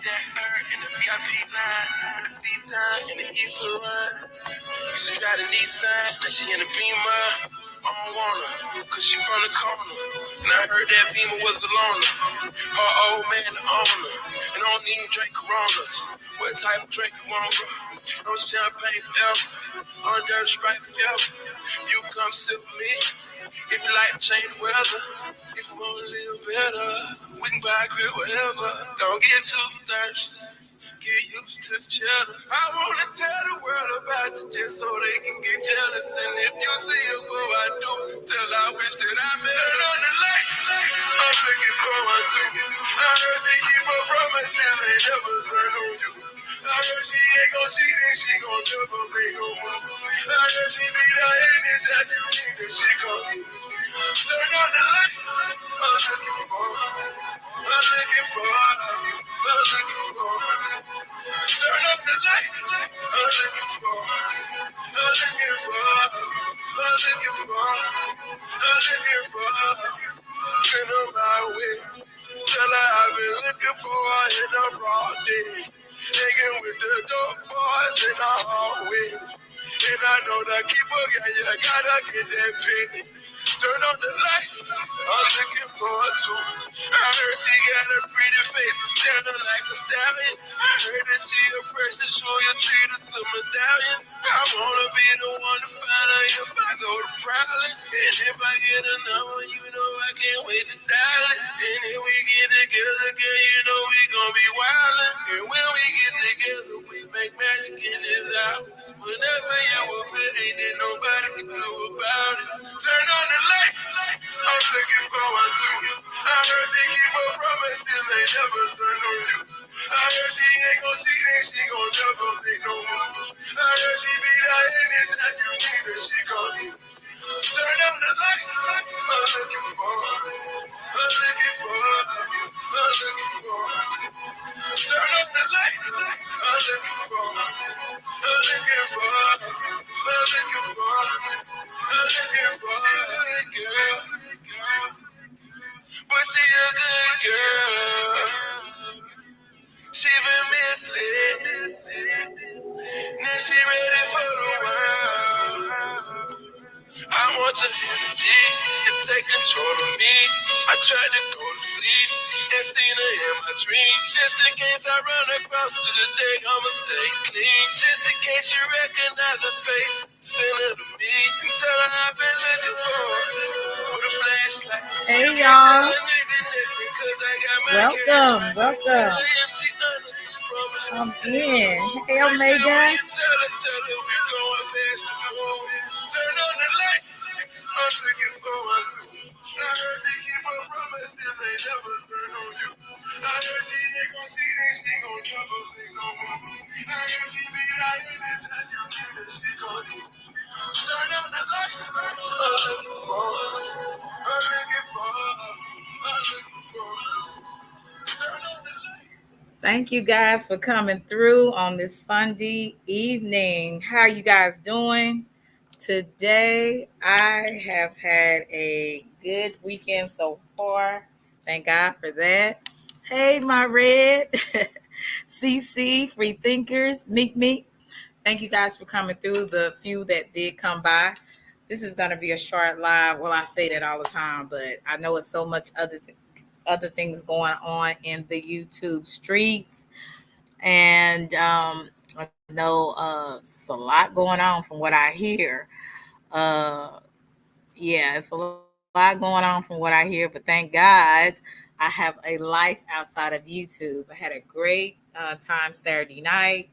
that her in the VIP line, in the V-Time, in the East Run. She got a Nissan, and she in a Beamer. I don't want her, cause she from the corner. And I heard that Beamer was the loner. Her old man the owner. And I don't even drink Coronas. What type of drink you want, bro? No champagne forever. On dirty Sprite forever. You come sit with me. If you like to change the weather. If you want to live better. We can buy a crib wherever. Don't get too thirsty. Get used to the cheddar. I wanna tell the world about you just so they can get jealous. And if you see it before I do, tell I wish that I met her. Turn on the lights. I'm looking forward to you. I heard she keep her promises, ain't never turn on you. I heard she ain't gon' cheat and she gon' never make no move. I heard she be there anytime you need her, she come through. Turn on the lights. I'm looking for her. I'm looking for her. I'm looking for her. Turn up the lights. I'm looking for her. I'm looking for her. I'm looking for her. I'm looking for her. Been on my way. Tell her I've been looking for her in a raw day. Hanging with the dope boys in the hallways. And I know the keeper, yeah, you gotta get that pay. Turn on the lights. I'm looking for her too. I heard she got a pretty face and standing like a stallion. I heard that she a precious jewel, you treat her to medallions. I wanna be the one to find her if I go to prowling. And if I get a number, you know I can't wait to dial it. And if we get together, girl, you know we gon' be wildin'. And when we get together, we make magic in this house. Whenever you appear, ain't there nobody can do about it. Turn on the lights. I'm looking forward to you. I heard she keep her promises, ain't never turn on you. I heard she ain't gon' cheat and she gon' never make no move. I heard she be there anytime you need her, she come through. Turn on the lights. I'm looking for her. I'm looking for her. I'm looking for her. Turn up the lights. I'm looking for her. I'm looking for her. I'm looking for her. I'm looking for her. She a good girl, but she a good girl. She been misled. Now she ready for the world. I want your energy to take control of me. I tried to go to sleep and seen her in my dream. Just in case I run across to the day, I'ma stay clean. Just in case you recognize her face, send her to me. And tell her I've been looking for her with a flashlight. Hey y'all. Welcome. I'm in. Hey Omega. Tell her we going past the moon. Turn on the lights. I'm looking for her too. I heard she keep her promises, ain't never turn on you. I heard she ain't gon' cheat and she gon' never make no move. I heard she be there anytime you need her, she gon' do. Turn on the lights. I'm looking for her. I'm looking for her. I'm looking for her. Turn on the lights. Thank you guys for coming through on this Sunday evening. How are you guys doing? Today, I have had a good weekend so far. Thank God for that. Hey, my red, CC, Free Thinkers, Meek. Thank you guys for coming through, the few that did come by. This is going to be a short live. Well, I say that all the time, but I know it's so much other things going on in the YouTube streets. And I know it's a lot going on from what I hear. Yeah, it's a lot going on from what I hear, but thank God I have a life outside of YouTube. I had a great time Saturday night.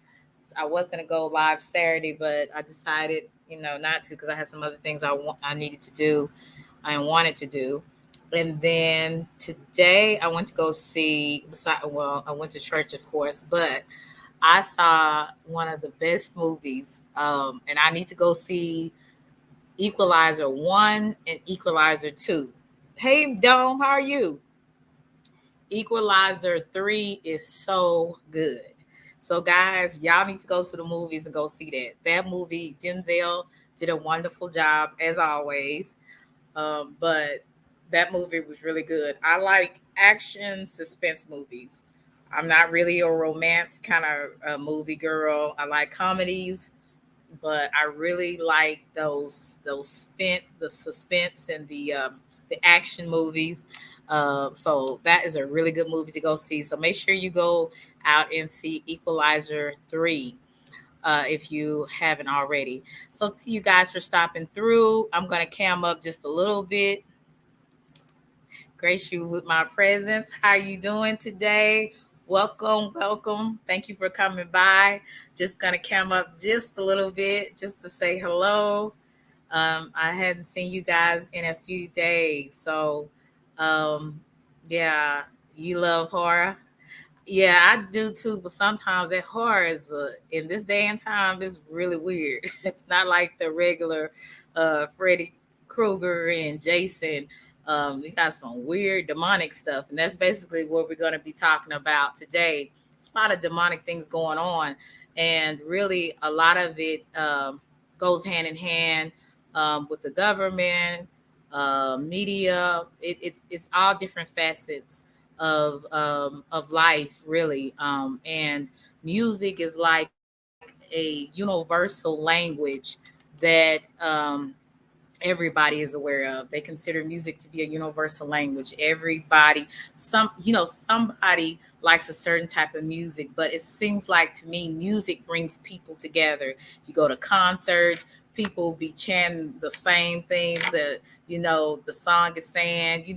I was gonna go live Saturday, but I decided, not to because I had some other things I needed to do and wanted to do. And then today I went to go see. Well, I went to church, of course, but I saw one of the best movies, and I need to go see Equalizer 1 and Equalizer 2. Hey, Dome, how are you? Equalizer 3 is so good. So, guys, y'all need to go to the movies and go see that. That movie, Denzel did a wonderful job, as always. But that movie was really good. I like action suspense movies. I'm not really a romance kind of movie girl. I like comedies, but I really like the suspense and the action movies. So that is a really good movie to go see. So make sure you go out and see Equalizer 3 if you haven't already. So thank you guys for stopping through. I'm going to cam up just a little bit, grace you with my presence. How are you doing today? Welcome, welcome. Thank you for coming by. Just gonna cam up just a little bit just to say hello. I hadn't seen you guys in a few days, so um, yeah, you love horror. Yeah, I do too, but sometimes that horror is in this day and time is really weird. It's not like the regular Freddy Krueger and Jason. We got some weird demonic stuff, and that's basically what we're going to be talking about today. It's a lot of demonic things going on, and really a lot of it goes hand in hand with the government, media. It's all different facets of life, really. And music is like a universal language that everybody is aware of. They consider music to be a universal language. Everybody, somebody likes a certain type of music, but it seems like to me, music brings people together. You go to concerts, people be chanting the same things that the song is saying.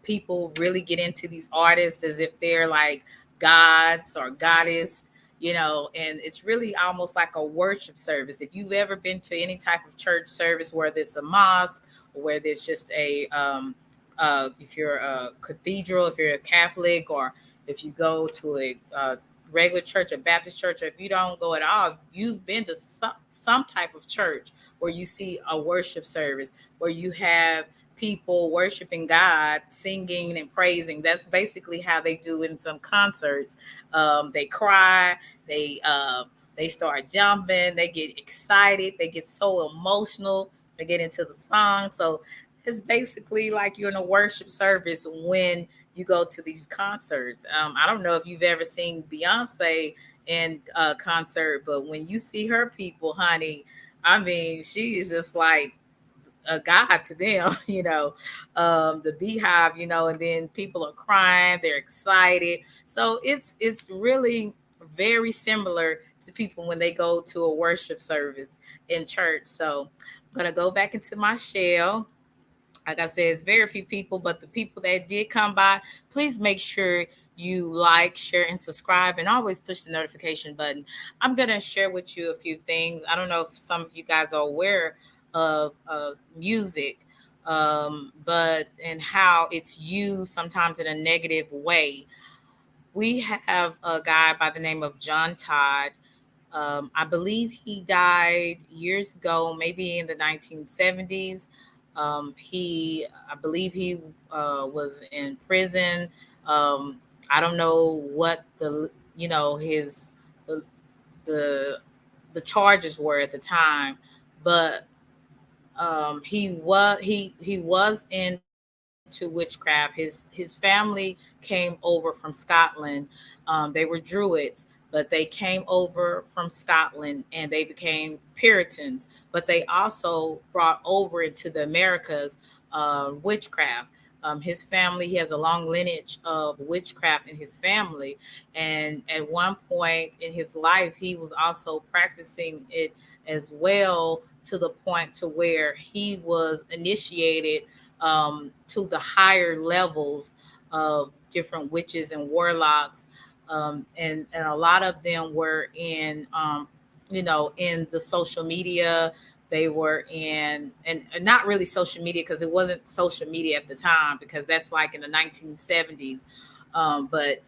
People really get into these artists as if they're like gods or goddess. And it's really almost like a worship service. If you've ever been to any type of church service, whether it's a mosque or whether it's just if you're a cathedral, if you're a Catholic, or if you go to a regular church, a Baptist church, or if you don't go at all, you've been to some type of church where you see a worship service, where you have people worshiping God, singing and praising. That's basically how they do in some concerts. They cry, they start jumping, they get excited, they get so emotional, they get into the song. So it's basically like you're in a worship service when you go to these concerts. I don't know if you've ever seen Beyonce in a concert, but when you see her people, honey, I mean, she is just like a god to them. The beehive, and then people are crying, they're excited. So it's really very similar to people when they go to a worship service in church. So I'm gonna go back into my shell. Like I said, it's very few people, but the people that did come by, please make sure you like, share, and subscribe, and always push the notification button. I'm going to share with you a few things. I don't know if some of you guys are aware of music, but and how it's used sometimes in a negative way. We have a guy by the name of John Todd. I believe he died years ago, maybe in the 1970s. I believe he was in prison. Um, I don't know what his the the the charges were at the time, but he was into witchcraft. His family came over from Scotland. They were Druids, but they came over from Scotland and they became Puritans. But they also brought over into the Americas witchcraft. His family, he has a long lineage of witchcraft in his family, and at one point in his life, he was also practicing it as well, to the point to where he was initiated to the higher levels of different witches and warlocks. And a lot of them were in the social media. They were in, and not really social media, because it wasn't social media at the time, because that's like in the 1970s. But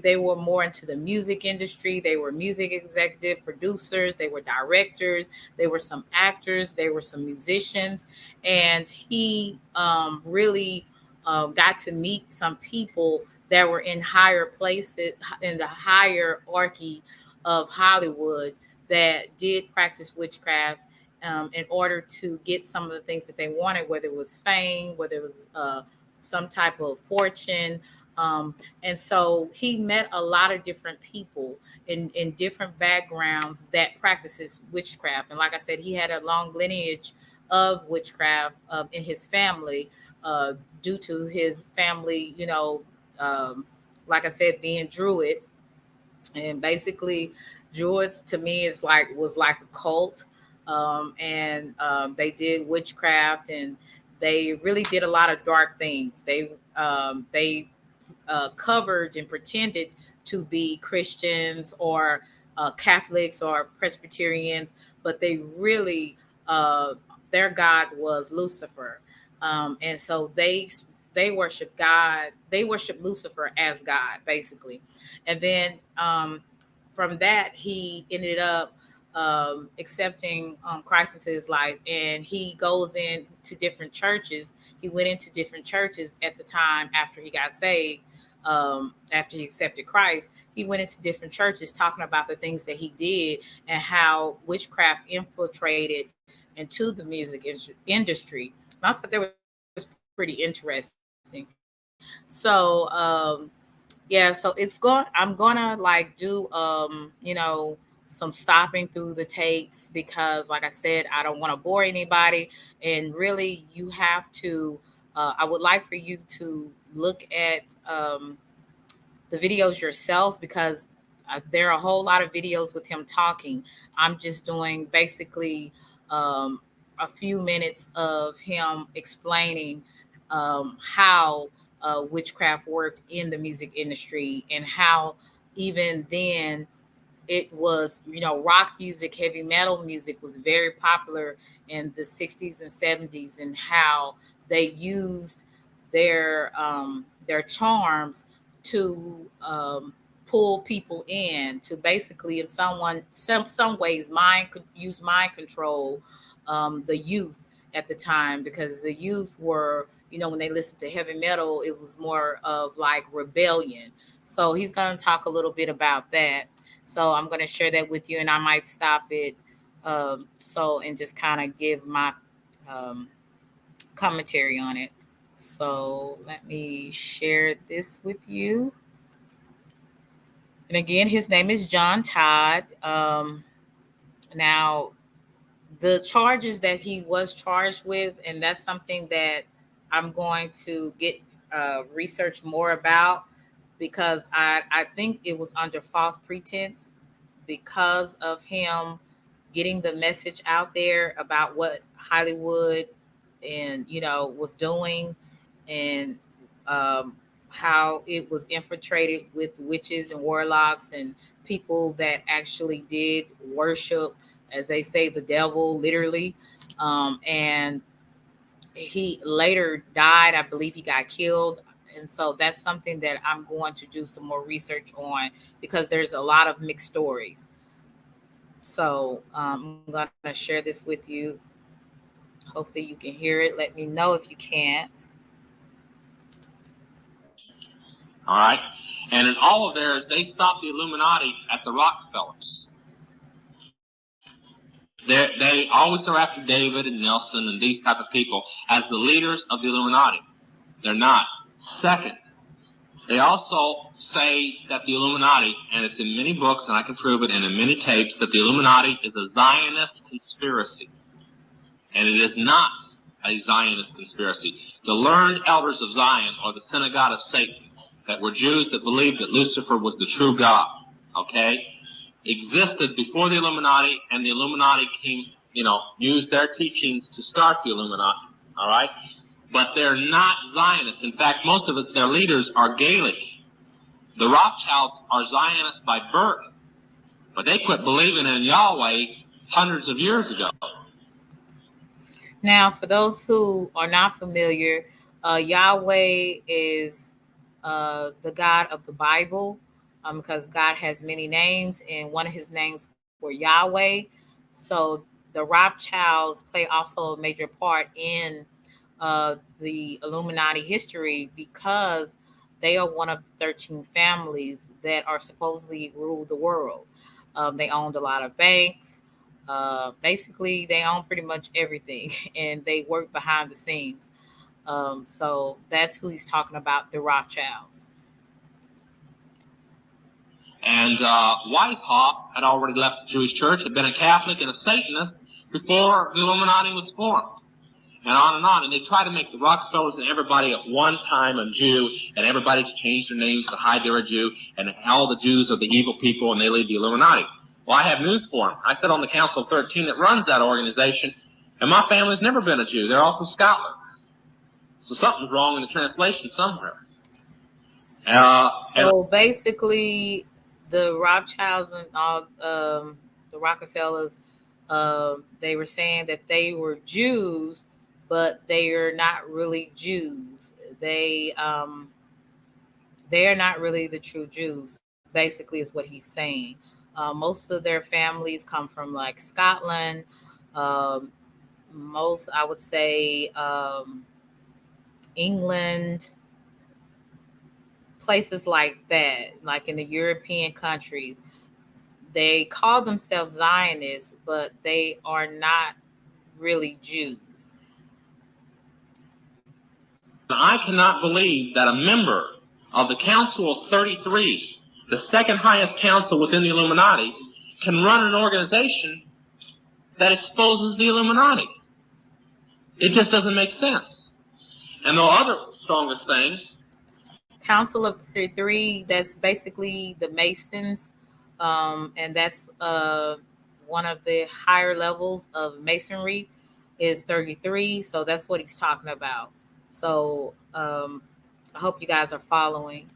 they were more into the music industry. They were music executive producers. They were directors. They were some actors. They were some musicians. And he really got to meet some people that were in higher places in the hierarchy of Hollywood, that did practice witchcraft in order to get some of the things that they wanted, whether it was fame, whether it was some type of fortune. And so he met a lot of different people in different backgrounds that practices witchcraft. And like I said, he had a long lineage of witchcraft in his family, uh, due to his family, um, like I said, being Druids. And basically, Druids to me is like was like a cult, and they did witchcraft, and they really did a lot of dark things. They covered and pretended to be Christians or Catholics or Presbyterians, but they really, uh, their God was Lucifer. And so they worship God, they worship Lucifer as God, basically. And then from that, he ended up accepting Christ into his life, and he goes into different churches. He went into different churches at the time after he got saved, after he accepted Christ. He went into different churches talking about the things that he did and how witchcraft infiltrated into the music industry. And I thought that was pretty interesting. So, yeah, so I'm gonna like do some stopping through the tapes because like I said, I don't want to bore anybody. And really you have to I would like for you to look at the videos yourself because there are a whole lot of videos with him talking. I'm just doing basically um, a few minutes of him explaining how witchcraft worked in the music industry and how even then it was, rock music, heavy metal music was very popular in the 60s and 70s, and how they used their charms to pull people in to basically in some ways use mind control the youth at the time, because the youth were, when they listened to heavy metal, it was more of like rebellion. So he's going to talk a little bit about that. So I'm going to share that with you, and I might stop it. And just kind of give my um, commentary on it. So let me share this with you. And again, his name is John Todd. Now, the charges that he was charged with, and that's something that I'm going to get research more about, because I think it was under false pretense because of him getting the message out there about what Hollywood and was doing, and um, how it was infiltrated with witches and warlocks and people that actually did worship, as they say, the devil, literally. And he later died. I believe he got killed. And so that's something that I'm going to do some more research on, because there's a lot of mixed stories. So I'm going to share this with you. Hopefully, you can hear it. Let me know if you can't. All right. And in all of theirs, they stopped the Illuminati at the Rockefellers. They always are after David and Nelson and these type of people as the leaders of the Illuminati. They're not. Second, they also say that the Illuminati, and it's in many books, and I can prove it, and in many tapes, that the Illuminati is a Zionist conspiracy. And it is not a Zionist conspiracy. The learned elders of Zion, or the synagogue of Satan, that were Jews that believed that Lucifer was the true God, okay, existed before the Illuminati, and the Illuminati came, used their teachings to start the Illuminati, all right? But they're not Zionists. In fact, most of their leaders are Gaelic. The Rothschilds are Zionists by birth, but they quit believing in Yahweh hundreds of years ago. Now, for those who are not familiar, Yahweh is the God of the Bible, because God has many names, and one of his names were Yahweh. So the Rothschilds play also a major part in the Illuminati history, because they are one of the 13 families that are supposedly ruled the world. They owned a lot of banks. Basically, they own pretty much everything, and they work behind the scenes. So that's who he's talking about, the Rothschilds. And Wyckoff had already left the Jewish church, had been a Catholic and a Satanist before the Illuminati was formed. And on and on. And they try to make the Rockefellers and everybody at one time a Jew, and everybody's changed their names to hide they're a Jew, and all the Jews are the evil people, and they lead the Illuminati. Well, I have news for them. I sit on the Council of 13 that runs that organization, and my family's never been a Jew. They're all from Scotland. So something's wrong in the translation somewhere. So basically, the Rothschilds and all the Rockefellers, they were saying that they were Jews, but they are not really Jews. They are not really the true Jews. Basically, is what he's saying. Most of their families come from like Scotland. Most, I would say, England, places like that, like in the European countries. They call themselves Zionists, but they are not really Jews. I cannot believe that a member of the Council of 33, the second highest council within the Illuminati, can run an organization that exposes the Illuminati. It just doesn't make sense. And the other strongest thing, Council of 33, that's basically the Masons, and that's one of the higher levels of Masonry is 33. So that's what he's talking about. So I hope you guys are following.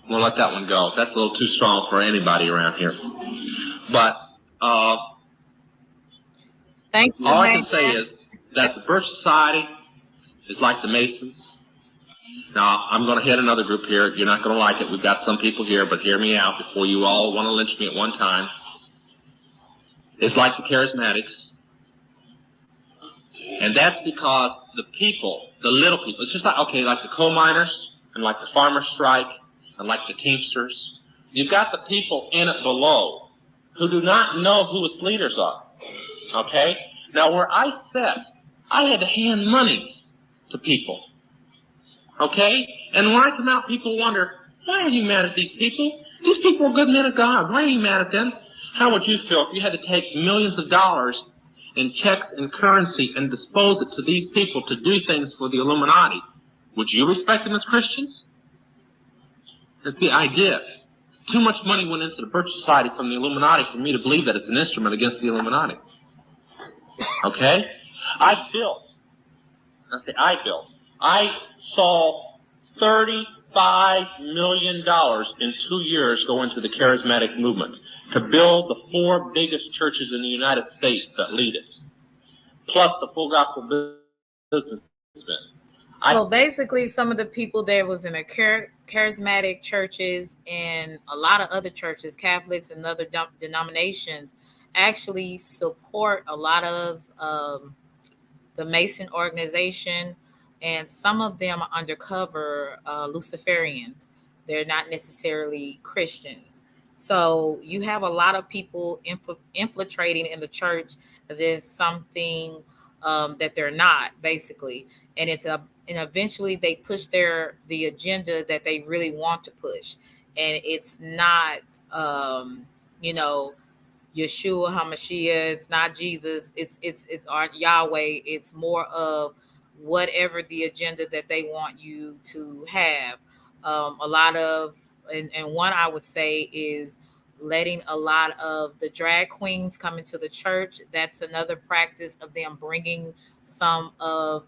we'll let that one go. That's a little too strong for anybody around here. But Thank you. all I can say is that the Birch Society is like the Masons. Now, I'm going to hit another group here. You're not going to like it. We've got some people here, but hear me out before you all want to lynch me at one time. It's like the Charismatics. And that's because the people, the little people, it's just like, okay, like the coal miners and like the farmer strike and like the Teamsters. You've got the people in it below who do not know who its leaders are. Okay? Now, where I sat, I had to hand money to people. Okay? And when I come out, people wonder, why are you mad at these people? These people are good men of God. Why are you mad at them? How would you feel if you had to take millions of dollars in checks and currency and dispose it to these people to do things for the Illuminati? Would you respect them as Christians? That's the idea. Too much money went into the Birch Society from the Illuminati for me to believe that it's an instrument against the Illuminati. Okay? I saw $35 million in 2 years go into the charismatic movement to build the 4 biggest churches in the United States that lead it, plus the full gospel businessmen. Well, basically, some of the people there was in the charismatic churches and a lot of other churches, Catholics and other denominations, actually support a lot of the Mason organization, and some of them are undercover Luciferians. They're not necessarily Christians. So you have a lot of people infiltrating in the church as if something that they're not, basically. And and eventually they push the agenda that they really want to push. And it's not, Yeshua HaMashiach, it's not Jesus, it's our Yahweh. It's more of whatever the agenda that they want you to have. A lot of, and one I would say is letting a lot of the drag queens come into the church. That's another practice of them bringing some of,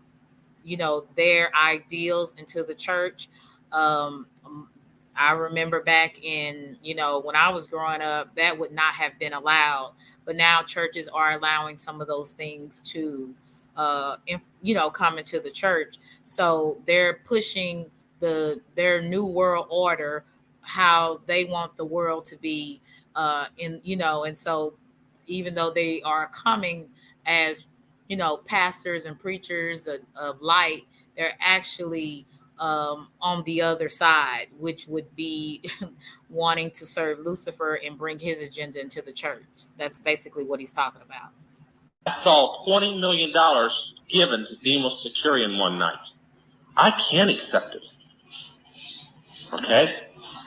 their ideals into the church. I remember back in, when I was growing up, that would not have been allowed. But now churches are allowing some of those things to, come into the church. So they're pushing their new world order, how they want the world to be, and so even though they are coming as, pastors and preachers of light, they're actually on the other side, which would be wanting to serve Lucifer and bring his agenda into the church. That's basically what he's talking about. I saw $20 million given to Demos Securian one night. I can't accept it. Okay?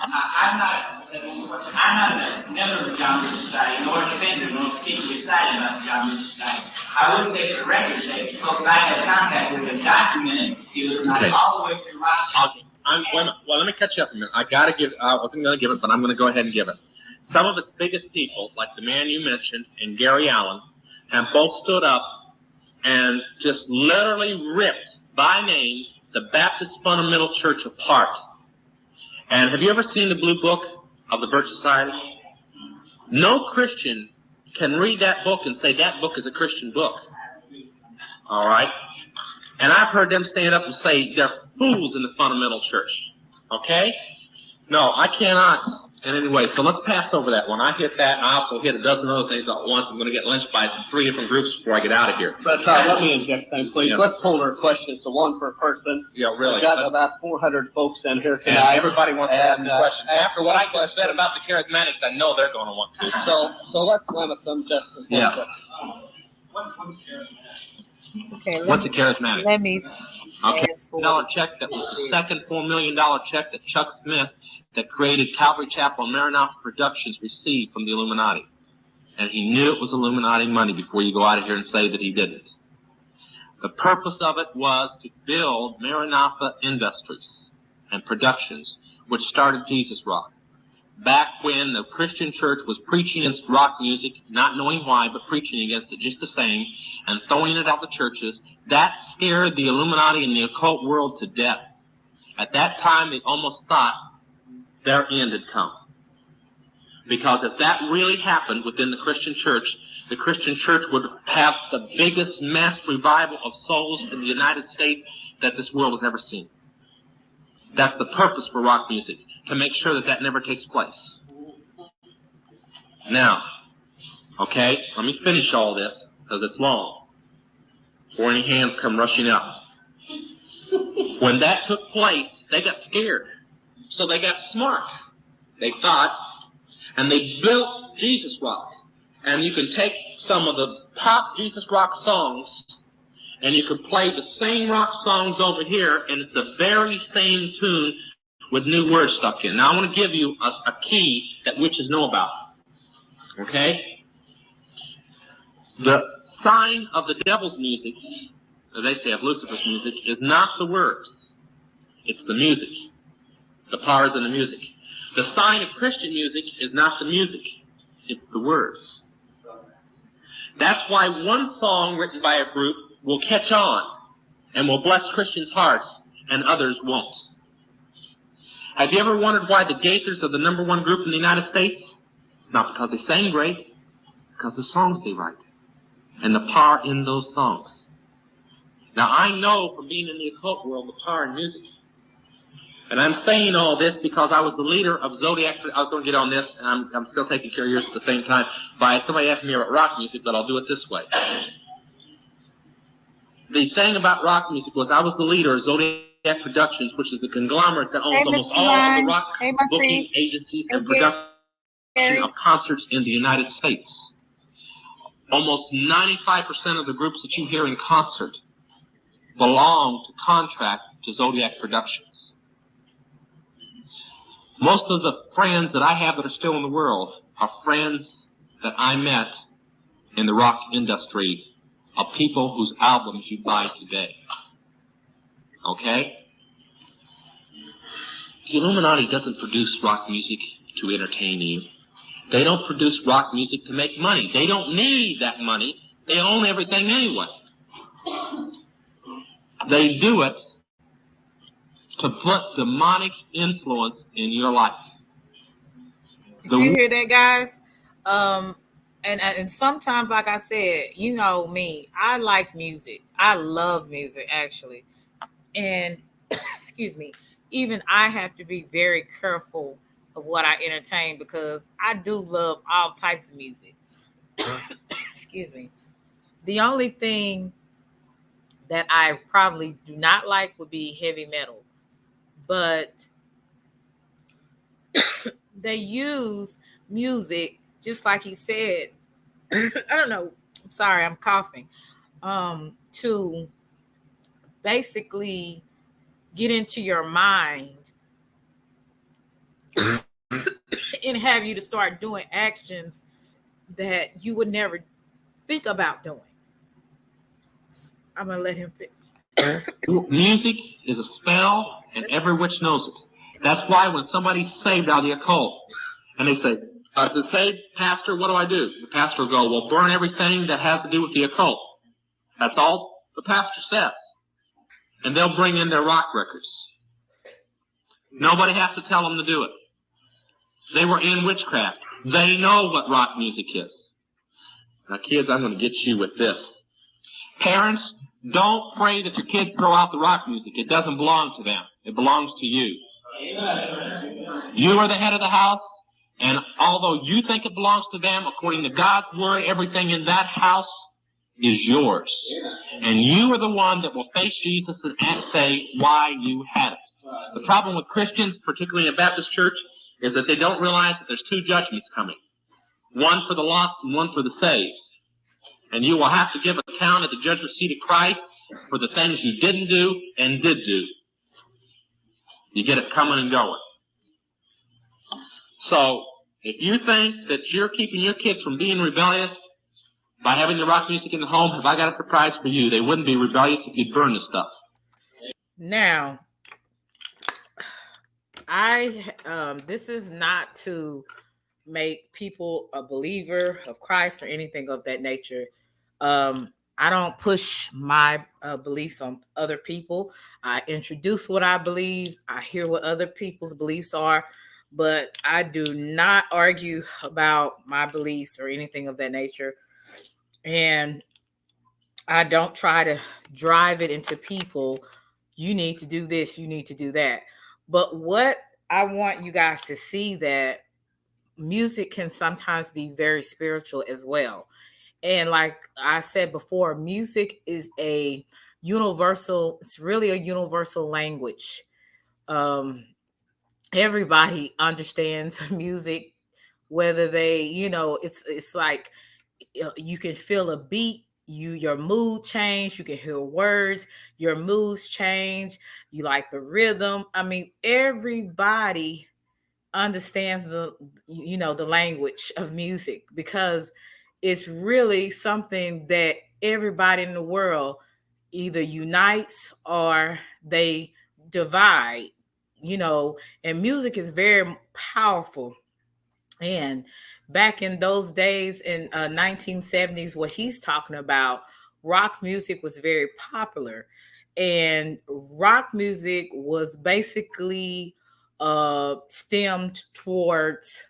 I'm not a member of the John Society, nor a defender, nor particularly excited about the John Society. I wouldn't say for the record's sake, because I had contact with a documented dealer, not Okay. all the way through Rochester. Well, let me catch you up a minute. I wasn't going to give it, but I'm going to go ahead and give it. Some of its biggest people, like the man you mentioned and Gary Allen, have both stood up and just literally ripped by name the Baptist Fundamental Church apart. And have you ever seen the Blue Book of the Birch Society? No Christian can read that book and say that book is a Christian book. All right? And I've heard them stand up and say they're fools in the fundamental church. Okay? No, I cannot. And anyway, so let's pass over that one. I hit that, and I also hit a dozen other things at once. I'm going to get lynched by 3 different groups before I get out of here. But let me inject something, please. Yeah. Let's hold our questions to one per person. Yeah, really. We've got about 400 folks in here And tonight. everybody wants to ask And, me questions. After what I just questions. said about the charismatics, I know they're going to want to. So let's limit them just to one Yeah. question. Okay, What's a charismatic? let me Okay, fast forward. $1 check that was the second $4 million check that Chuck Smith, that created Calvary Chapel and Maranatha Productions, received from the Illuminati. And he knew it was Illuminati money before you go out of here and say that he didn't. The purpose of it was to build Maranatha Industries and Productions, which started Jesus Rock. Back when the Christian church was preaching against rock music, not knowing why, but preaching against it just the same, and throwing it out the churches, that scared the Illuminati and the occult world to death. At that time, they almost thought their end had come. Because if that really happened within the Christian church would have the biggest mass revival of souls in the United States that this world has ever seen. That's the purpose for rock music, to make sure that that never takes place. Now, okay, let me finish all this, because it's long, before any hands come rushing up. When that took place, they got scared. So they got smart. They thought, and they built Jesus Rock. And you can take some of the top Jesus Rock songs, and you can play the same rock songs over here, and it's the very same tune with new words stuck in. Now, I want to give you a key that witches know about. Okay? The sign of the devil's music, as they say of Lucifer's music, is not the words. It's the music. The power is in the music. The sign of Christian music is not the music. It's the words. That's why one song written by a group will catch on and will bless Christians' hearts, and others won't. Have you ever wondered why the Gaithers are the #1 group in the United States? It's not because they sang great, it's because of the songs they write and the power in those songs. Now, I know from being in the occult world the power in music. And I'm saying all this because I was the leader of Zodiac. I was going to get on this, and I'm still taking care of yours at the same time. By somebody asked me about rock music, but I'll do it this way. The thing about rock music was I was the leader of Zodiac Productions, which is the conglomerate that owns Hey, almost Mr. all Ryan. the rock Hey, booking Martrice. agencies Hey, and production Gary. of concerts in the United States. Almost 95% of the groups that you hear in concert belong to contract to Zodiac Productions. Most of the friends that I have that are still in the world are friends that I met in the rock industry of people whose albums you buy today. Okay? The Illuminati doesn't produce rock music to entertain you. They don't produce rock music to make money. They don't need that money. They own everything anyway. They do it to put demonic influence in your life. Did you hear that, guys? And sometimes, like I said, you know me, I like music. I love music, actually. And excuse me, even I have to be very careful of what I entertain because I do love all types of music. Excuse me. The only thing that I probably do not like would be heavy metal. But they use music, just like he said, I don't know, sorry, I'm coughing, to basically get into your mind and have you to start doing actions that you would never think about doing. I'm gonna let him finish. Music is a spell, and every witch knows it. That's why when somebody's saved out of the occult, and they say, to save pastor, what do I do? The pastor will go, well, burn everything that has to do with the occult. That's all the pastor says. And they'll bring in their rock records. Nobody has to tell them to do it. They were in witchcraft. They know what rock music is. Now, kids, I'm going to get you with this. Parents, don't pray that your kids throw out the rock music. It doesn't belong to them. It belongs to you. You are the head of the house, and although you think it belongs to them, according to God's word, everything in that house is yours. And you are the one that will face Jesus and say why you had it. The problem with Christians, particularly in a Baptist church, is that they don't realize that there's two judgments coming. One for the lost and one for the saved. And you will have to give account at the judgment seat of Christ for the things you didn't do and did do. You get it coming and going. So, if you think that you're keeping your kids from being rebellious by having the rock music in the home, have I got a surprise for you? They wouldn't be rebellious if you'd burn the stuff. Now, this is not to make people a believer of Christ or anything of that nature. I don't push my beliefs on other people. I introduce what I believe. I hear what other people's beliefs are, but I do not argue about my beliefs or anything of that nature. And I don't try to drive it into people. You need to do this. You need to do that. But what I want you guys to see, that music can sometimes be very spiritual as well. And like I said before, music is a universal, it's really a universal language. Everybody understands music, whether they, it's like you can feel a beat, your mood change, you can hear words, your moods change, you like the rhythm. I mean, everybody understands the language of music, because it's really something that everybody in the world either unites or they divide, and music is very powerful. And back in those days in 1970s, what he's talking about, rock music was very popular. And rock music was basically stemmed towards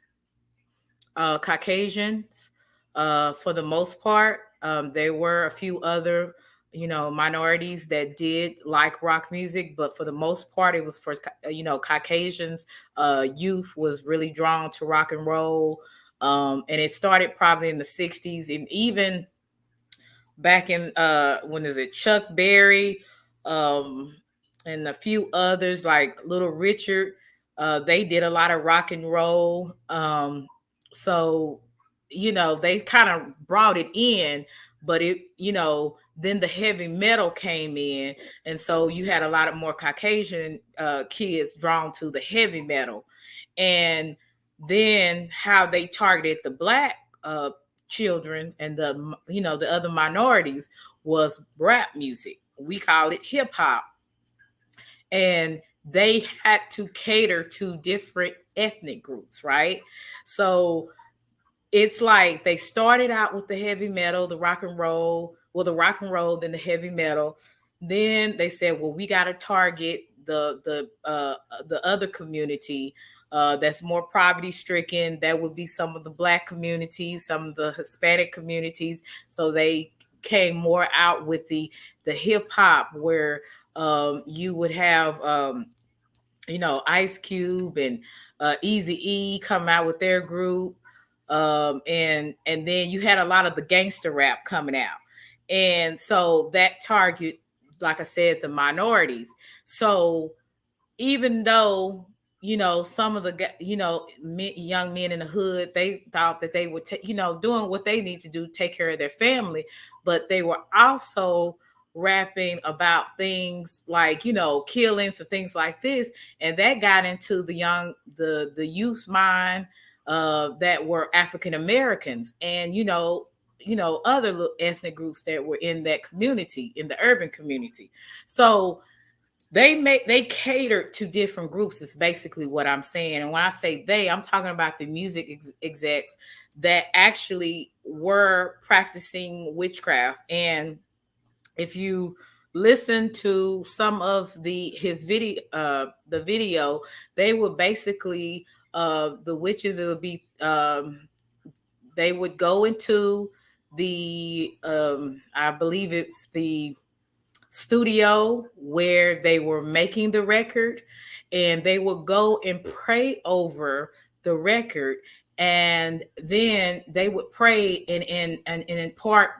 Caucasians for the most part. There were a few other, minorities that did like rock music, but for the most part, it was for, Caucasians. Youth was really drawn to rock and roll. And it started probably in the 60s, and even back in, Chuck Berry, and a few others like Little Richard. They did a lot of rock and roll. So, they kind of brought it in, but then the heavy metal came in. And so you had a lot of more Caucasian kids drawn to the heavy metal. And then how they targeted the Black children and the other minorities was rap music. We call it hip hop. And they had to cater to different ethnic groups, right? So it's like they started out with the heavy metal, the rock and roll, then the heavy metal. Then they said, well, we got to target the other community that's more poverty stricken. That would be some of the Black communities, some of the Hispanic communities. So they came more out with the hip hop, where you would have Ice Cube and Eazy-E come out with their group. And then you had a lot of the gangster rap coming out. And so that target, like I said, the minorities. So even though, some of the, young men in the hood, they thought that they would, doing what they need to do, take care of their family, but they were also rapping about things like, killings and things like this, and that got into the youth mind that were African Americans, and other little ethnic groups that were in that community, in the urban community. So they catered to different groups, is basically what I'm saying. And when I say they, I'm talking about the music execs that actually were practicing witchcraft. And if you listen to some of his video, they would basically the witches, it would be they would go into the I believe it's the studio where they were making the record, and they would go and pray over the record, and then they would pray and impart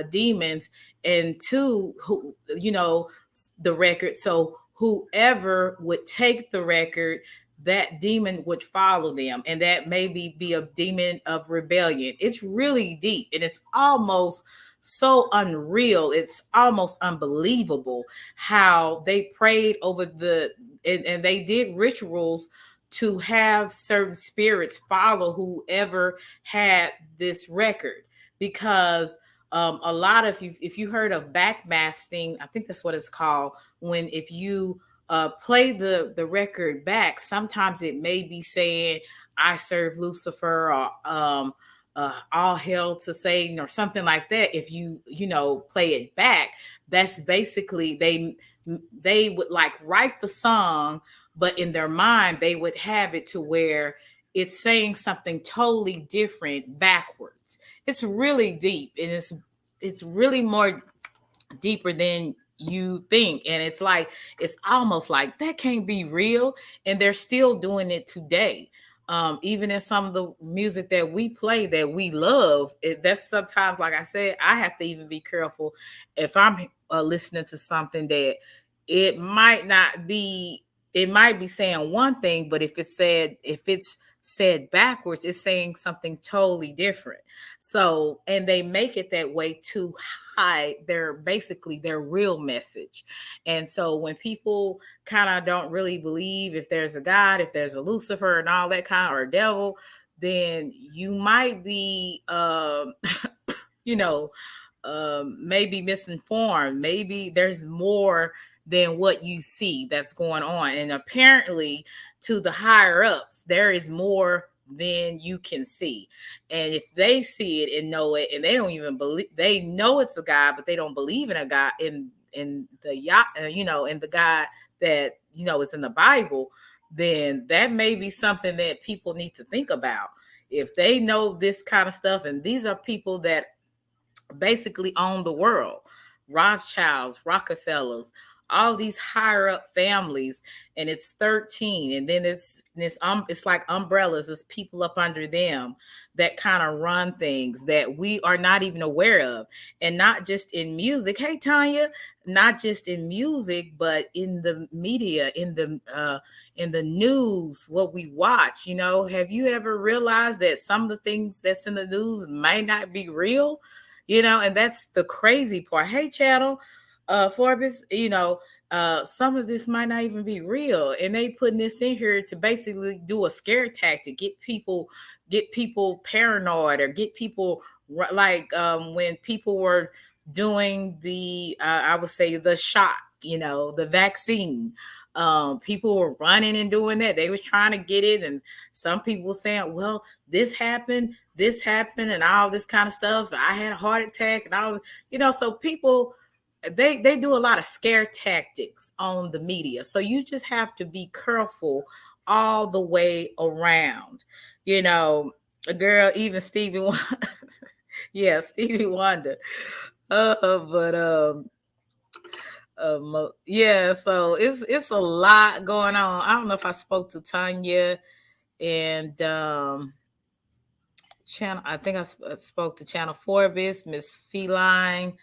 demons into the record. So whoever would take the record, that demon would follow them, and that maybe be a demon of rebellion. It's really deep, and it's almost so unreal. It's almost unbelievable how they prayed over and they did rituals to have certain spirits follow whoever had this record. Because a lot of, if you heard of backmasking, I think that's what it's called, when if you play the record back, sometimes it may be saying, I serve Lucifer, or all hail to Satan, or something like that. If you play it back, that's basically they would like write the song, but in their mind they would have it to where it's saying something totally different backwards. It's really deep, and it's really more deeper than you think. And it's almost like that can't be real, and they're still doing it today. Even in some of the music that we play that we love, that's sometimes, like I said, I have to even be careful if I'm listening to something that it might be saying one thing, but if it's said backwards, it's saying something totally different. So, and they make it that way to hide their real message. And so when people kind of don't really believe if there's a God, if there's a Lucifer and all that kind, or a devil, then you might be maybe misinformed. Maybe there's more than what you see that's going on. And apparently to the higher ups, there is more than you can see. And if they see it and know it, and they don't even believe, they know it's a God, but they don't believe in a God, in the in the God that is in the Bible, then that may be something that people need to think about. If they know this kind of stuff, and these are people that basically own the world, Rothschilds, Rockefellers, all these higher up families, and it's 13, and then it's like umbrellas, it's people up under them that kind of run things that we are not even aware of. And not just in music, hey Tanya, not just in music, but in the media, in the news, what we watch. Have you ever realized that some of the things that's in the news might not be real? And that's the crazy part. Hey, Channel Forbes, some of this might not even be real, and they putting this in here to basically do a scare tactic, get people paranoid, or get people like when people were doing the I would say the shot, the vaccine. People were running and doing that. They was trying to get it, and some people were saying, well, this happened, and all this kind of stuff. I had a heart attack, and all, so people, they do a lot of scare tactics on the media. So you just have to be careful all the way around. A girl, even Stevie Wonder. Yeah, Stevie Wonder. Yeah, so it's a lot going on. I don't know if I spoke to Tanya and Channel. I think I spoke to Channel Forbes, Miss Feline,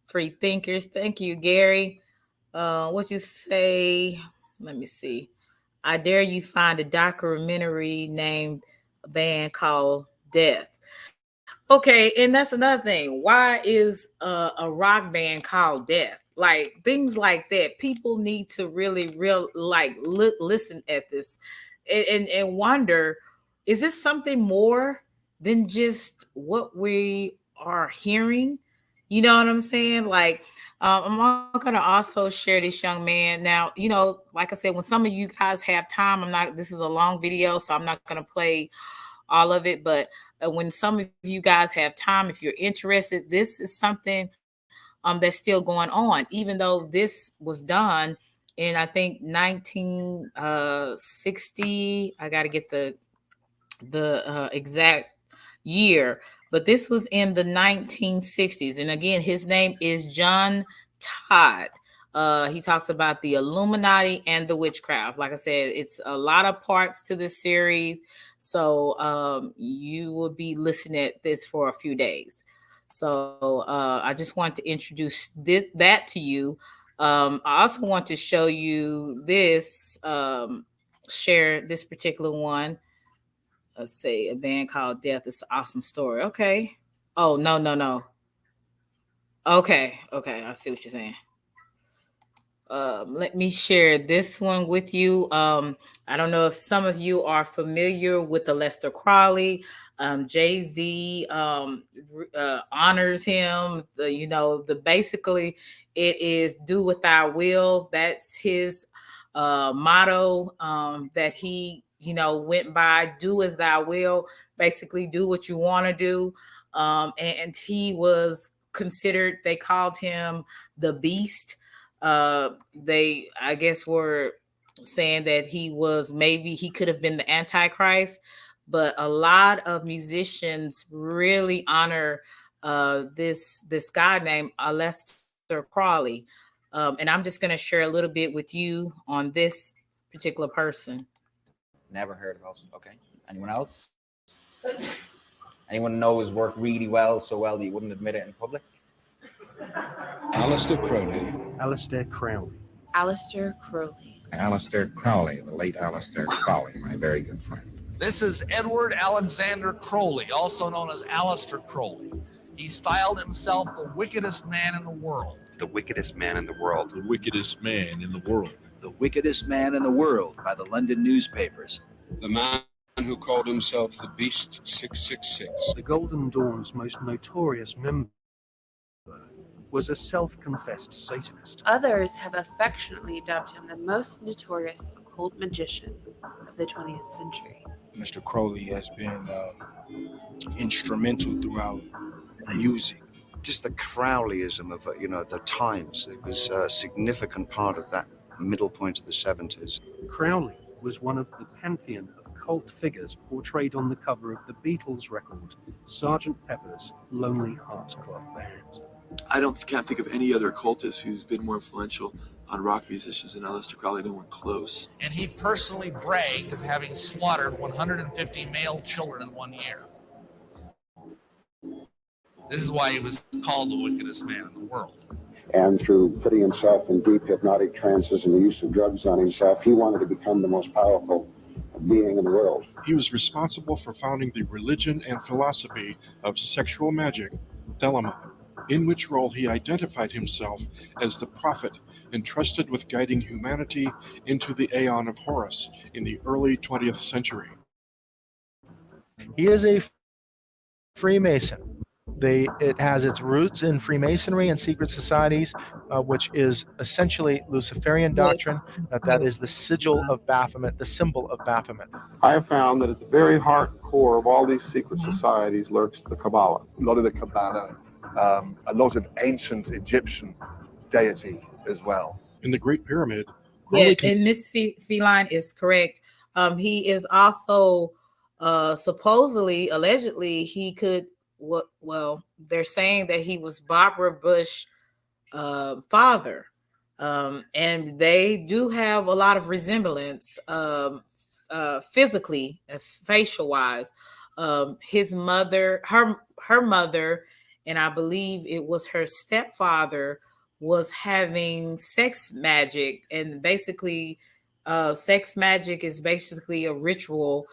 Free Thinkers. Thank you, Gary. What you say? Let me see. I dare you find a documentary named a band called Death. Okay, and that's another thing. Why is a rock band called Death? Like things like that. People need to really, listen at this, and wonder: is this something more than just what we are hearing? You know what I'm saying? Like, I'm gonna also share this young man. Now, like I said, when some of you guys have time, I'm not. This is a long video, so I'm not gonna play all of it. But when some of you guys have time, if you're interested, this is something that's still going on, even though this was done in, I think, 1960. I got to get the exact year, but this was in the 1960s. And again, his name is John Todd. He talks about the Illuminati and the witchcraft. Like I said, it's a lot of parts to this series, so you will be listening at this for a few days. So I just want to introduce that to you. I also want to show you this, share this particular one. Let's say a band called Death. It's an awesome story. Okay. Oh, no. Okay. I see what you're saying. Let me share this one with you. I don't know if some of you are familiar with the Aleister Crowley. Jay-Z honors him. Basically it is do with thy will. That's his motto that he went by. Do as thou will. Basically, do what you want to do. And he was considered. They called him the Beast. They, I guess, were saying that he could have been the Antichrist, but a lot of musicians really honor this guy named Aleister Crowley. And I'm just going to share a little bit with you on this particular person. Never heard of us. Okay. Anyone else? Anyone know his work really well, so well that you wouldn't admit it in public? Aleister Crowley. Aleister Crowley. Aleister Crowley. Aleister Crowley, the late Aleister Crowley, my very good friend. This is Edward Alexander Crowley, also known as Aleister Crowley. He styled himself the wickedest man in the world. The wickedest man in the world. The wickedest man in the world. The wickedest man in the world by the London newspapers. The man who called himself the Beast 666. The Golden Dawn's most notorious member was a self-confessed Satanist. Others have affectionately dubbed him the most notorious occult magician of the 20th century. Mr. Crowley has been instrumental throughout music. Just the Crowleyism of the times. It was a significant part of that middle point of the 70s. Crowley was one of the pantheon of cult figures portrayed on the cover of the Beatles record, Sgt. Pepper's Lonely Hearts Club Band. I can't think of any other occultist who's been more influential on rock musicians than Aleister Crowley. No one close. And he personally bragged of having slaughtered 150 male children in 1 year. This is why he was called the wickedest man in the world. And through putting himself in deep hypnotic trances and the use of drugs on himself, he wanted to become the most powerful being in the world. He was responsible for founding the religion and philosophy of sexual magic, Thelema, in which role he identified himself as the prophet entrusted with guiding humanity into the Aeon of Horus in the early 20th century. He is a Freemason. It has its roots in Freemasonry and secret societies, which is essentially Luciferian doctrine, that is the sigil of Baphomet, the symbol of Baphomet. I have found that at the very heart core of all these secret societies lurks the Kabbalah. A lot of the Kabbalah, a lot of ancient Egyptian deity as well. In the Great Pyramid. And Miss Feline is correct. He is also supposedly, allegedly, he could. Well, they're saying that he was Barbara Bush's father, and they do have a lot of resemblance physically, facial wise. His mother, her mother, and I believe it was her stepfather, was having sex magic, and basically, sex magic is basically a ritual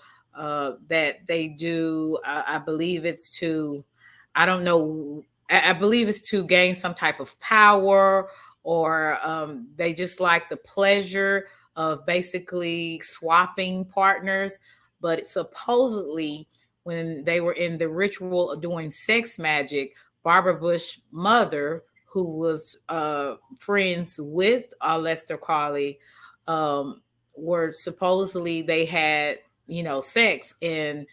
that they do. I believe it's to I don't know. I believe it's to gain some type of power, or they just like the pleasure of basically swapping partners. But supposedly, when they were in the ritual of doing sex magic, Barbara Bush's mother, who was friends with Lester Crowley, were supposedly they had, sex, and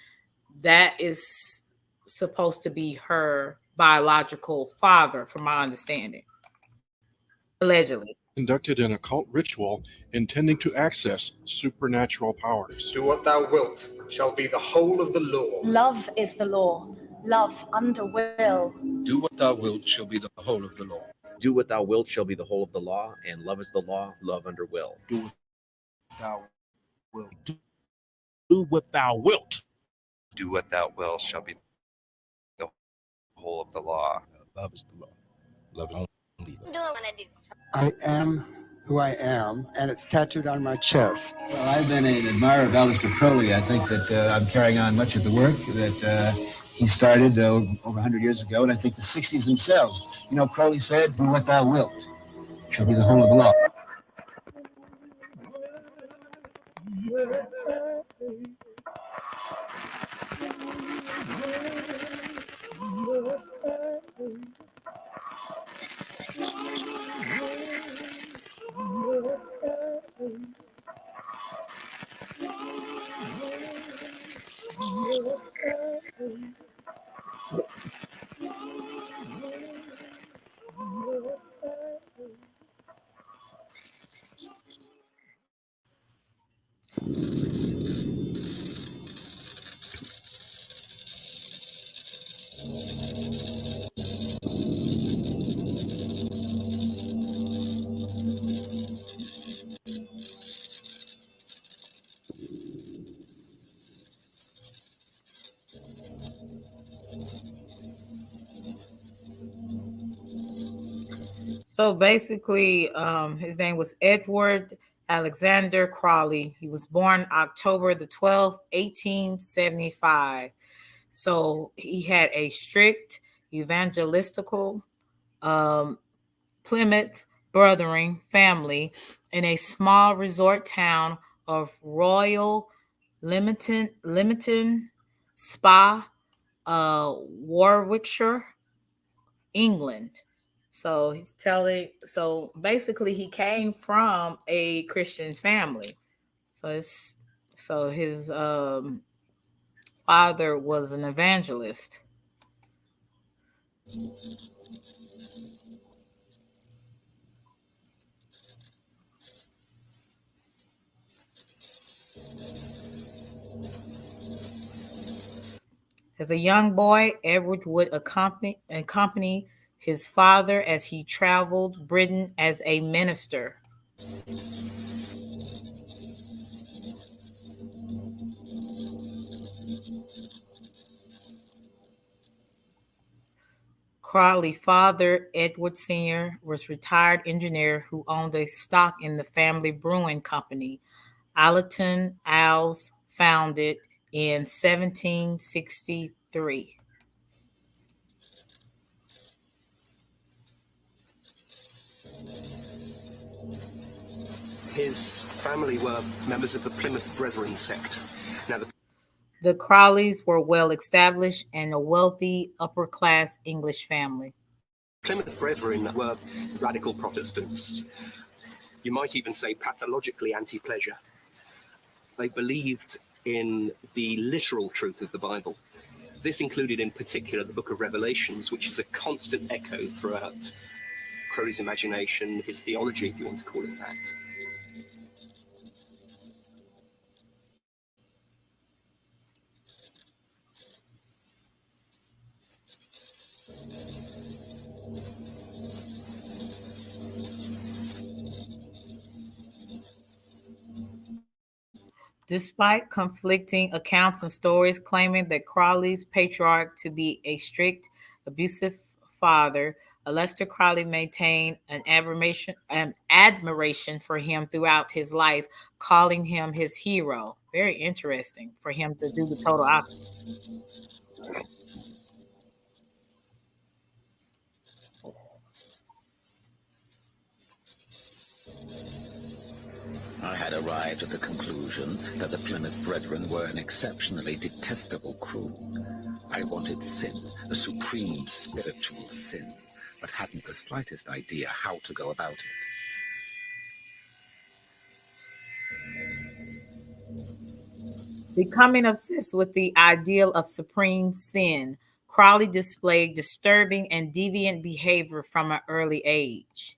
that is supposed to be her biological father, from my understanding, allegedly. Conducted an occult ritual intending to access supernatural powers. Do what thou wilt shall be the whole of the law. Love is the law. Love under will. Do what thou wilt shall be the whole of the law. Do what thou wilt shall be the whole of the law, and love is the law, love under will. Do what thou wilt. Do what thou wilt. Do what thou wilt shall be the whole of the law. Love is the law. Love is only the law. Do what I do. I am who I am, and it's tattooed on my chest. Well, I've been an admirer of Aleister Crowley. I think that I'm carrying on much of the work that he started over 100 years ago, and I think the 60s themselves. You know, Crowley said, do what thou wilt shall be the whole of the law. So basically, his name was Edward Alexander Crowley. He was born October the 12th, 1875. So he had a strict evangelistical Plymouth Brethren family in a small resort town of Royal Leamington Spa, Warwickshire, England. So so basically he came from a Christian family. So his father was an evangelist. As a young boy, Edward would accompany his father as he traveled Britain as a minister. Crowley's father, Edward Sr., was a retired engineer who owned a stock in the family brewing company, Allerton Ales, founded in 1763. His family were members of the Plymouth Brethren sect. Now, The Crowleys were well established and a wealthy upper-class English family. Plymouth Brethren were radical Protestants. You might even say pathologically anti-pleasure. They believed in the literal truth of the Bible. This included in particular the Book of Revelations, which is a constant echo throughout Crowley's imagination, his theology, if you want to call it that. Despite conflicting accounts and stories claiming that Crowley's patriarch to be a strict, abusive father, Aleister Crowley maintained an admiration for him throughout his life, calling him his hero. Very interesting for him to do the total opposite. I had arrived at the conclusion that the Plymouth Brethren were an exceptionally detestable crew. I wanted sin, a supreme spiritual sin, but hadn't the slightest idea how to go about it. Becoming obsessed with the ideal of supreme sin, Crowley displayed disturbing and deviant behavior from an early age.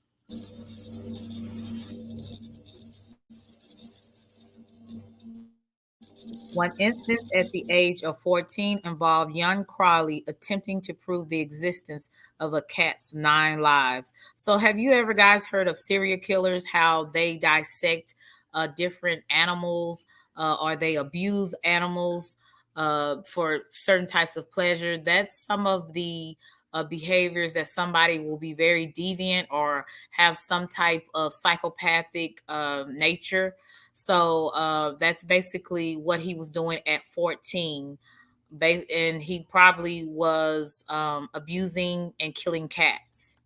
One instance at the age of 14 involved young Crowley attempting to prove the existence of a cat's 9 lives. So have you ever guys heard of serial killers, how they dissect different animals or they abuse animals for certain types of pleasure? That's some of the behaviors that somebody will be very deviant or have some type of psychopathic nature. So that's basically what he was doing at 14. And he probably was abusing and killing cats.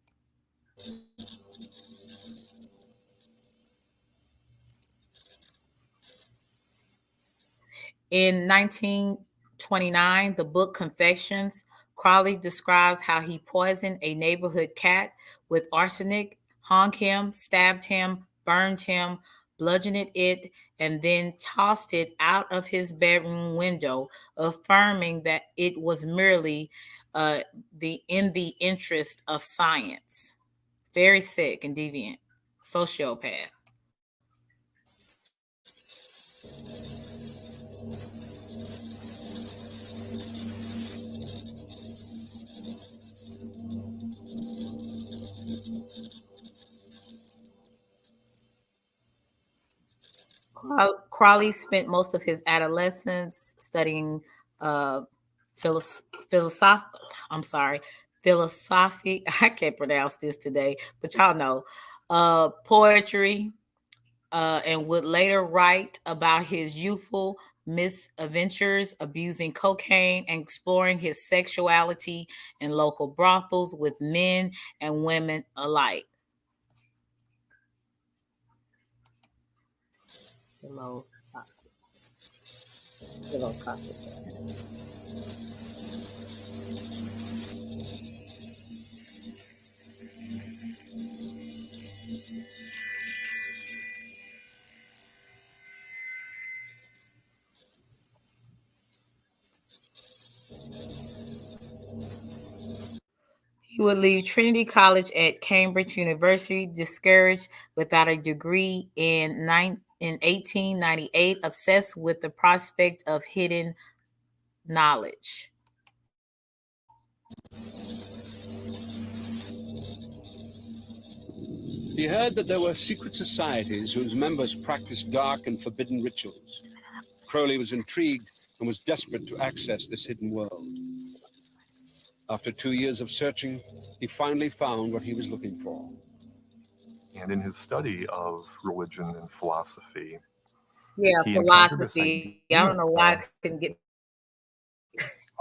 In 1929, the book Confessions, Crowley describes how he poisoned a neighborhood cat with arsenic, hung him, stabbed him, burned him, bludgeoned it, and then tossed it out of his bedroom window, affirming that it was merely in the interest of science. Very sick and deviant, sociopath. Crowley spent most of his adolescence studying philosophy. I can't pronounce this today, but y'all know poetry, and would later write about his youthful misadventures, abusing cocaine and exploring his sexuality in local brothels with men and women alike. He would leave Trinity College at Cambridge University, discouraged, without a degree in 1898, obsessed with the prospect of hidden knowledge. He heard that there were secret societies whose members practiced dark and forbidden rituals. Crowley was intrigued and was desperate to access this hidden world. After 2 years of searching, he finally found what he was looking for. And in his study of religion and philosophy, Yeah, he encountered this philosophy. I idea don't know why I couldn't get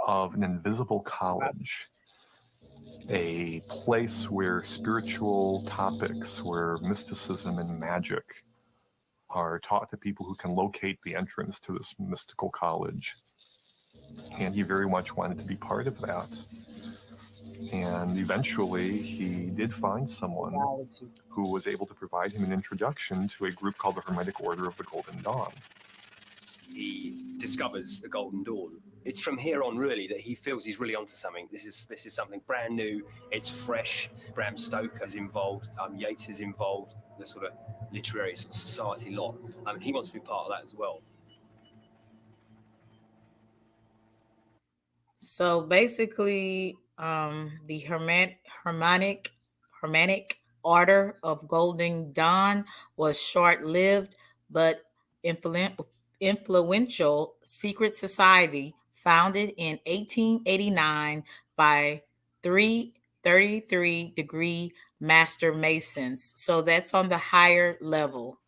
of an invisible college, a place where spiritual topics, where mysticism and magic are taught to people who can locate the entrance to this mystical college. And he very much wanted to be part of that. And eventually he did find someone who was able to provide him an introduction to a group called the Hermetic Order of the Golden Dawn. He discovers the Golden Dawn. It's from here on really that he feels he's really onto something. This is something brand new. It's fresh. Bram Stoker is involved. Yeats is involved. The sort of literary sort of society lot. He wants to be part of that as well. So basically, the Hermetic Order of Golden Dawn was short-lived, but influential secret society founded in 1889 by 33-degree Master Masons. So that's on the higher level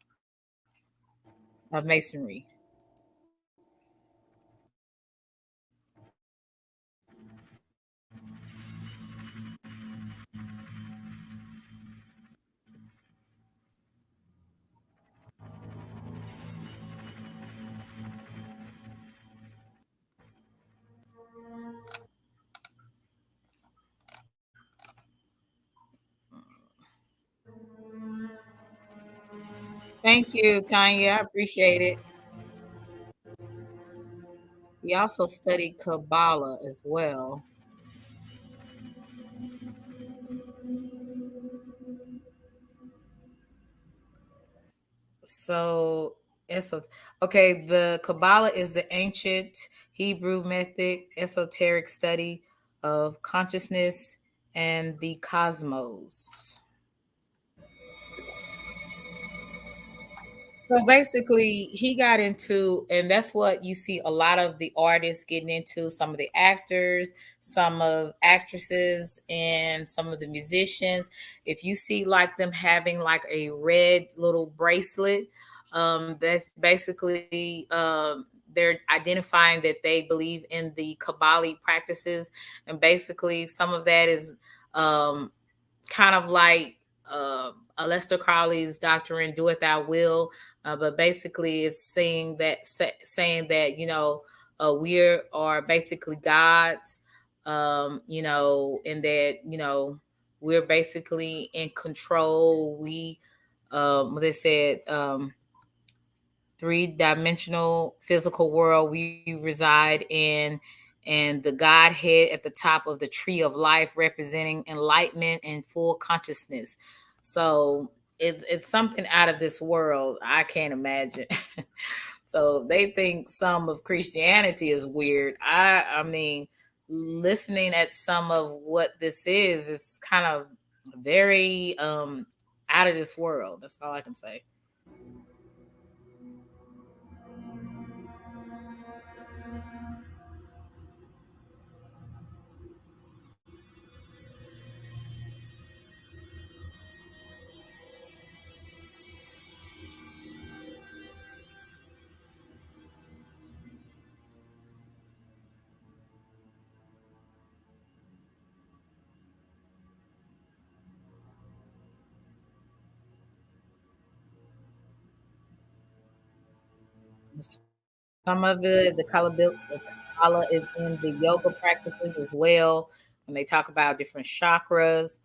of Masonry. Thank you, Tanya. I appreciate it. He also studied Kabbalah as well. So, okay, the Kabbalah is the ancient Hebrew method, esoteric study of consciousness and the cosmos. So basically, he got into, and that's what you see a lot of the artists getting into, some of the actors, some of actresses, and some of the musicians. If you see like them having like a red little bracelet, that's basically they're identifying that they believe in the Kabbalic practices, and basically some of that is um, kind of like Aleister Crowley's doctrine, "Do It Thou Will," but basically it's saying that we are basically gods, and that we're basically in control. They said. Three-dimensional physical world we reside in, and the Godhead at the top of the tree of life, representing enlightenment and full consciousness. So it's something out of this world. I can't imagine. So they think some of Christianity is weird. I mean, listening at some of what this is kind of very out of this world. That's all I can say. Some of the Kabbalah is in the yoga practices as well. When they talk about different chakras,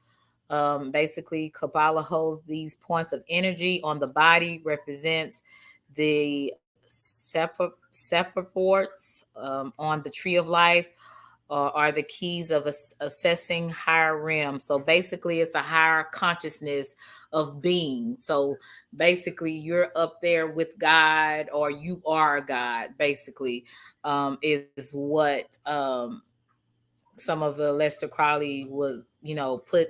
basically Kabbalah holds these points of energy on the body, represents the separates on the tree of life, are the keys of assessing higher realms. So basically, it's a higher consciousness of being. So basically, you're up there with God, or you are God. Basically, is what some of the Lester Crowley would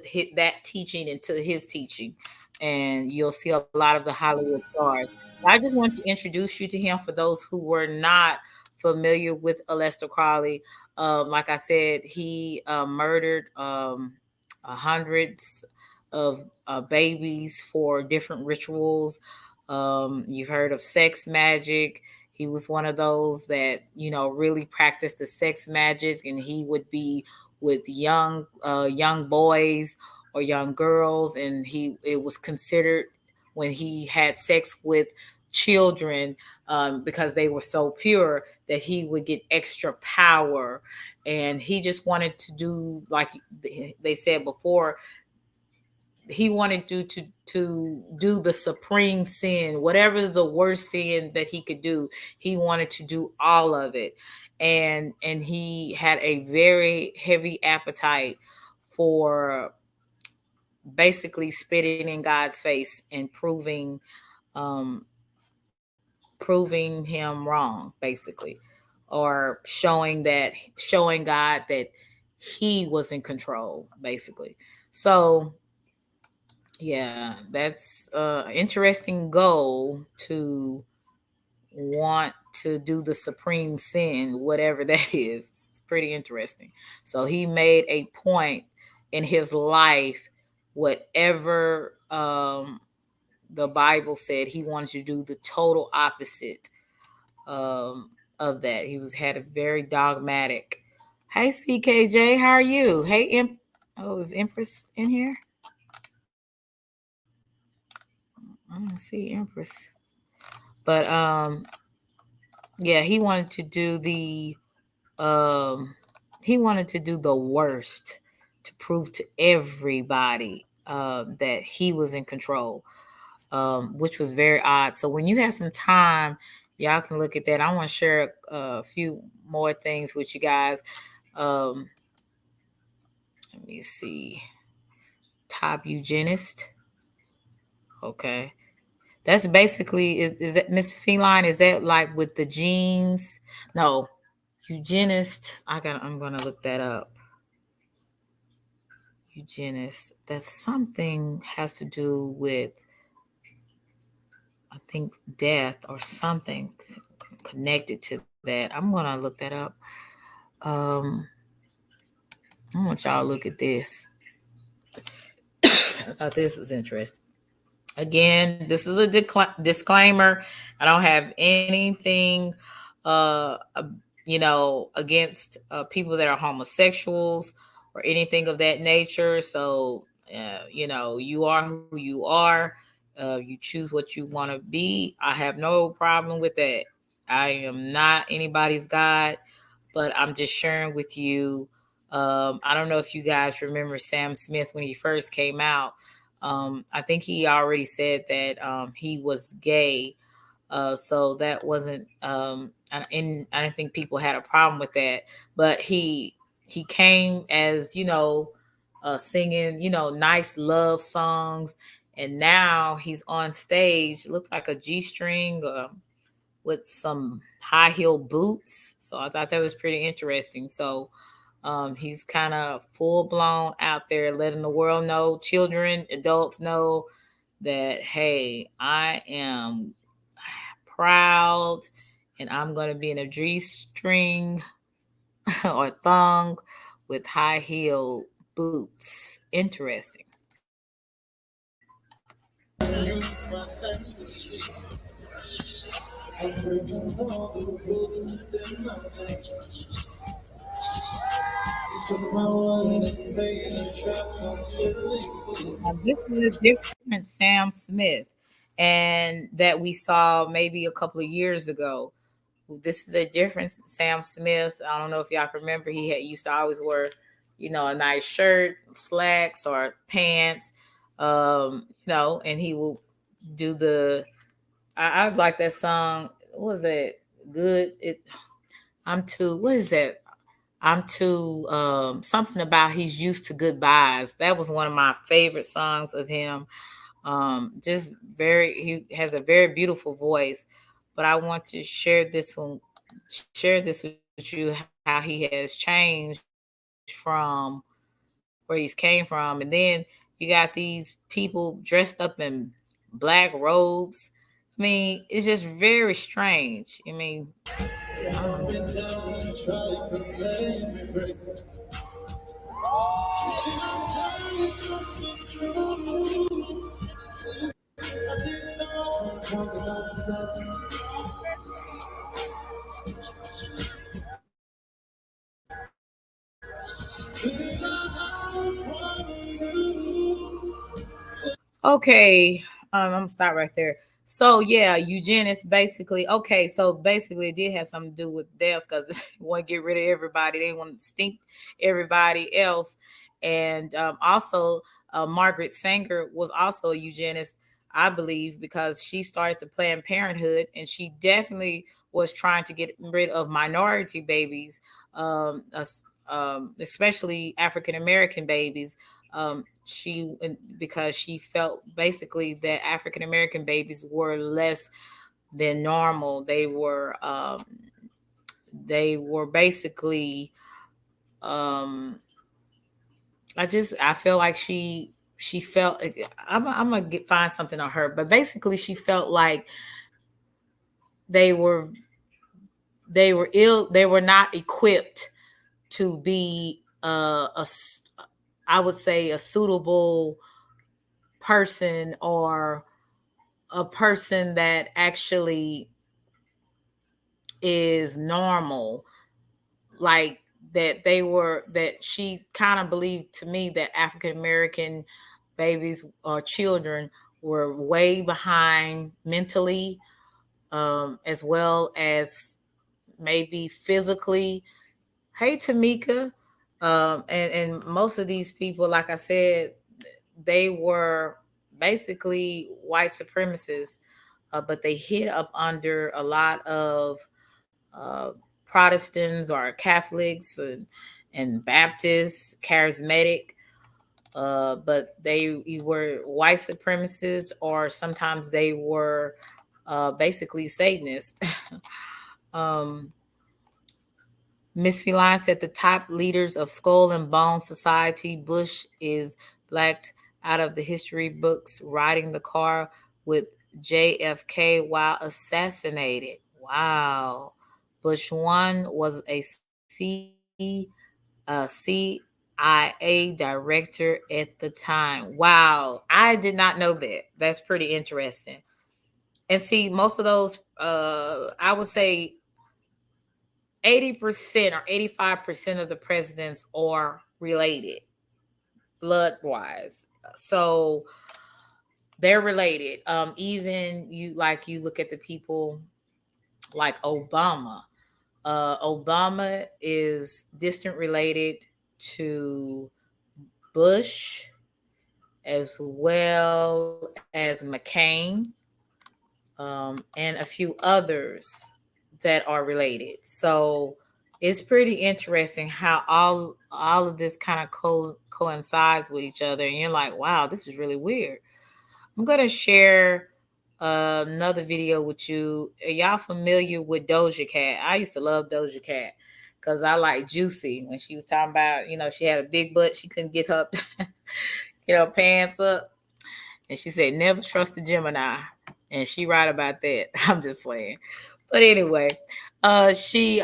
hit that teaching into his teaching, and you'll see a lot of the Hollywood stars. I just want to introduce you to him for those who were not familiar with Aleister Crowley. Like I said, he murdered hundreds of babies for different rituals. You've heard of sex magic. He was one of those that really practiced the sex magic, and he would be with young boys or young girls, and it was considered when he had sex with children, because they were so pure, that he would get extra power. And he just wanted to do, like they said before, he wanted to do the supreme sin, whatever the worst sin that he could do. He wanted to do all of it, and he had a very heavy appetite for basically spitting in God's face and proving him wrong, basically, or showing God that he was in control, basically. So yeah, that's interesting goal, to want to do the supreme sin, whatever that is. It's pretty interesting. So he made a point in his life, whatever the Bible said, he wanted to do the total opposite of that. Had a very dogmatic. Hey, CKJ, how are you? Hey, is Empress in here? I don't see Empress. But yeah, he wanted to do the worst, to prove to everybody that he was in control. which was very odd. So when you have some time, y'all can look at that. I want to share a few more things with you guys. Let me see. Top eugenist. Okay. That's basically, is that Miss Feline? Is that like with the genes? No, eugenist. I'm gonna look that up. Eugenist. That's something has to do with, I think, death or something connected to that. I'm gonna look that up. I want y'all to look at this. I thought this was interesting. Again, this is a disclaimer. I don't have anything, against people that are homosexuals or anything of that nature. So, you are who you are. You choose what you want to be. I have no problem with that. I am not anybody's God, but I'm just sharing with you. I don't know if you guys remember Sam Smith when he first came out. I think he already said that he was gay. So that wasn't, and I don't think people had a problem with that. But he came as, singing, nice love songs. And now he's on stage, looks like a G-string with some high heel boots. So I thought that was pretty interesting. So he's kind of full blown out there, letting the world know, children, adults know that, hey, I am proud and I'm going to be in a G-string or thong with high heel boots. Interesting. Now, this is a different Sam Smith, and that we saw maybe a couple of years ago. This is a different Sam Smith. I don't know if y'all can remember. He used to always wear, a nice shirt, slacks, or pants, and he will do the. I like that song. What was it? Good. What is that? I'm too something about he's used to goodbyes. That was one of my favorite songs of him. He has a very beautiful voice. But I want to share this with you, how he has changed from where he's came from. And then you got these people dressed up in black robes. I mean, it's just very strange. I mean, okay, I'm gonna stop right there. So yeah, eugenics basically. Okay, so basically it did have something to do with death because they want to get rid of everybody. They want to stink everybody else. And also Margaret Sanger was also a eugenist, I believe, because she started the Planned Parenthood, and she definitely was trying to get rid of minority babies, especially African American babies. Because she felt basically that African American babies were less than normal. They were basically I feel like she felt, I'm gonna find something on her, but basically she felt like they were ill, they were not equipped to be I would say a suitable person, or a person that actually is normal. Like that she kind of believed, to me, that African American babies or children were way behind mentally, as well as maybe physically. Hey, Tamika. And most of these people, like I said, they were basically white supremacists, but they hid up under a lot of Protestants or Catholics and Baptists, charismatic. But they were white supremacists, or sometimes they were basically Satanists. Miss Feline said the top leaders of Skull and Bone Society. Bush is blacked out of the history books, riding the car with JFK while assassinated. Wow. Bush 1 was a CIA director at the time. Wow. I did not know that. That's pretty interesting. And see, most of those, I would say 80% or 85% of the presidents are related blood-wise. So they're related. Even you look at the people like Obama. Obama is distant related to Bush as well as McCain, and a few others that are related. So it's pretty interesting how all of this kind of coincides with each other. And you're like, wow, this is really weird. I'm going to share another video with you. Are y'all familiar with Doja Cat? I used to love Doja Cat because I like Juicy when she was talking about, she had a big butt. She couldn't get her, get her pants up. And she said, never trust a Gemini. And she right about that. I'm just playing. But anyway, she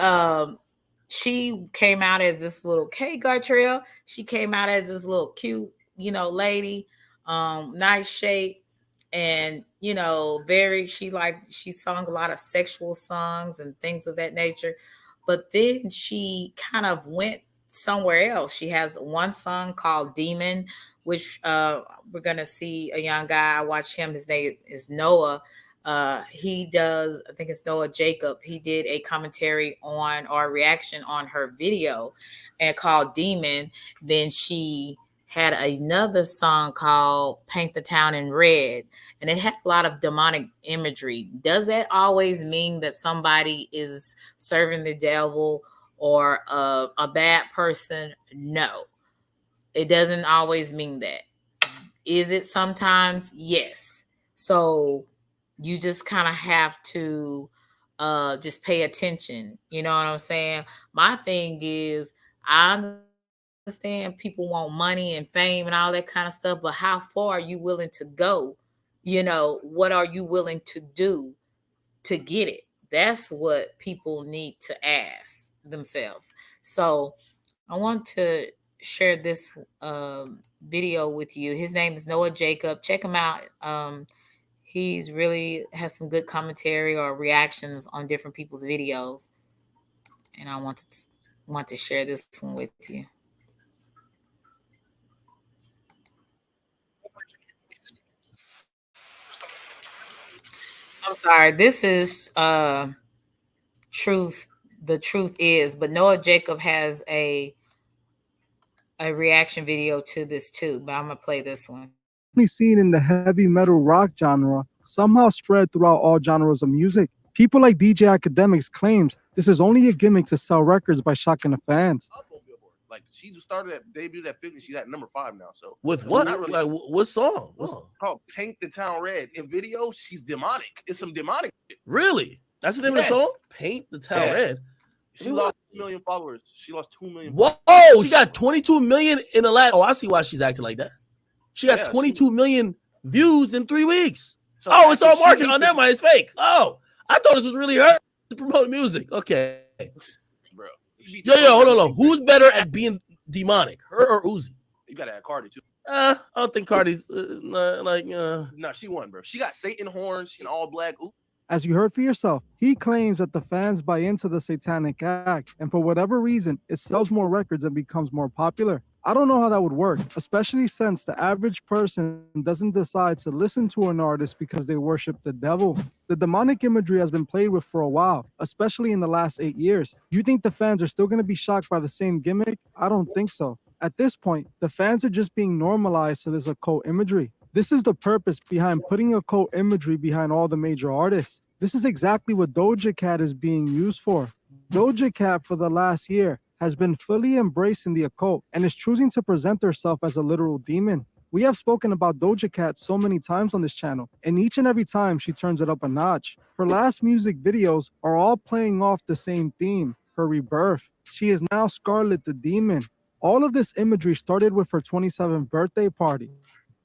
came out as this little Gartrell. She came out as this little cute, lady, nice shape, and she sung a lot of sexual songs and things of that nature. But then she kind of went somewhere else. She has one song called Demon, which we're gonna see a young guy. I watch him. His name is Noah. He does, I think it's Noah Jacob. He did a commentary on or a reaction on her video and called Demon. Then she had another song called Paint the Town in Red, and it had a lot of demonic imagery. Does that always mean that somebody is serving the devil or a bad person? No, it doesn't always mean that. Is it sometimes? Yes. So you just kind of have to just pay attention. You know what I'm saying? My thing is, I understand people want money and fame and all that kind of stuff, but how far are you willing to go? What are you willing to do to get it? That's what people need to ask themselves. So I want to share this video with you. His name is Noah Jacob. Check him out. He's really has some good commentary or reactions on different people's videos. And I want to share this one with you. I'm sorry. This is truth. The truth is, but Noah Jacob has a reaction video to this too, but I'm gonna play this one. Seen in the heavy metal rock genre somehow spread throughout all genres of music. People like DJ Academics claims this is only a gimmick to sell records by shocking the fans. Like she started at debuted at 50, she's at number 5 now. So with what? Really, like what song? What's called Paint the Town Red. In video, she's demonic. It's some demonic shit. Really? That's the name of the song? Paint the Town Red. She lost 2 million followers. She lost 2 million. Whoa! She got 22 million in the last. Oh, I see why she's acting like that. She got 22 million views in 3 weeks. So it's all marketing. Oh, never mind. It's fake. Oh, I thought this was really her to promote music. Okay. Bro. Yo, hold on. Who's better at being demonic? Her or Uzi? You gotta add Cardi too. I don't think Cardi's No, she won, bro. She got Satan horns and all black. Ooh. As you heard for yourself, he claims that the fans buy into the satanic act, and for whatever reason, it sells more records and becomes more popular. I don't know how that would work, especially since the average person doesn't decide to listen to an artist because they worship the devil. The demonic imagery has been played with for a while, especially in the last 8 years. You think the fans are still going to be shocked by the same gimmick? I don't think so. At this point, the fans are just being normalized to this occult imagery. This is the purpose behind putting occult imagery behind all the major artists. This is exactly what Doja Cat is being used for. Doja Cat for the last year has been fully embracing the occult and is choosing to present herself as a literal demon. We have spoken about Doja Cat so many times on this channel, and each and every time she turns it up a notch. Her last music videos are all playing off the same theme, her rebirth. She is now Scarlet the Demon. All of this imagery started with her 27th birthday party.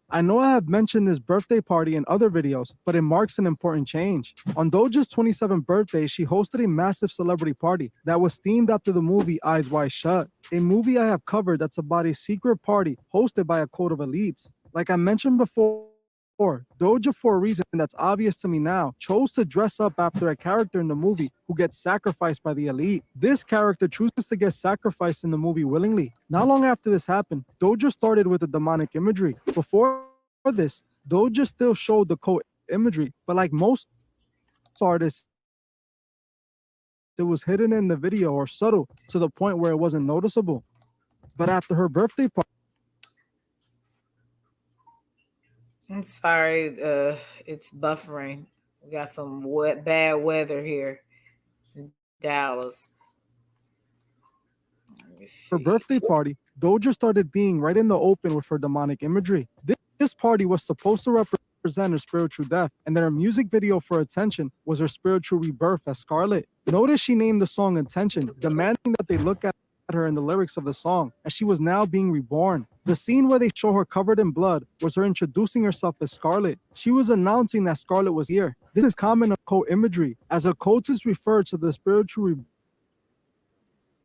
I know I have mentioned this birthday party in other videos, but it marks an important change. On Doja's 27th birthday, she hosted a massive celebrity party that was themed after the movie Eyes Wide Shut, a movie I have covered that's about a secret party hosted by a code of elites. Like I mentioned before, Doja, for a reason that's obvious to me now, chose to dress up after a character in the movie who gets sacrificed by the elite. This character chooses to get sacrificed in the movie willingly. Not long after this happened, Doja started with the demonic imagery. Before this, Doja still showed the cult imagery, but like most artists, it was hidden in the video or subtle to the point where it wasn't noticeable. But after her birthday party, I'm sorry, it's buffering. We got some bad weather here in Dallas. her birthday party, Doja started being right in the open with her demonic imagery. This party was supposed to represent her spiritual death, and then her music video for Attention was her spiritual rebirth as Scarlet. Notice she named the song Attention, demanding that they look at her in the lyrics of the song, as she was now being reborn. The scene where they show her covered in blood was her introducing herself as Scarlet. She was announcing that Scarlet was here. This is common occult imagery, as occultists refer to the spiritual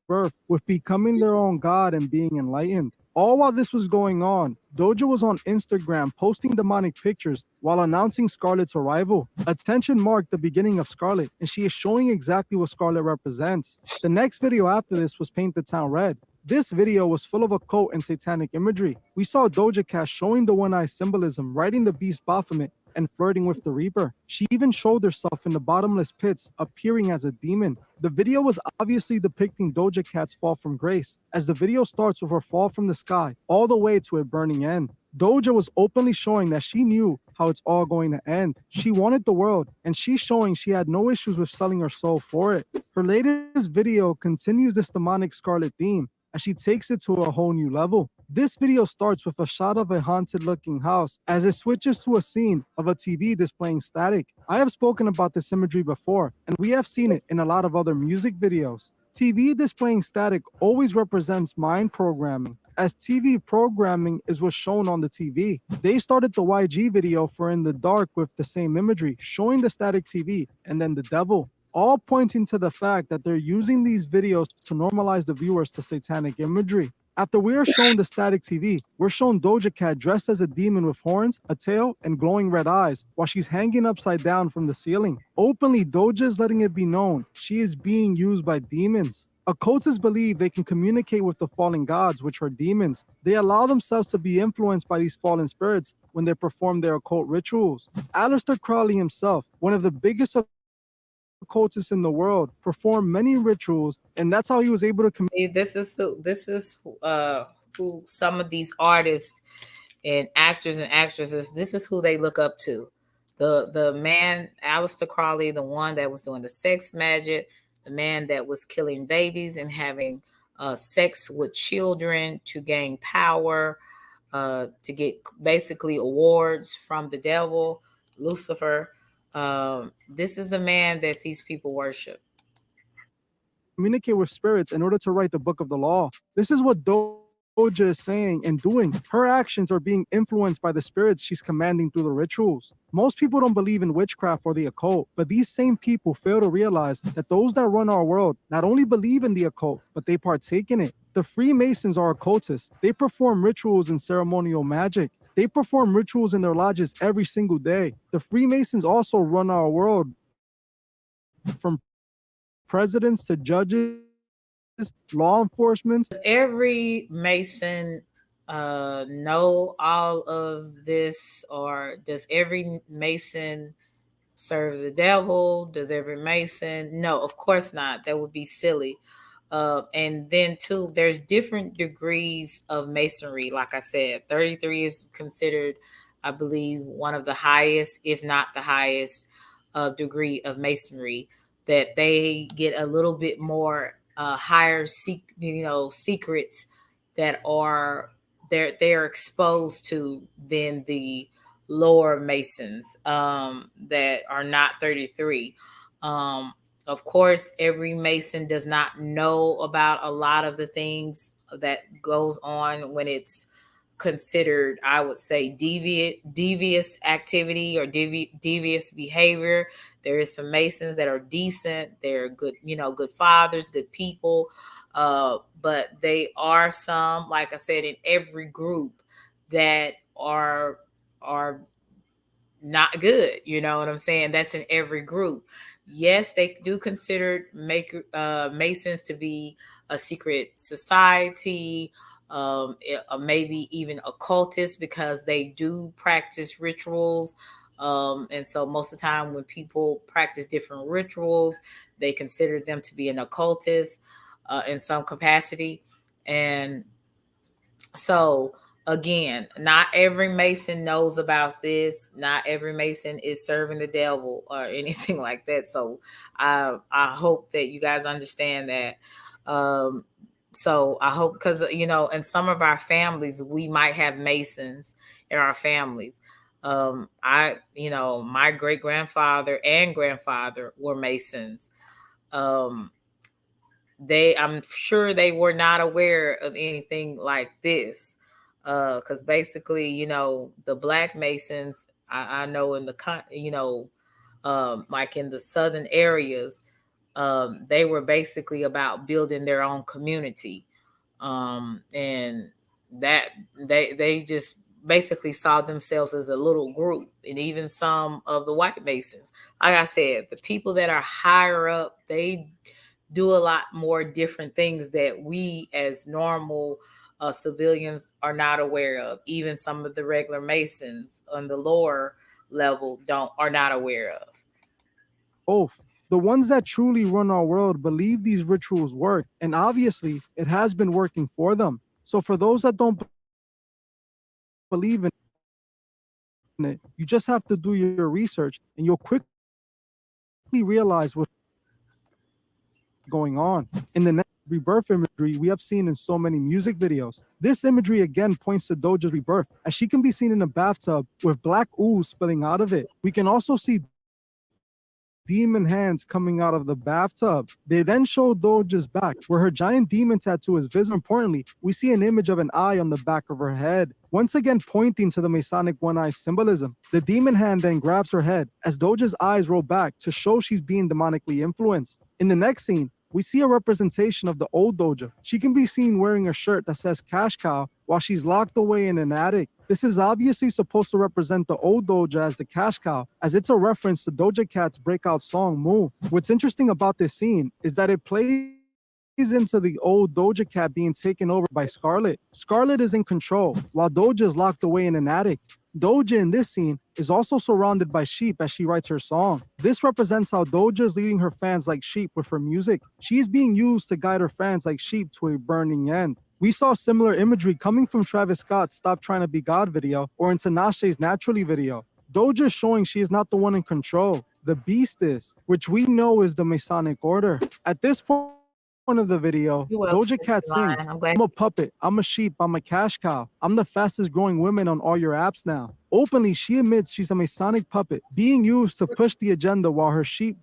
rebirth with becoming their own god and being enlightened. All while this was going on, Doja was on Instagram posting demonic pictures while announcing Scarlet's arrival. Attention marked the beginning of Scarlet, and she is showing exactly what Scarlet represents. The next video after this was Paint the Town Red. This video was full of occult and satanic imagery. We saw Doja Cat showing the one-eye symbolism, riding the beast Baphomet, and flirting with the Reaper. She even showed herself in the bottomless pits, appearing as a demon. The video was obviously depicting Doja Cat's fall from grace, as the video starts with her fall from the sky, all the way to a burning end. Doja was openly showing that she knew how it's all going to end. She wanted the world, and she's showing she had no issues with selling her soul for it. Her latest video continues this demonic Scarlet theme, as she takes it to a whole new level. This video starts with a shot of a haunted looking house as it switches to a scene of a TV displaying static. I have spoken about this imagery before, and we have seen it in a lot of other music videos. TV displaying static always represents mind programming, as TV programming is what's shown on the TV. They started the YG video for In the Dark with the same imagery, showing the static TV and then the devil, all pointing to the fact that they're using these videos to normalize the viewers to satanic imagery. After we are shown the static TV, we're shown Doja Cat dressed as a demon with horns, a tail, and glowing red eyes, while she's hanging upside down from the ceiling. Openly, Doja is letting it be known she is being used by demons. Occultists believe they can communicate with the fallen gods, which are demons. They allow themselves to be influenced by these fallen spirits when they perform their occult rituals. Aleister Crowley himself, one of the biggest occultists in the world, performed many rituals, and that's how he was able to This is who some of these artists and actors and actresses, this is who they look up to. The man, Aleister Crowley, the one that was doing the sex magic, the man that was killing babies and having sex with children to gain power, to get basically awards from the devil, Lucifer. This is the man that these people worship. communicate with spirits in order to write the book of the law. This is what Doja is saying and doing. Her actions are being influenced by the spirits she's commanding through the rituals. Most people don't believe in witchcraft or the occult, but these same people fail to realize that those that run our world not only believe in the occult, but they partake in it. The Freemasons are occultists. They perform rituals and ceremonial magic. They perform rituals in their lodges every single day. The Freemasons also run our world, from presidents to judges, law enforcement. Does every Mason know all of this, or does every Mason serve the devil? Does every Mason? No, of course not. That would be silly. And then too, there's different degrees of Masonry. Like I said, 33 is considered I believe one of the highest, if not the highest, degree of Masonry, that they get a little bit more higher, secrets that are they're exposed to than the lower Masons that are not 33. Of course, every Mason does not know about a lot of the things that goes on when it's considered, I would say, devious activity or devious behavior. There is some Masons that are decent. They're good, good fathers, good people. But they are some, like I said, in every group that are not good. You know what I'm saying? That's in every group. Yes, they do consider Masons to be a secret society, maybe even occultists, because they do practice rituals. And so most of the time when people practice different rituals, they consider them to be an occultist in some capacity. And so again, not every Mason knows about this. Not every Mason is serving the devil or anything like that. So I hope that you guys understand that. So I hope, because, in some of our families, we might have Masons in our families. My great grandfather and grandfather were Masons. I'm sure they were not aware of anything like this. Because basically, the Black Masons, I know in the, like in the southern areas, they were basically about building their own community. And that they just basically saw themselves as a little group. And even some of the white Masons, like I said, the people that are higher up, they do a lot more different things that we as normal civilians are not aware of. Even some of the regular Masons on the lower level are not aware of. Both. The ones that truly run our world believe these rituals work, and obviously it has been working for them. So for those that don't believe in it, you just have to do your research and you'll quickly realize what's going on. In the next rebirth imagery we have seen in so many music videos, this imagery again points to Doja's rebirth, as she can be seen in a bathtub with black ooze spilling out of it. We can also see demon hands coming out of the bathtub. They then show Doja's back, where her giant demon tattoo is visible. Importantly, we see an image of an eye on the back of her head, once again pointing to the Masonic one-eye symbolism. The demon hand then grabs her head as Doja's eyes roll back to show she's being demonically influenced. In the next scene, we see a representation of the old Doja. She can be seen wearing a shirt that says Cash Cow while she's locked away in an attic. This is obviously supposed to represent the old Doja as the Cash Cow, as it's a reference to Doja Cat's breakout song, Moo. What's interesting about this scene is that it plays into the old Doja Cat being taken over by Scarlet. Scarlet is in control, while Doja is locked away in an attic. Doja in this scene is also surrounded by sheep as she writes her song. This represents how Doja is leading her fans like sheep with her music. She is being used to guide her fans like sheep to a burning end. We saw similar imagery coming from Travis Scott's Stop Trying to Be God video or in Tinashe's Naturally video. Doja is showing she is not the one in control. The beast is, which we know is the Masonic order. At this point of the video, Doja Cat sings, I'm a puppet, I'm a sheep, I'm a cash cow, I'm the fastest growing woman on all your apps now. Openly, she admits she's a Masonic puppet being used to push the agenda while her sheep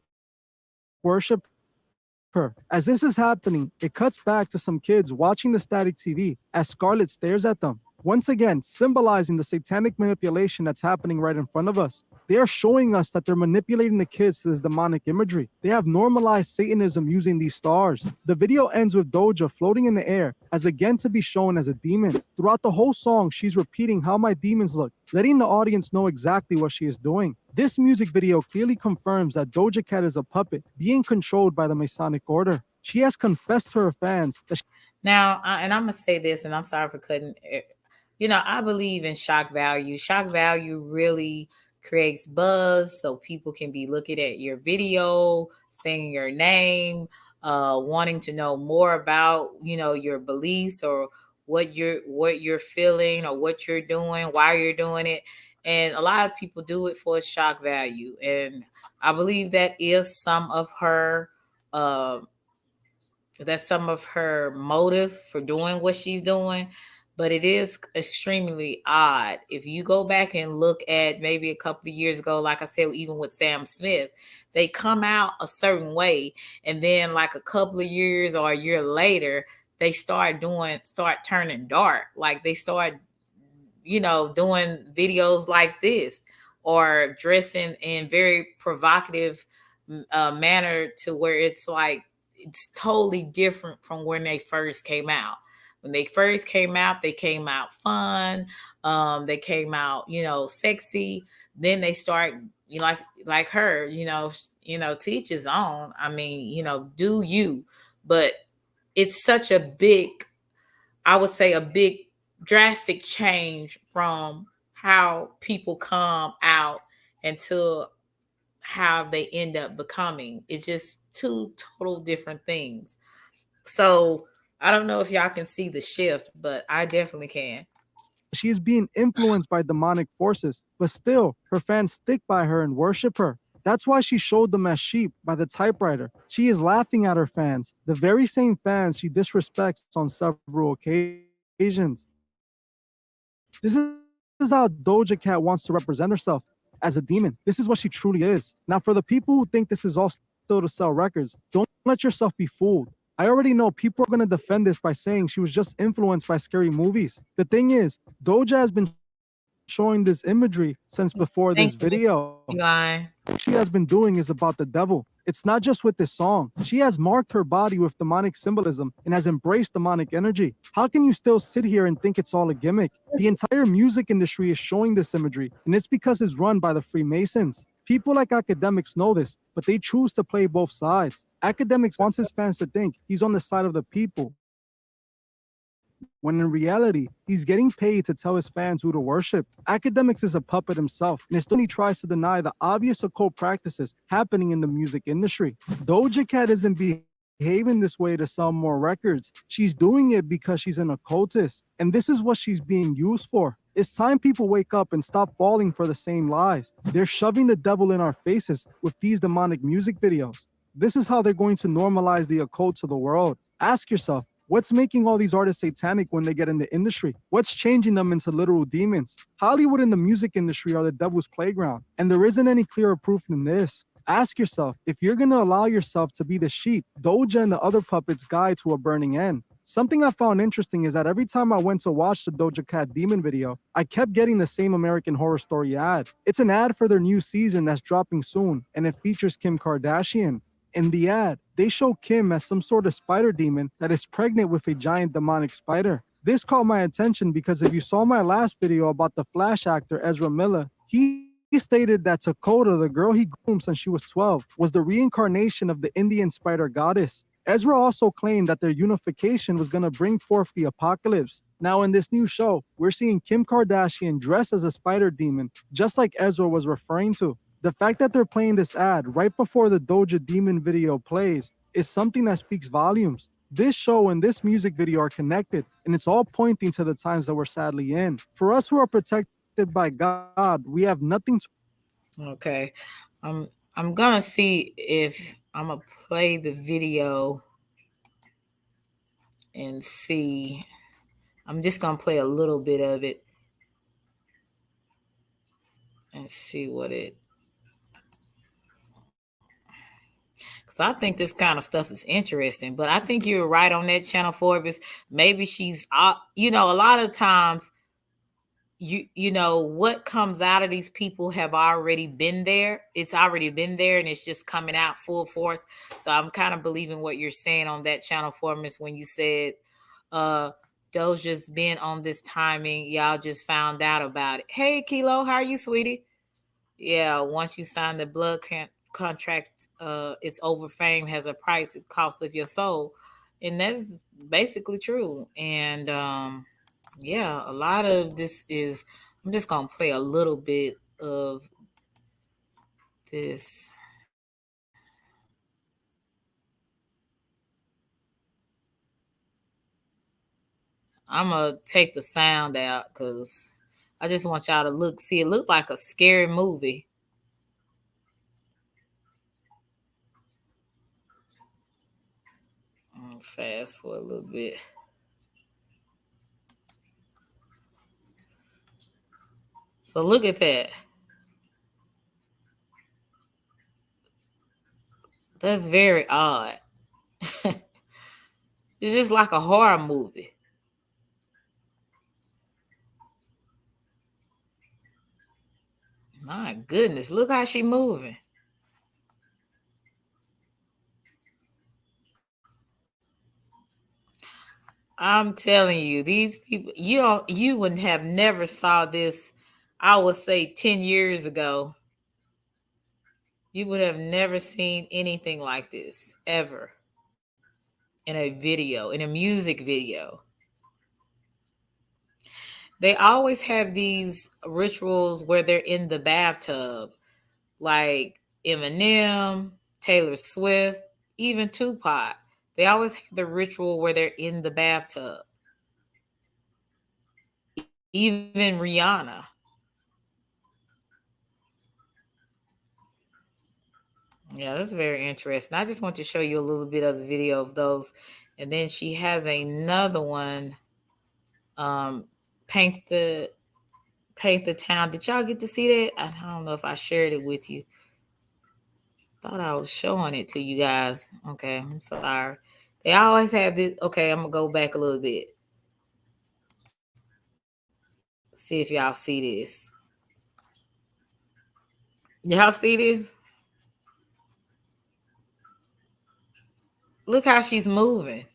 worship her. As this is happening, it cuts back to some kids watching the static TV as Scarlet stares at them, once again symbolizing the satanic manipulation that's happening right in front of us. They are showing us that they're manipulating the kids to this demonic imagery. They have normalized Satanism using these stars. The video ends with Doja floating in the air, as again to be shown as a demon. Throughout the whole song, she's repeating how my demons look, letting the audience know exactly what she is doing. This music video clearly confirms that Doja Cat is a puppet being controlled by the Masonic order. She has confessed to her fans that Now, and I'm going to say this, and I'm sorry for cutting. I believe in shock value. Shock value really creates buzz, so people can be looking at your video, saying your name, wanting to know more about, your beliefs or what you're feeling or what you're doing, why you're doing it. And a lot of people do it for shock value. And I believe that is some of her that's some of her motive for doing what she's doing. But it is extremely odd. If you go back and look at maybe a couple of years ago, like I said, even with Sam Smith, they come out a certain way. And then like a couple of years or a year later, they start turning dark. Like they start, doing videos like this or dressing in very provocative manner to where it's like, it's totally different from when they first came out. When they first came out, they came out fun. They came out, sexy. Then they start, like her, teach his own. I mean, do you? But it's such a big, I would say, a big drastic change from how people come out until how they end up becoming. It's just two total different things. So I don't know if y'all can see the shift, but I definitely can. She's being influenced by demonic forces, but still, her fans stick by her and worship her. That's why she showed them as sheep by the typewriter. She is laughing at her fans, the very same fans she disrespects on several occasions. This is how Doja Cat wants to represent herself, as a demon. This is what she truly is. Now, for the people who think this is all still to sell records, don't let yourself be fooled. I already know people are going to defend this by saying she was just influenced by scary movies. The thing is, Doja has been showing this imagery since before this video. What she has been doing is about the devil. It's not just with this song. She has marked her body with demonic symbolism and has embraced demonic energy. How can you still sit here and think it's all a gimmick? The entire music industry is showing this imagery, and it's because it's run by the Freemasons. People like Academics know this, but they choose to play both sides. Academics wants his fans to think he's on the side of the people, when in reality, he's getting paid to tell his fans who to worship. Academics is a puppet himself, and still he tries to deny the obvious occult practices happening in the music industry. Doja Cat isn't behaving this way to sell more records. She's doing it because she's an occultist, and this is what she's being used for. It's time people wake up and stop falling for the same lies. They're shoving the devil in our faces with these demonic music videos. This is how they're going to normalize the occult to the world. Ask yourself, what's making all these artists satanic when they get in the industry? What's changing them into literal demons? Hollywood and the music industry are the devil's playground, and there isn't any clearer proof than this. Ask yourself, if you're going to allow yourself to be the sheep, Doja and the other puppets guide to a burning end. Something I found interesting is that every time I went to watch the Doja Cat Demon video, I kept getting the same American Horror Story ad. It's an ad for their new season that's dropping soon, and it features Kim Kardashian. In the ad, they show Kim as some sort of spider demon that is pregnant with a giant demonic spider. This caught my attention because if you saw my last video about the Flash actor Ezra Miller, he stated that Dakota, the girl he groomed since she was 12, was the reincarnation of the Indian spider goddess. Ezra also claimed that their unification was going to bring forth the apocalypse. Now in this new show, we're seeing Kim Kardashian dressed as a spider demon, just like Ezra was referring to. The fact that they're playing this ad right before the Doja Demon video plays is something that speaks volumes. This show and this music video are connected, and it's all pointing to the times that we're sadly in. For us who are protected by God, we have nothing to... Okay. I'm gonna see if I'm gonna play the video and see. I'm just gonna play a little bit of it and see what it... I think this kind of stuff is interesting, but I think you're right on that, Channel Forbes. Maybe she's, a lot of times, you know, what comes out of these people have already been there. It's already been there, and it's just coming out full force. So I'm kind of believing what you're saying on that, Channel Forbes, when you said Doja's been on this timing. Y'all just found out about it. Hey, Kilo, how are you, sweetie? Yeah, once you sign the blood contract, it's over. Fame has a price, it cost of your soul, and that's basically true. And yeah, a lot of this is... I'm just gonna play a little bit of this. I'm gonna take the sound out because I just want y'all to look, see, it looked like a scary movie. Fast for a little bit. So look at that. That's very odd. It's just like a horror movie. My goodness, look how she moving. I'm telling you, these people, you wouldn't have never saw this, I would say 10 years ago. You would have never seen anything like this ever in a video, in a music video. They always have these rituals where they're in the bathtub, like Eminem, Taylor Swift, even Tupac. They always have the ritual where they're in the bathtub. Even Rihanna. Yeah, that's very interesting. I just want to show you a little bit of the video of those. And then she has another one. Paint the Town. Did y'all get to see that? I don't know if I shared it with you. Thought I was showing it to you guys. Okay, I'm sorry. They always have this. Okay, I'm gonna go back a little bit. See if y'all see this. Y'all see this? Look how she's moving.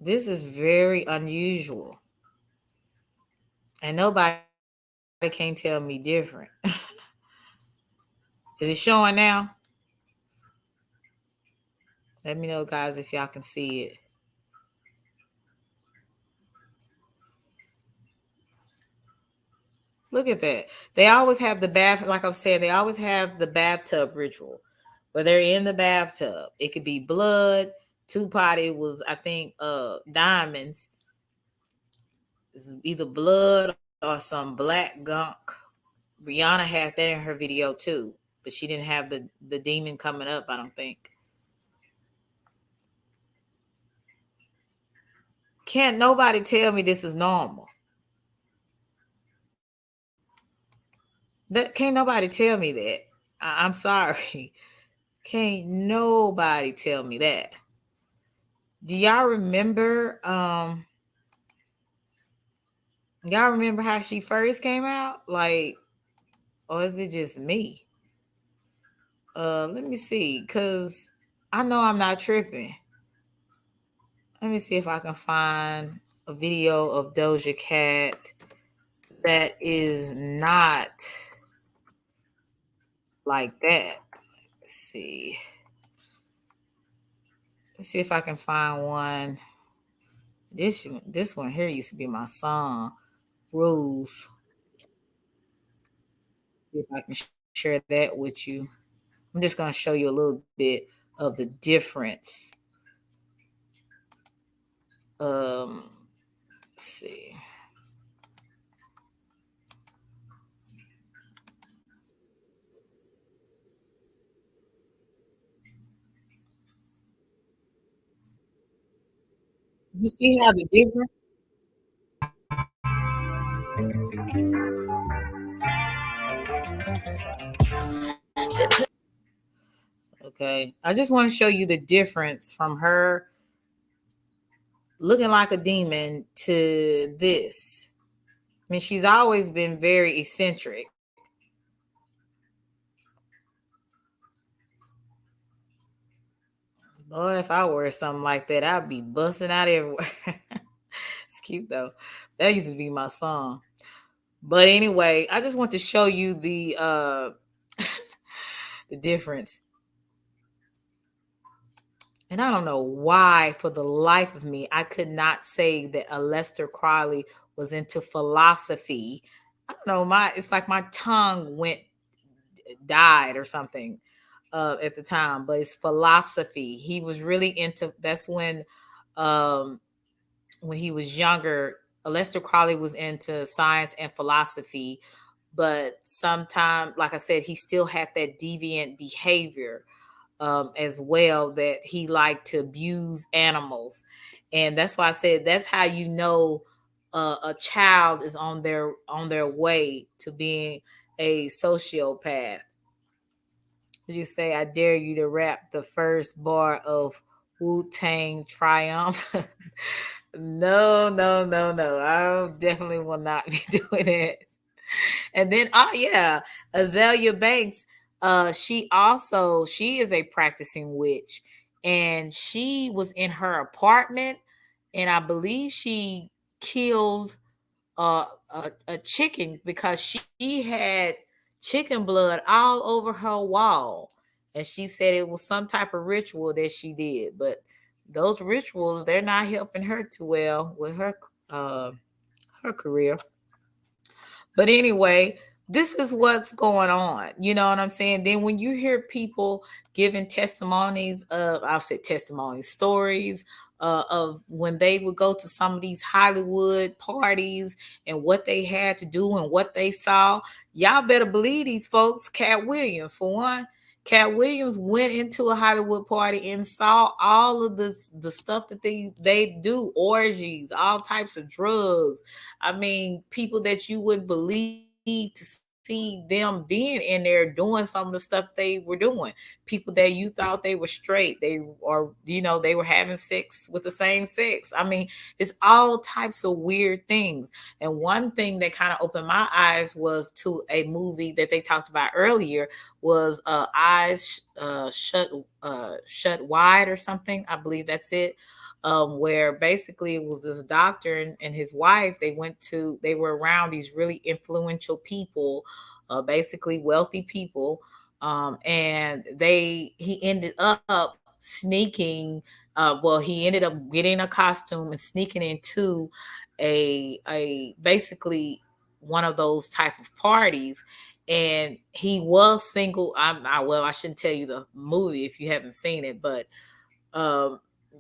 This is very unusual. And nobody can tell me different. Is it showing now? Let me know, guys, if y'all can see it. Look at that. They always have the bath, like I've said, they always have the bathtub ritual where they're in the bathtub. It could be blood. Tupac, it was, I think, diamonds. It's either blood or some black gunk. Rihanna had that in her video too, but she didn't have the demon coming up, I don't think. Can't nobody tell me this is normal. Can't nobody tell me that. I'm sorry. Can't nobody tell me that. Do y'all remember? Y'all remember how she first came out? Like, or is it just me? Let me see, because I know I'm not tripping. Let me see if I can find a video of Doja Cat that is not like that. Let's see. Let's see if I can find one. This one here used to be my song, Rules. See if I can share that with you. I'm just going to show you a little bit of the difference. Let's see. You see how the difference? Okay, I just want to show you the difference from her looking like a demon to this. I mean, she's always been very eccentric. Boy, if I wore something like that, I'd be busting out everywhere. It's cute though. That used to be my song. But anyway, I just want to show you the the difference. And I don't know why, for the life of me, I could not say that Aleister Crowley was into philosophy. I don't know, it's like my tongue died or something at the time, but it's philosophy. He was really into, that's when when he was younger, Aleister Crowley was into science and philosophy, but sometimes, like I said, he still had that deviant behavior as well, that he liked to abuse animals. And that's why I said that's how you know a child is on their way to being a sociopath. Did you say, I dare you to rap the first bar of Wu-Tang Triumph? No, no, no, no. I definitely will not be doing it. And then, oh yeah, Azalea Banks. She is a practicing witch, and she was in her apartment, and I believe she killed a chicken because she had chicken blood all over her wall, and she said it was some type of ritual that she did. But those rituals, they're not helping her too well with her career. But anyway, this is what's going on. You know what I'm saying? Then when you hear people giving testimonies of, I'll say testimonies, stories of when they would go to some of these Hollywood parties and what they had to do and what they saw, y'all better believe these folks. Cat Williams, for one. Cat Williams went into a Hollywood party and saw all of the stuff that they do, orgies, all types of drugs. I mean, people that you wouldn't believe to see them being in there doing some of the stuff they were doing. People that you thought they were straight, they were having sex with the same sex. I mean, it's all types of weird things. And one thing that kind of opened my eyes was to a movie that they talked about earlier, was Eyes Shut Wide or something. I believe that's it. Where basically it was this doctor and his wife. They were around these really influential people, basically wealthy people, and he ended up sneaking. He ended up getting a costume and sneaking into a basically one of those type of parties. And he was single. I shouldn't tell you the movie if you haven't seen it, but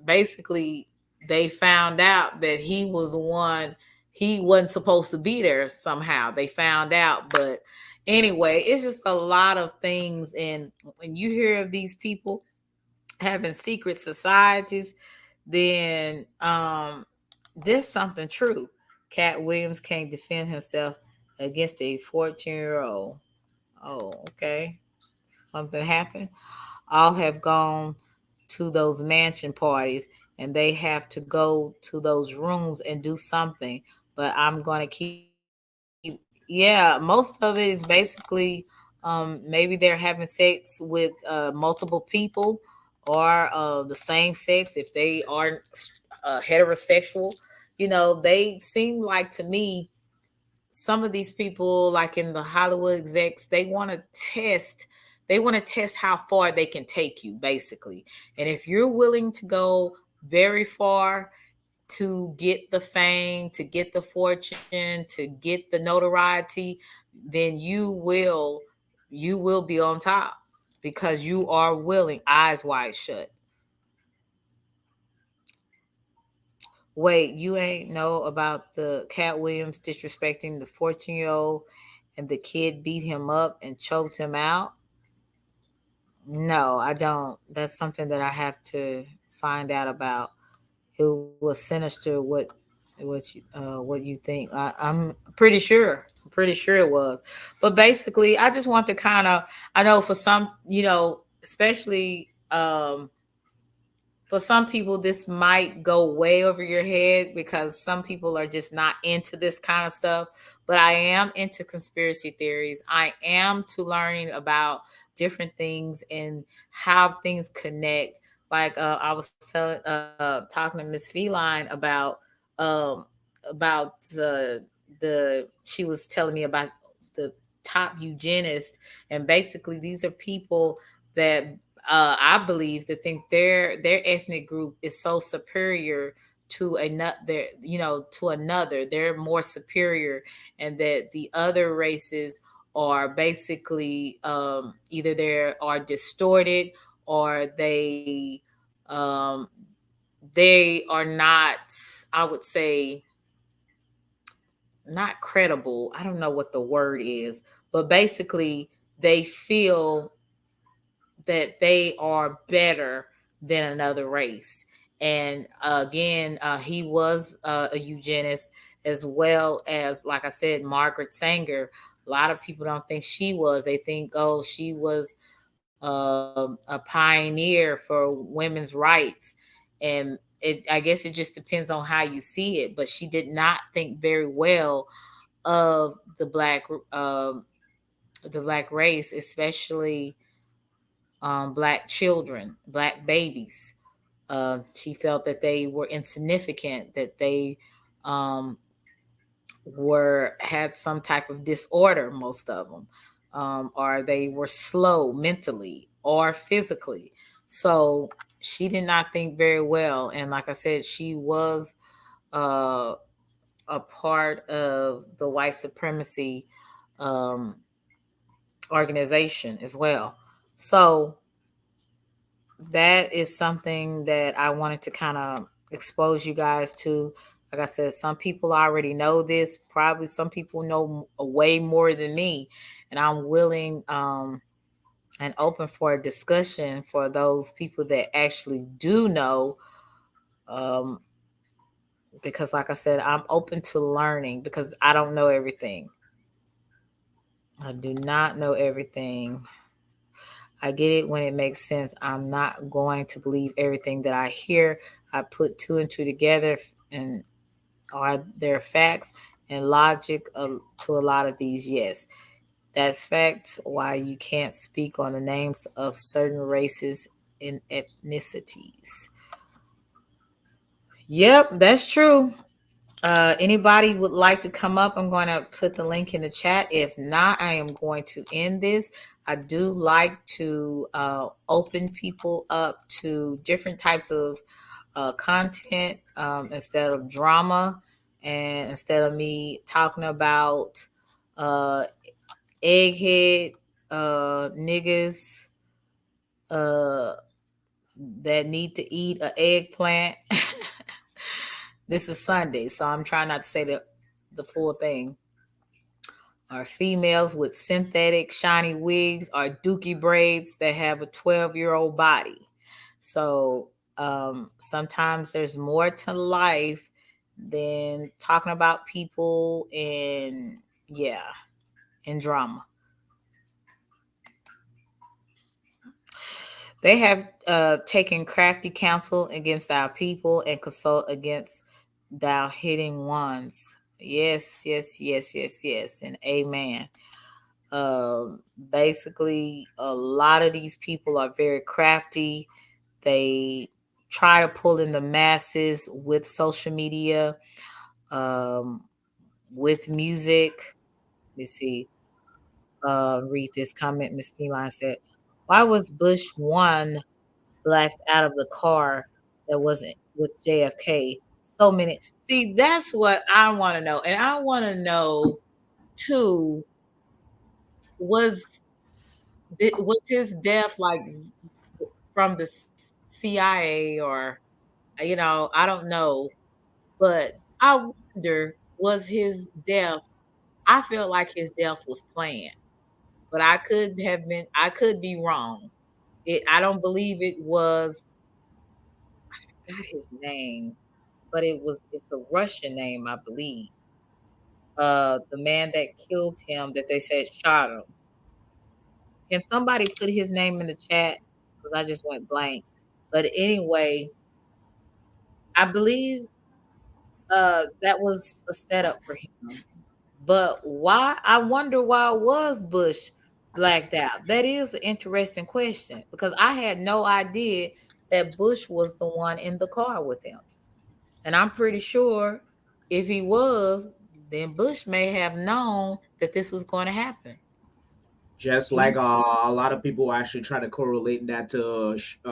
basically they found out that he was the one. He wasn't supposed to be there somehow. They found out. But anyway, it's just a lot of things. And when you hear of these people having secret societies, then there's something true. Cat Williams can't defend himself against a 14-year-old. Oh, okay. Something happened. All have gone to those mansion parties, and they have to go to those rooms and do something. But I'm going to keep, most of it is basically maybe they're having sex with multiple people, or the same sex if they are heterosexual. They seem like, to me, some of these people, like in the Hollywood execs, they want to test how far they can take you, basically. And if you're willing to go very far to get the fame, to get the fortune, to get the notoriety, then you will be on top, because you are willing, eyes wide shut. Wait, you ain't know about the Cat Williams disrespecting the 14-year-old and the kid beat him up and choked him out? No, I don't. That's something that I have to find out about. It was sinister what you think. I'm pretty sure. It was. But basically, I just want to I know for some, especially for some people, this might go way over your head, because some people are just not into this kind of stuff. But I am into conspiracy theories. I am to learning about different things and how things connect. Like I was talking to Miss Feline about she was telling me about the top eugenist, and basically these are people that I believe that think their ethnic group is so superior to another. They're more superior, and that the other races are basically either they are distorted, or they are not, I would say, not credible. I don't know what the word is, but basically they feel that they are better than another race. And again, he was a eugenist, as well as, like I said, Margaret Sanger. A lot of people don't think she was. They think, oh, she was a pioneer for women's rights. And I guess it just depends on how you see it. But she did not think very well of the black race, especially black children, black babies. She felt that they were insignificant, that they had some type of disorder, most of them, or they were slow mentally or physically. So she did not think very well. And like I said, she was a part of the white supremacy organization as well. So that is something that I wanted to kind of expose you guys to. Like I said, some people already know this. Probably some people know way more than me. And I'm willing and open for a discussion for those people that actually do know. Because like I said, I'm open to learning because I don't know everything. I do not know everything. I get it when it makes sense. I'm not going to believe everything that I hear. I put two and two together, and are there facts and logic to a lot of these? Yes, that's facts. Why you can't speak on the names of certain races and ethnicities. Yep, that's true. Anybody would like to come up? I'm going to put the link in the chat. If not, I am going to end this. I do like to open people up to different types of content instead of drama, and instead of me talking about egghead niggas that need to eat an eggplant. This is Sunday, so I'm trying not to say the full thing. Or females with synthetic shiny wigs or dookie braids that have a 12-year-old body. So sometimes there's more to life than talking about people and drama. They have taken crafty counsel against our people and consult against thou hitting ones. Yes, and amen. Basically, a lot of these people are very crafty. They try to pull in the masses with social media, with music. Let's see. Read this comment. Miss Feline said, why was Bush 1 blacked out of the car that wasn't with JFK? So many. See, that's what I want to know. And I want to know, too, was his death like from the CIA or, I don't know. But I wonder, was his death, I feel like his death was planned. But I could be wrong. I don't believe it was, I forgot his name, but it's a Russian name, I believe. The man that killed him, that they said shot him. Can somebody put his name in the chat? Because I just went blank. But anyway, I believe that was a setup for him. But why? I wonder why was Bush blacked out? That is an interesting question because I had no idea that Bush was the one in the car with him. And I'm pretty sure if he was, then Bush may have known that this was going to happen. Just like a lot of people actually try to correlate that to, I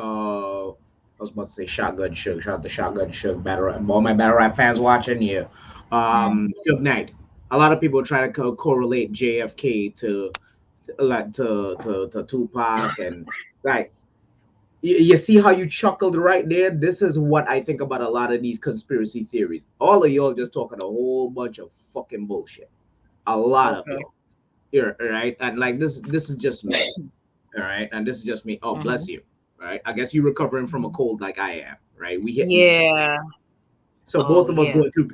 was about to say Shotgun Suge. Shout out to Shotgun Suge. All my battle rap fans watching, yeah. Suge Knight. A lot of people try to correlate JFK to Tupac and right. You see how you chuckled right there? This is what I think about a lot of these conspiracy theories. All of y'all just talking a whole bunch of fucking bullshit. A lot of y'all. Here, right? And like this is just me. All right. And this is just me. Oh, bless you. Right. I guess you're recovering from a cold like I am, right? We hit. Yeah. So both of us going through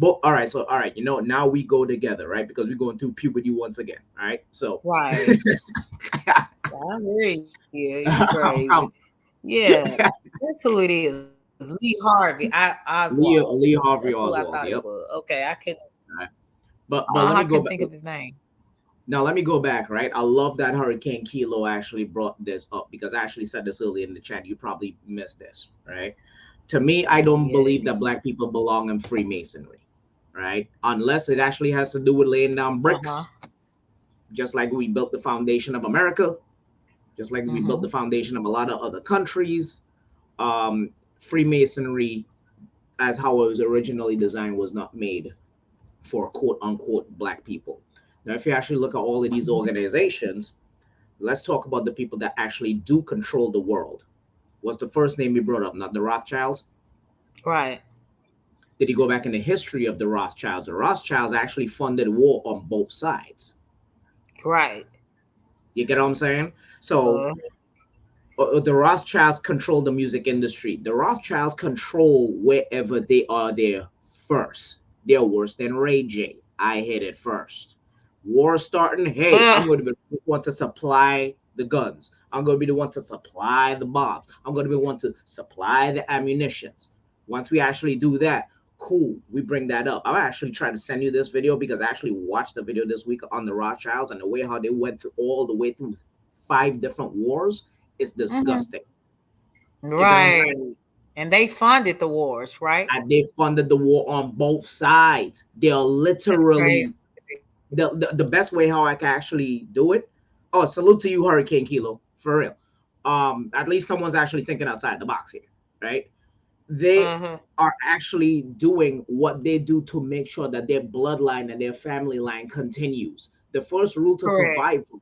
all right. So all right, now we go together, right? Because we're going through puberty once again. All right. So right. I agree. Yeah, you're crazy. Yeah, that's who it is. Lee Harvey. Oswald. Lee Harvey That's who I Oswald. thought Yep. it was. Okay, I couldn't. Right. But I couldn't think of his name. Now let me go back, right? I love that Hurricane Kilo actually brought this up because I actually said this earlier in the chat. You probably missed this, right? To me, I don't believe that Black people belong in Freemasonry, right? Unless it actually has to do with laying down bricks, just like we built the foundation of America, just like we built the foundation of a lot of other countries. Freemasonry, as how it was originally designed, was not made for quote unquote Black people. Now, if you actually look at all of these organizations, let's talk about the people that actually do control the world. What's the first name you brought up? Not the Rothschilds? Right. Did you go back in the history of the Rothschilds? The Rothschilds actually funded war on both sides. Right. You get what I'm saying? So the Rothschilds control the music industry. The Rothschilds control wherever they are there first. They're worse than Ray J. I hit it first. War starting. Hey, I'm going to be the one to supply the guns. I'm going to be the one to supply the bombs. I'm going to be the one to supply the ammunitions. Once we actually do that, cool, we bring that up. I'm actually trying to send you this video because I actually watched the video this week on the Rothschilds and the way how they went through all the way through 5 different wars is disgusting. Right. And they funded the wars, right? And they funded the war on both sides. They're literally the best way how I can actually do it. Oh, salute to you, Hurricane Kilo, for real. At least someone's actually thinking outside the box here, right? They are actually doing what they do to make sure that their bloodline and their family line continues. The first rule to survival,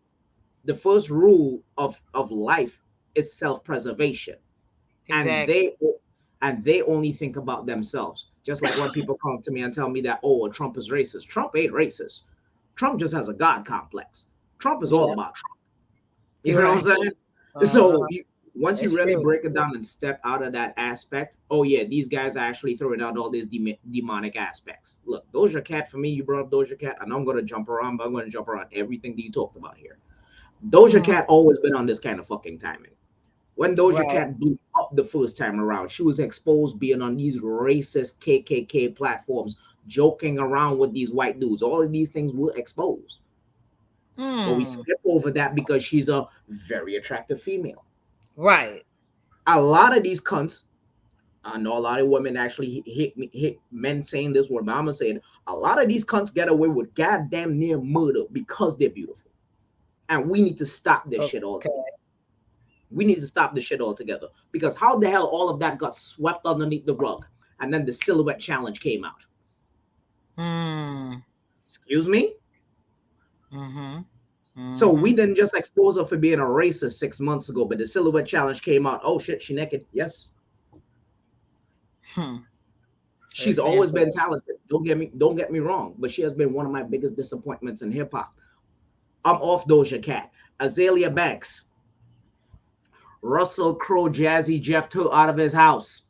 the first rule of life is self-preservation. Exactly. And they only think about themselves. Just like when people come to me and tell me that, oh, Trump is racist. Trump ain't racist. Trump just has a God complex. Trump is all about Trump. You know what I'm saying? So once you really break it down and step out of that aspect, oh yeah, these guys are actually throwing out all these demonic aspects. Look, Doja Cat, for me, you brought up Doja Cat, and I'm going to jump around, but I'm going to jump around everything that you talked about here. Doja Cat always been on this kind of fucking timing. When Doja Cat blew up the first time around, she was exposed being on these racist KKK platforms, joking around with these white dudes. All of these things were exposed. But we skip over that because she's a very attractive female. Right. A lot of these cunts, I know a lot of women actually hit men saying this word, but I'm gonna say it. A lot of these cunts get away with goddamn near murder because they're beautiful. And we need to stop this shit altogether. We need to stop this shit altogether. Because how the hell all of that got swept underneath the rug and then the silhouette challenge came out? Excuse me? So we didn't just expose her for being a racist 6 months ago, but the silhouette challenge came out. Oh shit, she naked. Yes. She's always been talented. Don't get me wrong, but she has been one of my biggest disappointments in hip hop. I'm off Doja Cat. Azalea Banks. Russell Crowe, Jazzy Jeff took out of his house.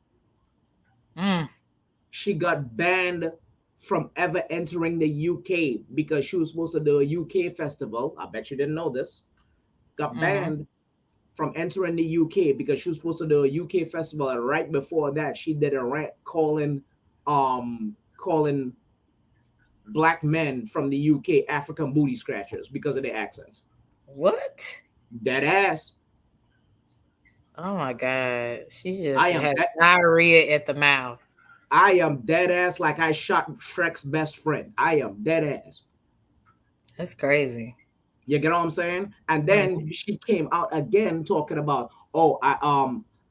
She got banned from ever entering the UK because she was supposed to do a UK festival. I bet you didn't know this. Got banned from entering the UK because she was supposed to do a UK festival. And right before that, she did a rant calling black men from the UK African booty scratchers because of their accents. What? Dead ass. Oh my God. She just has diarrhea at the mouth. I am dead ass like I shot Shrek's best friend. I am dead ass. That's crazy. You get what I'm saying? And then she came out again talking about, oh,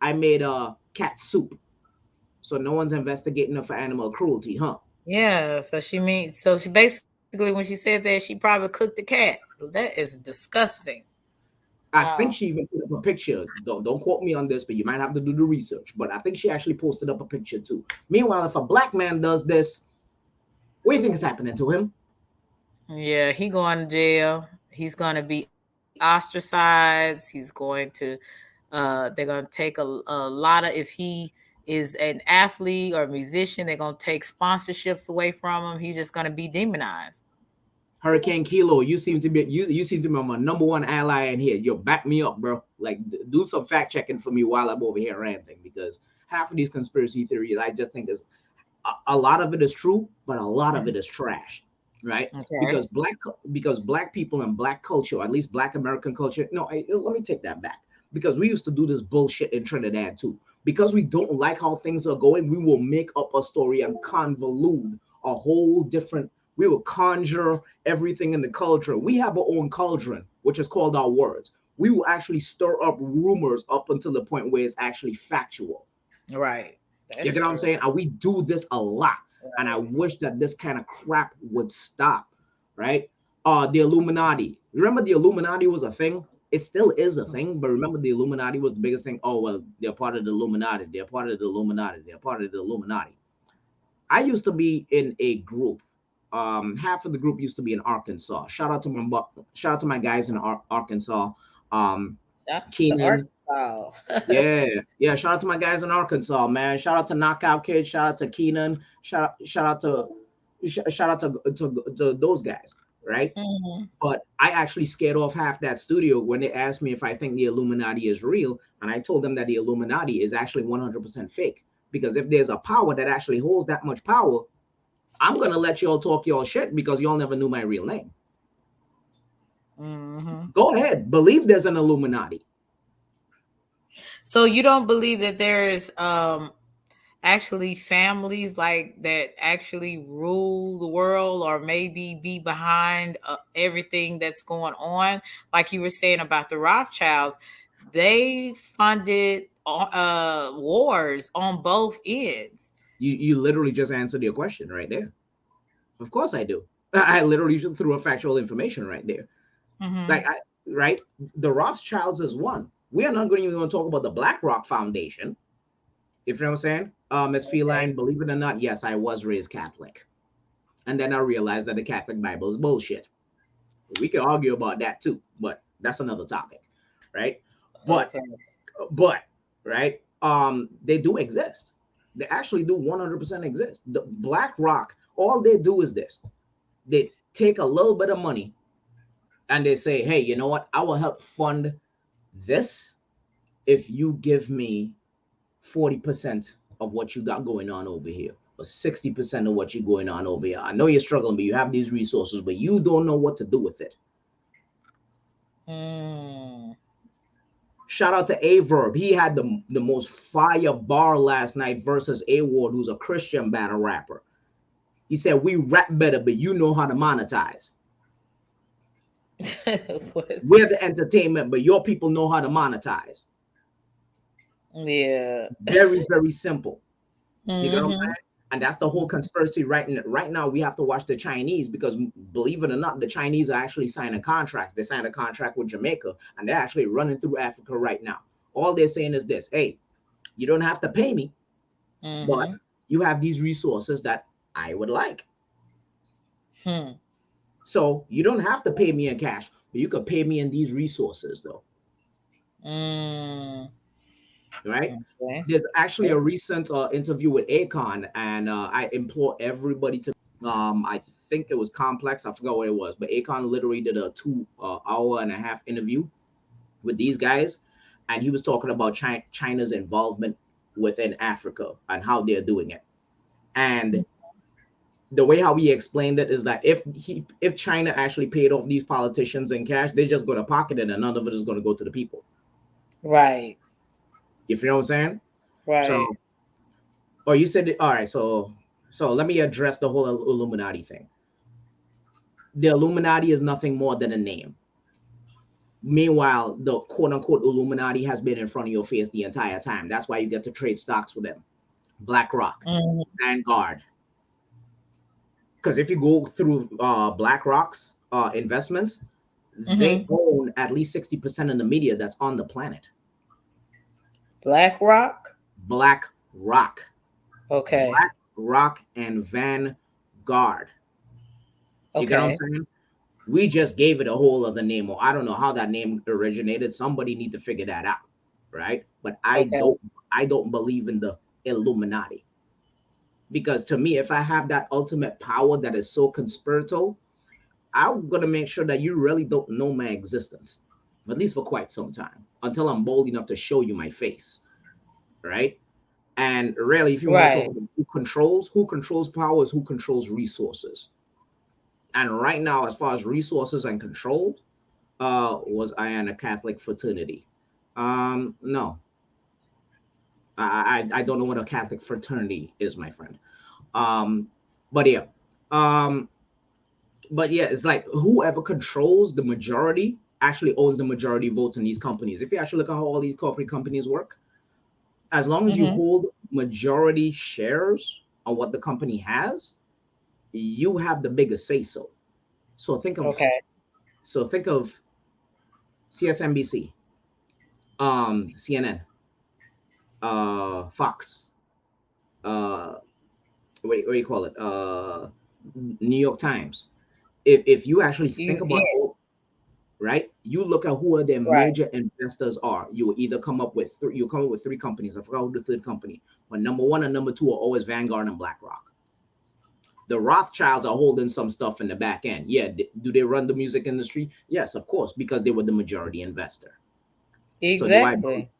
I made a cat soup. So no one's investigating her for animal cruelty, huh? Yeah. So she basically, when she said that, she probably cooked the cat. That is disgusting. I think she even put up a picture. Don't quote me on this, but you might have to do the research. But I think she actually posted up a picture too. Meanwhile, if a black man does this, what do you think is happening to him? Yeah, he going to jail. He's going to be ostracized. He's going to they're going to take a lot of, if he is an athlete or musician, they're going to take sponsorships away from him. He's just going to be demonized. Hurricane Kilo, you seem to be my number one ally in here. Yo, back me up, bro. Like, do some fact checking for me while I'm over here ranting, because half of these conspiracy theories, I just think is a lot of it is true, but a lot of it is trash, right? Okay. Because black people and black culture, at least Black American culture. No, let me take that back. Because we used to do this bullshit in Trinidad too. Because we don't like how things are going, we will make up a story and convolute a whole different. We will conjure everything in the culture. We have our own cauldron, which is called our words. We will actually stir up rumors up until the point where it's actually factual. Right. You get what I'm saying? And we do this a lot. Right. And I wish that this kind of crap would stop, right? The Illuminati. Remember the Illuminati was a thing? It still is a thing, but remember the Illuminati was the biggest thing. Oh, well, they're part of the Illuminati. They're part of the Illuminati. They're part of the Illuminati. I used to be in a group. Half of the group used to be in Arkansas. Shout out to my guys in Arkansas. Keenan. yeah. Shout out to my guys in Arkansas, man. Shout out to Knockout Kid. Shout out to Keenan. Shout out to those guys, right? Mm-hmm. But I actually scared off half that studio when they asked me if I think the Illuminati is real, and I told them that the Illuminati is actually 100% fake. Because if there's a power that actually holds that much power, I'm going to let y'all talk y'all shit because y'all never knew my real name. Mm-hmm. Go ahead. Believe there's an Illuminati. So you don't believe that there's actually families like that actually rule the world or maybe be behind everything that's going on? Like you were saying about the Rothschilds, they funded wars on both ends. You literally just answered your question right there. Of course I do. I literally just threw a factual information right there. Mm-hmm. Right? The Rothschilds is one. We are not going to even talk about the BlackRock Foundation. If you know what I'm saying? Ms. Feline, believe it or not, yes, I was raised Catholic. And then I realized that the Catholic Bible is bullshit. We can argue about that too, but that's another topic, right? But right? They do exist. They actually do 100% exist. The BlackRock, all they do is this. They take a little bit of money and they say, hey, you know what? I will help fund this if you give me 40% of what you got going on over here, or 60% of what you're going on over here. I know you're struggling, but you have these resources, but you don't know what to do with it. Shout out to Averb. He had the most fire bar last night versus A-Ward, who's a Christian battle rapper. He said, we rap better, but you know how to monetize. We're the entertainment, but your people know how to monetize. Yeah. Very, very simple. Mm-hmm. You know what I'm saying? And that's the whole conspiracy right now. We have to watch the Chinese because, believe it or not, the Chinese are actually signing contracts. They signed a contract with Jamaica, and they're actually running through Africa right now. All they're saying is this: hey, you don't have to pay me, but you have these resources that I would like. So you don't have to pay me in cash, but you could pay me in these resources, though. Right? Okay. There's actually a recent interview with Akon, and I implore everybody to. I think it was Complex. I forgot what it was, but Akon literally did a 2.5-hour interview with these guys, and he was talking about China's involvement within Africa and how they're doing it. And the way how he explained it is that if China actually paid off these politicians in cash, they're just going to pocket it, and none of it is going to go to the people. Right. If you know what I'm saying? Right. So, you said, all right, so let me address the whole Illuminati thing. The Illuminati is nothing more than a name. Meanwhile, the quote-unquote Illuminati has been in front of your face the entire time. That's why you get to trade stocks with them. BlackRock, Vanguard. Because if you go through BlackRock's investments, They own at least 60% of the media that's on the planet. Black Rock? Black Rock. Okay. Black Rock and Vanguard. You get what I'm Okay. saying? We just gave it a whole other name, or I don't know how that name originated. Somebody need to figure that out, right? But I don't believe in the Illuminati, because to me, if I have that ultimate power that is so conspiratorial, I'm gonna make sure that you really don't know my existence, at least for quite some time, until I'm bold enough to show you my face, right? And really, if you want to talk about who controls power is who controls resources. And right now, as far as resources and control, was I in a Catholic fraternity? No. I don't know what a Catholic fraternity is, my friend. But yeah. But yeah, it's like whoever controls the majority actually owns the majority votes in these companies. If you actually look at how all these corporate companies work, as long as you hold majority shares on what the company has, you have the biggest say so. So think of CSNBC, CNN, Fox, what do you call it? New York Times. If you actually think about it, right, you look at who are their major investors are. You will either come up with three companies. I forgot who the third company, but number one and number two are always Vanguard and BlackRock. The Rothschilds are holding some stuff in the back end. Yeah, do they run the music industry? Yes, of course, because they were the majority investor. Exactly.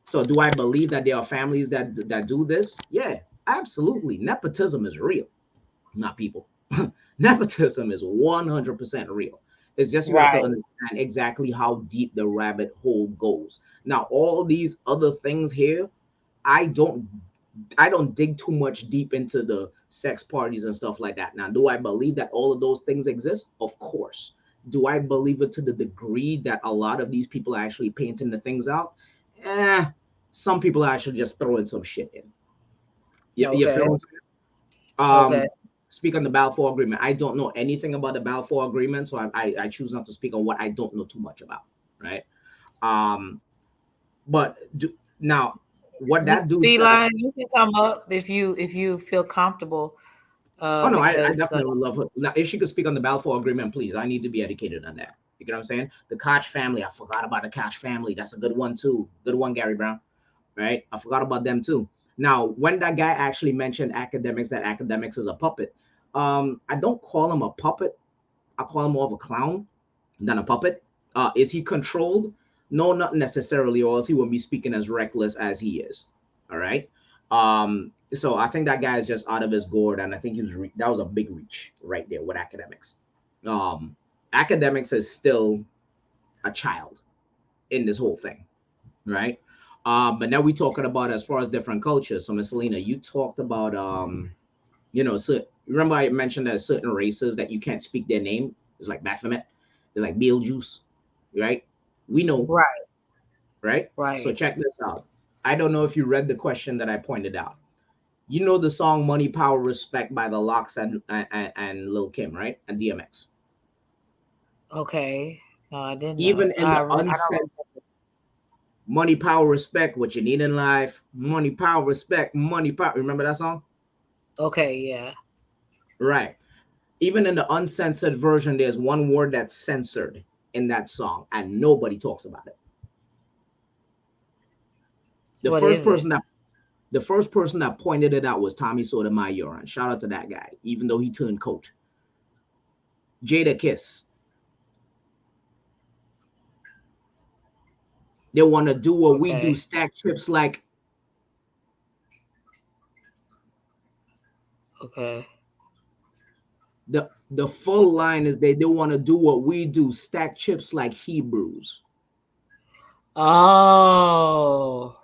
So do I believe that there are families that do this? Yeah, absolutely. Nepotism is real, not people. Nepotism is 100% real. It's just you have to understand exactly how deep the rabbit hole goes. Now, all these other things here, I don't dig too much deep into the sex parties and stuff like that. Now, do I believe that all of those things exist? Of course. Do I believe it to the degree that a lot of these people are actually painting the things out? Some people are actually just throwing some shit in. You feel what I'm saying? Speak on the Balfour Agreement. I don't know anything about the Balfour Agreement, so I choose not to speak on what I don't know too much about, right? But now, what that do? Feline, you can come up if you feel comfortable. I definitely would love her. Now, if she could speak on the Balfour Agreement, please. I need to be educated on that. You get what I'm saying? The Koch family. I forgot about the Koch family. That's a good one too. Good one, Gary Brown. Right? I forgot about them too. Now, when that guy actually mentioned academics, that academics is a puppet. I don't call him a puppet. I call him more of a clown than a puppet. Is he controlled? No, not necessarily, or else he wouldn't be speaking as reckless as he is. All right. So I think that guy is just out of his gourd, and I think that was a big reach right there with academics. Academics is still a child in this whole thing, right? But now we're talking about as far as different cultures. So Miss Selena, you talked about so remember I mentioned that certain races that you can't speak their name. It's like Baphomet, they're like Beetlejuice, right? We know, right. So check this out. I don't know if you read the question that I pointed out. You know the song "Money, Power, Respect" by the Lox and Lil Kim, right? And DMX. Okay. No, I didn't. Even in the uncensored "Money, Power, Respect," what you need in life. Money, power, respect. Money, power. Remember that song? Okay, yeah. Right. Even in the uncensored version, there's one word that's censored in that song, and nobody talks about it. The first person that pointed it out was Tommy Sotomayor, and shout out to that guy, even though he turned coat. Jada Kiss. They want to do what we do, stack chips like. Okay. The full line is they want to do what we do, stack chips like Hebrews. Oh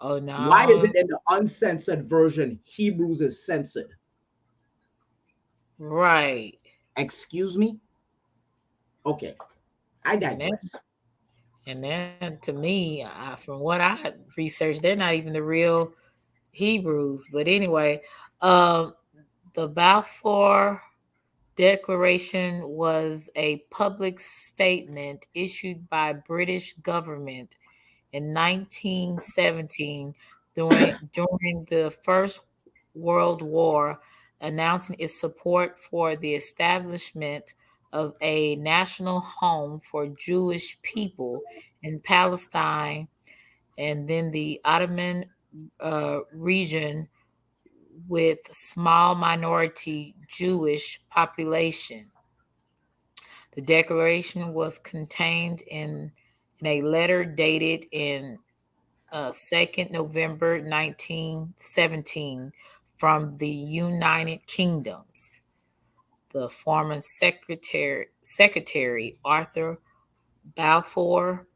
no. Why is it in the uncensored version Hebrews is censored? Right. Excuse me? Okay. I digress. And then to me, from what I researched, they're not even the real Hebrews. But anyway, the Balfour Declaration was a public statement issued by British government in 1917 during the First World War, announcing its support for the establishment of a national home for Jewish people in Palestine and then the Ottoman region with small minority Jewish population. The declaration was contained in a letter dated in 2nd November 1917 from the United Kingdoms. The former Secretary Arthur Balfour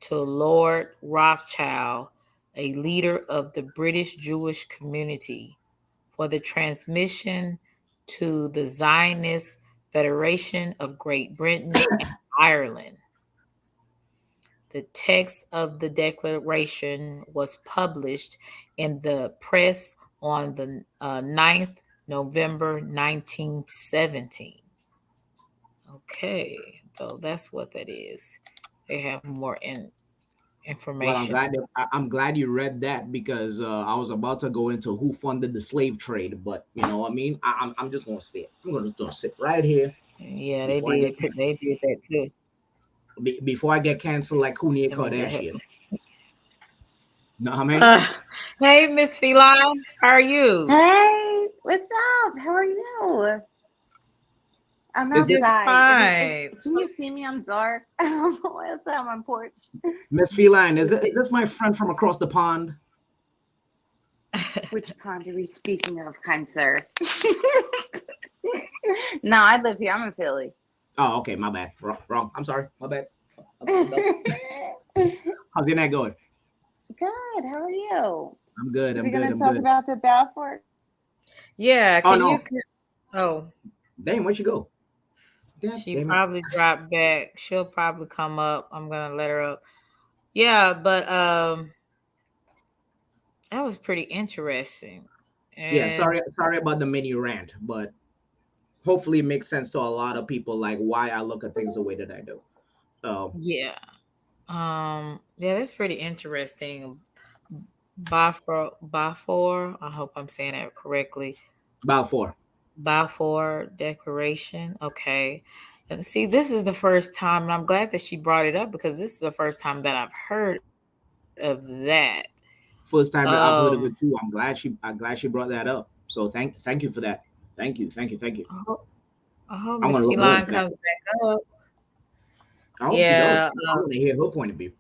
to Lord Rothschild, a leader of the British Jewish community, for the transmission to the Zionist Federation of Great Britain and Ireland. The text of the declaration was published in the press on the 9th November 1917. Okay, so that's what that is. They have more information. Well, I'm glad you read that, because I was about to go into who funded the slave trade, but you know what I mean. I'm just gonna sit. I'm gonna sit right here. Yeah, they did. They did that too. Before I get canceled like Kourtney Kardashian. Know what I mean? Hey, Miss Feline, how are you? Hey, what's up? How are you? I'm outside. Can you see me? I'm dark. I don't know why it's on my porch. Miss Feline, is this my friend from across the pond? Which pond are we speaking of, kind sir? No, I live here. I'm in Philly. Oh, okay. My bad. Wrong. I'm sorry. My bad. How's your night going? Good. How are you? I'm good. So I'm we're good. gonna I'm talk good. about the Balfour. Yeah. Oh, Can no. you? Oh, Damn, where'd she go? Damn, she damn it. probably dropped back. She'll probably come up. I'm gonna let her up. Yeah, but that was pretty interesting. Yeah, And sorry about the mini rant, but hopefully it makes sense to a lot of people, like why I look at things the way that I do. yeah, yeah, that's pretty interesting. Balfour. I hope I'm saying that correctly. Balfour. Balfour Declaration. Okay. And see, this is the first time, and I'm glad that she brought it up because this is the first time that I've heard of that. First time that I've heard of it too. I'm glad she brought that up. So thank you for that. Thank you. I hope I Miss want to look more Feline into that. comes back up. I hope Yeah, she does. I want to hear her point of view.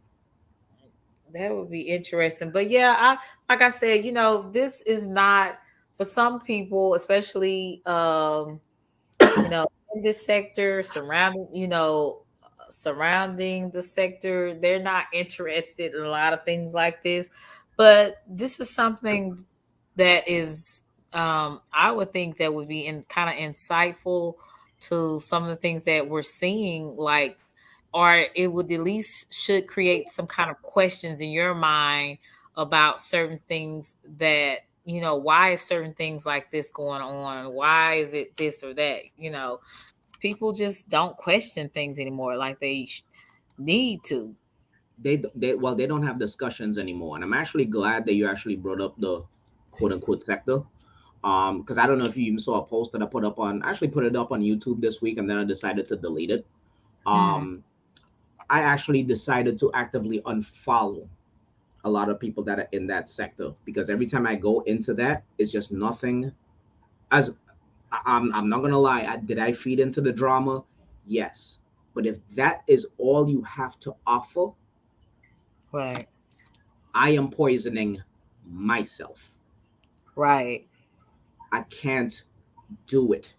that would be interesting. But yeah, like I said, this is not for some people, especially in this sector, surrounding the sector, they're not interested in a lot of things like this. But this is something that is I would think that would be kind of insightful to some of the things that we're seeing, or it would at least should create some kind of questions in your mind about certain things that, why is certain things like this going on? Why is it this or that? People just don't question things anymore like they need to. They don't have discussions anymore, and I'm actually glad that you actually brought up the quote unquote sector. Because I don't know if you even saw a post that I put up on. I actually put it up on YouTube this week, and then I decided to delete it. I actually decided to actively unfollow a lot of people that are in that sector, because every time I go into that, it's just nothing. I'm not gonna lie. Did I feed into the drama? Yes. But if that is all you have to offer, right, I am poisoning myself. Right. I can't do it.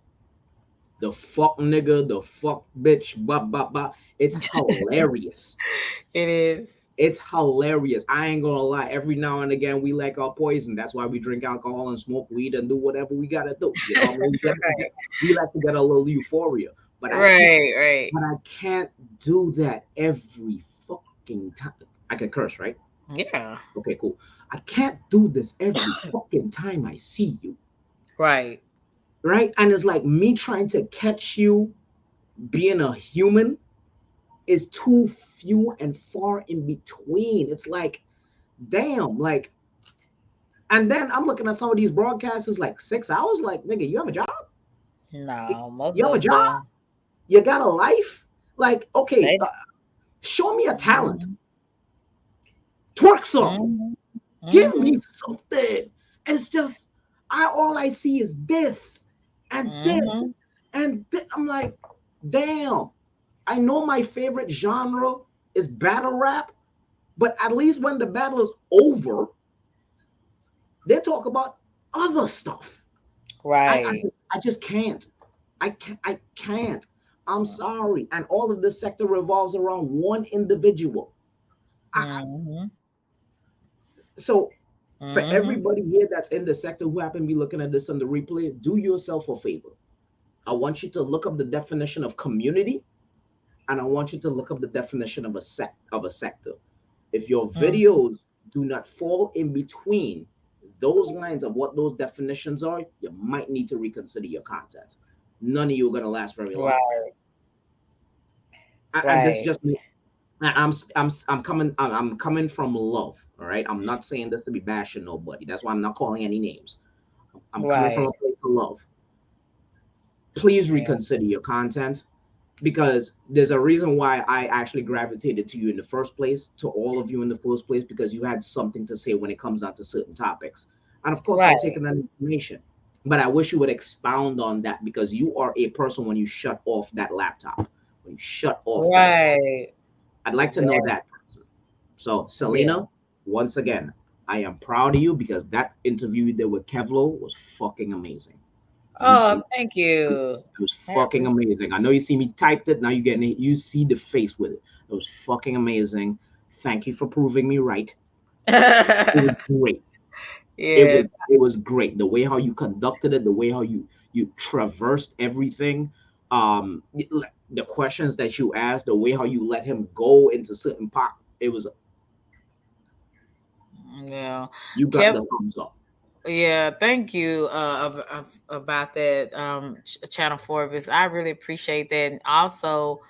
The fuck nigga, the fuck bitch, blah. It's hilarious. It is. It's hilarious. I ain't gonna lie. Every now and again, we like our poison. That's why we drink alcohol and smoke weed and do whatever we gotta do. You know what I mean? We like to get a little euphoria. But right. But I can't do that every fucking time. I can curse, right? Yeah. Okay, cool. I can't do this every fucking time I see you. Right. right? And it's like me trying to catch you being a human is too few and far in between. It's like, damn, like, and then I'm looking at some of these broadcasts, it's like 6 hours. Like, nigga, you have a job? No, most You have a of job? them. You got a life? Like, okay, show me a talent. Twerk some. Give me something. It's just, all I see is this and this and I'm like, damn. I know my favorite genre is battle rap, but at least when the battle is over, they talk about other stuff. Right. I just can't. I can't. I'm sorry. And all of this sector revolves around one individual. So for everybody here that's in the sector who happen to be looking at this on the replay, do yourself a favor. I want you to look up the definition of community, and I want you to look up the definition of a sector. If your videos do not fall in between those lines of what those definitions are, you might need to reconsider your content. None of you are gonna last very long. And this just me. I'm coming from love. All right. I'm not saying this to be bashing nobody. That's why I'm not calling any names. I'm coming from a place of love. Please reconsider your content, because there's a reason why I actually gravitated to you in the first place, to all of you in the first place, because you had something to say when it comes down to certain topics. And of course, I'm taking that information, but I wish you would expound on that, because you are a person when you shut off that laptop, when you shut off that, I'd like to know that person. So Selena, once again, I am proud of you, because that interview you did with Kevlo was fucking amazing. Oh, thank you. It was fucking amazing. I know you see me typed it. Now you getting it. You see the face with it. It was fucking amazing. Thank you for proving me right. It was great. It was great. The way how you conducted it, the way how you traversed everything, the questions that you asked, the way how you let him go into certain pop. It was. Yeah. You got the thumbs up. Yeah, thank you about that, Channel Forbes. I really appreciate that. And also,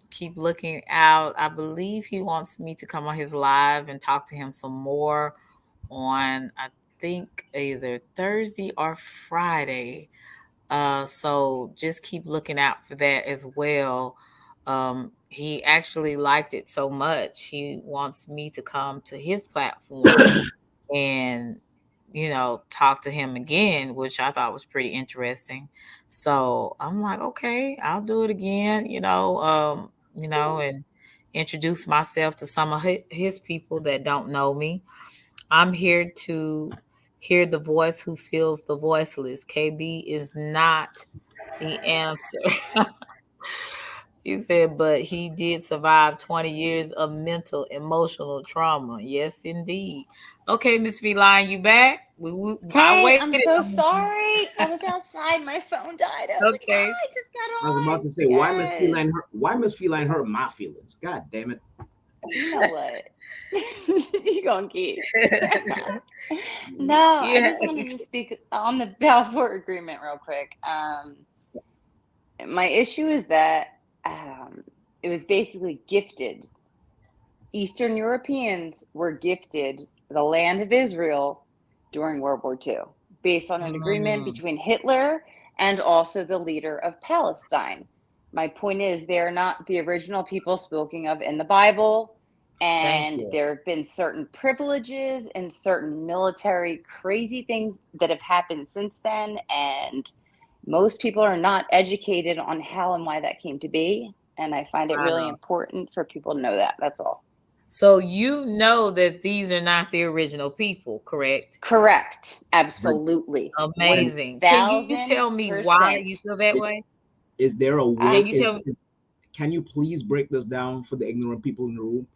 keep looking out. I believe he wants me to come on his live and talk to him some more on, I think, either Thursday or Friday. So just keep looking out for that as well. He actually liked it so much. He wants me to come to his platform and talk to him again, which I thought was pretty interesting. So I'm like, okay, I'll do it again, and introduce myself to some of his people that don't know me. I'm here to hear the voice who feels the voiceless. KB is not the answer. He said, but he did survive 20 years of mental, emotional trauma. Yes, indeed. Okay, Miss Feline, you back? Hey, I'm so sorry. I was outside. My phone died. I was like, I just got on. I was about to say, why Miss Feline hurt my feelings? God damn it. You know what? You gonna get No, I just wanted to speak on the Balfour Agreement real quick. My issue is that it was basically gifted. Eastern Europeans were gifted the land of Israel during World War II, based on an agreement between Hitler and also the leader of Palestine. My point is, they're not the original people spoken of in the Bible. And there have been certain privileges and certain military crazy things that have happened since then. And most people are not educated on how and why that came to be. And I find it really important for people to know that. That's all. So you know that these are not the original people, correct? Correct. Absolutely. Amazing. Can you tell me why you feel that way? Is there a way? Can you please break this down for the ignorant people in the room?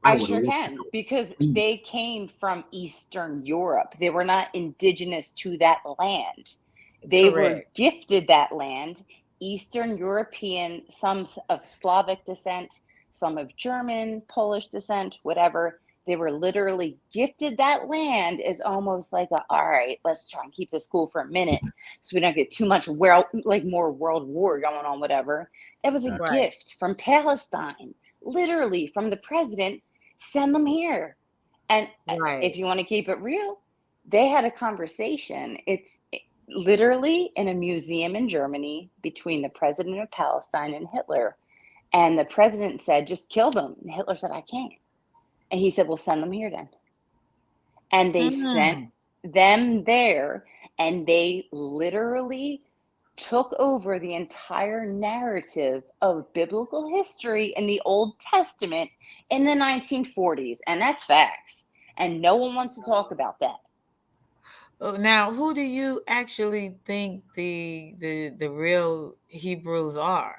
I sure can, because they came from Eastern Europe. They were not indigenous to that land. They were gifted that land. Eastern European, some of Slavic descent, some of German, Polish descent, whatever. They were literally gifted that land as almost like a, all right, let's try and keep this cool for a minute so we don't get too much more world war going on, whatever. It was a Right. gift from Palestine, literally from the president. Send them here. And Right. if you want to keep it real, they had a conversation. It's literally in a museum in Germany between the president of Palestine and Hitler. And the president said, just kill them. And Hitler said, I can't. And he said, well, send them here then. And they sent them there, and they literally took over the entire narrative of biblical history in the Old Testament in the 1940s. And that's facts. And no one wants to talk about that. Now, who do you actually think the real Hebrews are?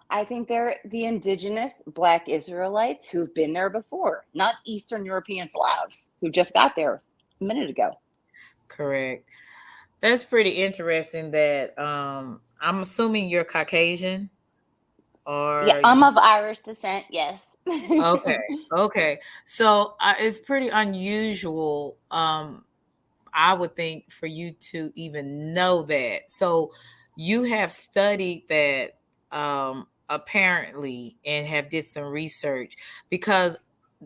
I think they're the indigenous Black Israelites who've been there before, not Eastern European Slavs who just got there a minute ago. Correct. That's pretty interesting that I'm assuming you're Caucasian, or Yeah, I'm of Irish descent, yes. okay. So it's pretty unusual, I would think, for you to even know that. So you have studied that apparently and have did some research, because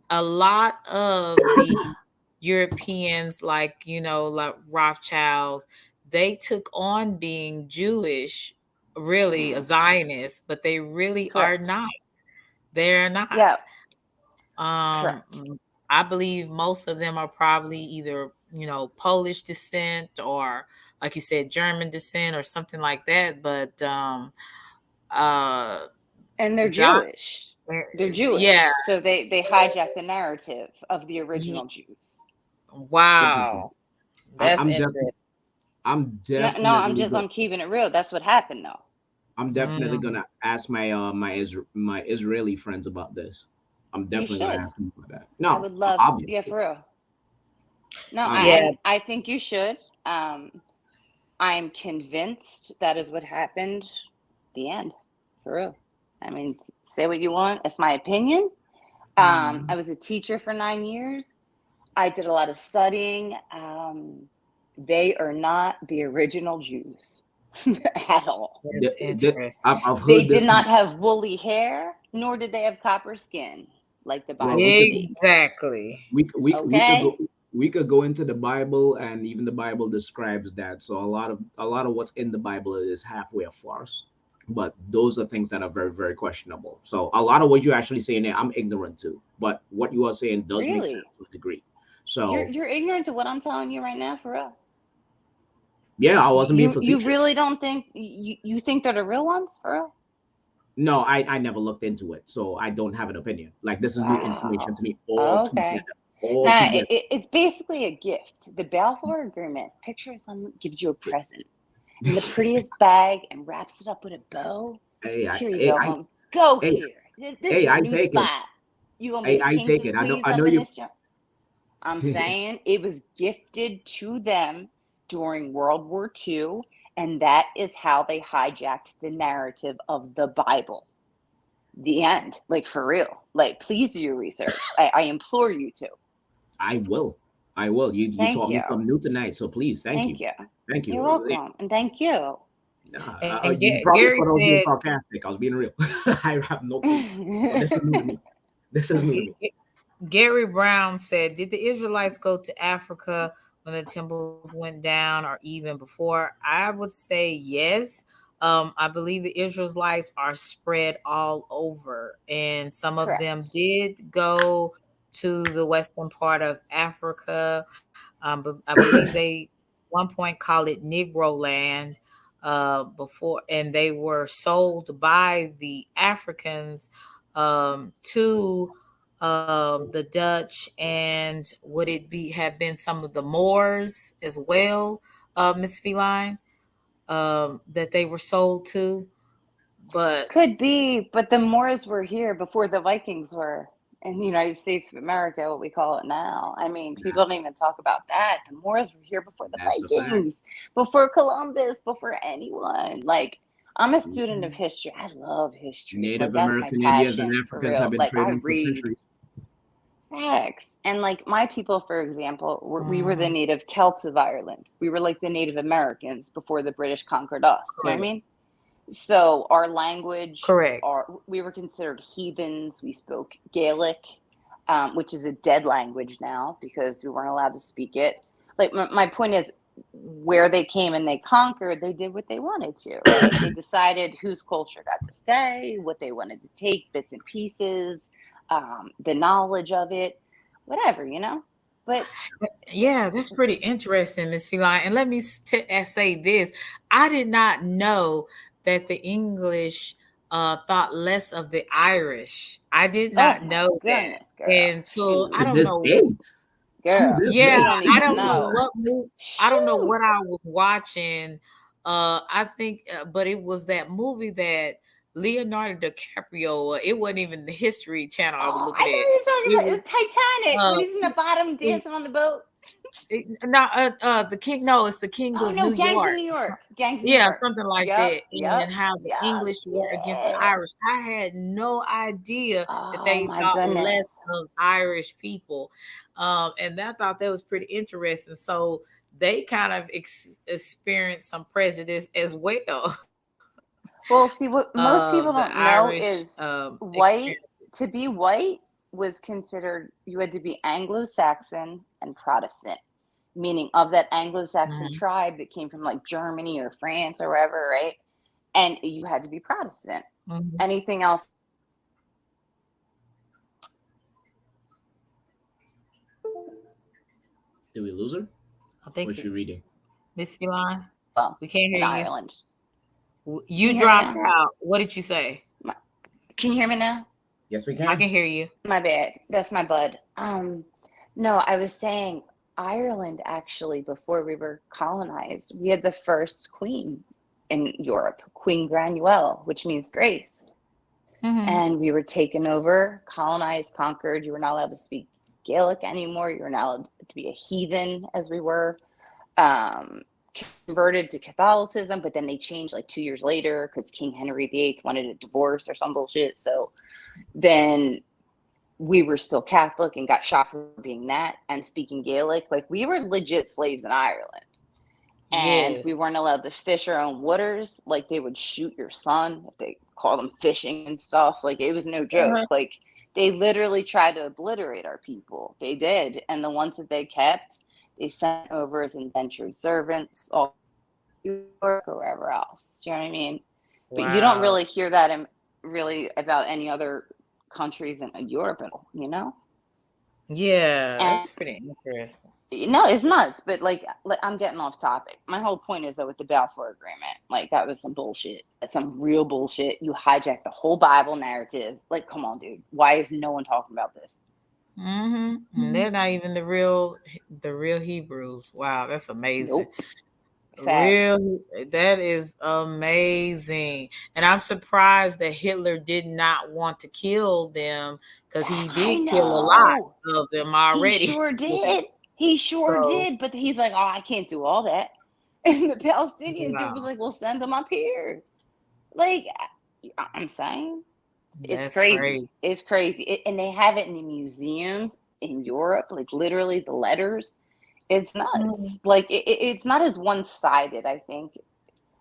a lot of the Europeans, like Rothschilds, they took on being Jewish, really a Zionist, but they really are not. They're not. Yeah. I believe most of them are probably either, Polish descent or, like you said, German descent or something like that. But and they're Jewish. They're Jewish. Yeah. So they hijack the narrative of the original Jews. Wow. That's interesting. I'm definitely I'm keeping it real. That's what happened though. I'm definitely gonna ask my my Israeli friends about this. I'm definitely gonna ask them about that. No, I would love, obviously. yeah, for real. No, Yeah. I think you should. I'm convinced that is what happened. The end, for real. I mean, say what you want. It's my opinion. I was a teacher for 9 years. I did a lot of studying. They are not the original Jews at all. That's interesting. I've heard They this did not have woolly hair, nor did they have copper skin, like the Bible states. Exactly. We could go into the Bible, and even the Bible describes that. So a lot of what's in the Bible is halfway a farce. But those are things that are very, very questionable. So a lot of what you're actually saying there, I'm ignorant to. But what you are saying does make sense to a degree. So You're ignorant to what I'm telling you right now, for real. yeah, I wasn't being facetious. You really don't think you think they're the real ones, for real? No, I never looked into it, so I don't have an opinion. Like, this is new information to me altogether. It's basically a gift. The Balfour Agreement. Picture someone gives you a present in the prettiest bag and wraps it up with a bow. Here you go, home. Go here. This is your new spot. You gonna be kings and queens up in this job. I'm saying it was gifted to them during World War II, and that is how they hijacked the narrative of the Bible. The end. Like, for real. Like, please do your research. I implore you to. I will. You taught me something new tonight, so please, thank you. Thank you. You're welcome, and thank you. You probably thought I was being sarcastic. I was being real. I have no clue. This is new to me. Gary Brown said, did the Israelites go to Africa when the temples went down, or even before? I would say yes. I believe the Israelites are spread all over, and some of them did go to the western part of Africa. But I believe they one point called it Negro land before, and they were sold by the Africans to the Dutch, and would it have been some of the Moors as well, Miss Feline, that they were sold to? But could be, but the Moors were here before the Vikings were in the United States of America, what we call it now. I mean, people don't even talk about that. The Moors were here before the Vikings, before Columbus, before anyone. Like, I'm a student of history. I love history. Native that's American my Indians and passion, Africans have been trading for centuries. Facts. And like my people, for example, we were the native Celts of Ireland. We were like the Native Americans before the British conquered us. You know what I mean? So our language, we were considered heathens. We spoke Gaelic, which is a dead language now because we weren't allowed to speak it. Like my point is, where they came and they conquered, they did what they wanted to, right? They decided whose culture got to stay, what they wanted to take, bits and pieces, the knowledge of it, whatever, you know? But yeah, that's pretty interesting, Miss Feline. And let me say this. I did not know that the English thought less of the Irish. I did not know that until I don't know. Girl, Yeah, I I don't know what movie, I don't know what I was watching. I think, but it was that movie that Leonardo DiCaprio. It wasn't even the History Channel I was looking I know at. what you're talking about. It It was Titanic when he's in the bottom was- dancing on the boat. the King. No, it's the King Oh of no, New Gangs York. of New York. Gangs of New Yeah, York. something like Yep, that. yep, And how the yep, English were against the yeah. Irish. I had no idea that Oh they my thought goodness. less of Irish people. And I thought that was pretty interesting. So they kind of experienced some prejudice as well. Well, see, what most people The don't know Irish is white. To be white was considered, you had to be Anglo-Saxon and Protestant, meaning of that Anglo-Saxon tribe that came from like Germany or France or wherever, right? And you had to be Protestant. Anything else? Did we lose her? I think What's she reading? Miss Feline, Well, we can't hear in you. Ireland. You Can you hear me dropped now? out. What did you say? Can you hear me now? Yes, we can. I can hear you. My bad. That's my bud. No, I was saying Ireland actually, before we were colonized, we had the first queen in Europe, Queen Granuelle, which means grace. And we were taken over, colonized, conquered. You were not allowed to speak Gaelic anymore. You were not allowed to be a heathen, as we were. Converted to Catholicism, but then they changed like 2 years later because King Henry VIII wanted a divorce or some bullshit. So then we were still Catholic and got shot for being that and speaking Gaelic. Like we were legit slaves in Ireland. And Yes. we weren't allowed to fish our own waters. Like they would shoot your son if they called them fishing and stuff. Like it was no joke. Like they literally tried to obliterate our people. They did. And the ones that they kept, they sent over as indentured servants, all or wherever else. Do you know what I mean? But you don't Wow. really hear that in really about any other countries in Europe at all, you know? Yeah, that's And pretty interesting. no, it's nuts, but like I'm getting off topic. My whole point is that with the Balfour Agreement, like that was some bullshit. That's some real bullshit. You hijacked the whole Bible narrative. Like, come on, dude. Why is no one talking about this? And they're not even the real Hebrews. Wow, that's amazing. Nope. Facts. That is amazing. And I'm surprised that Hitler did not want to kill them because he did kill a lot of them already. He sure did. He sure did. But he's like, oh, I can't do all that. And the Palestinian dude was like, well, send them up here. Like, I'm saying. It's That's crazy. It's crazy. And they have it in the museums in Europe, like literally the letters. It's nuts. Like it's not as one-sided, I think.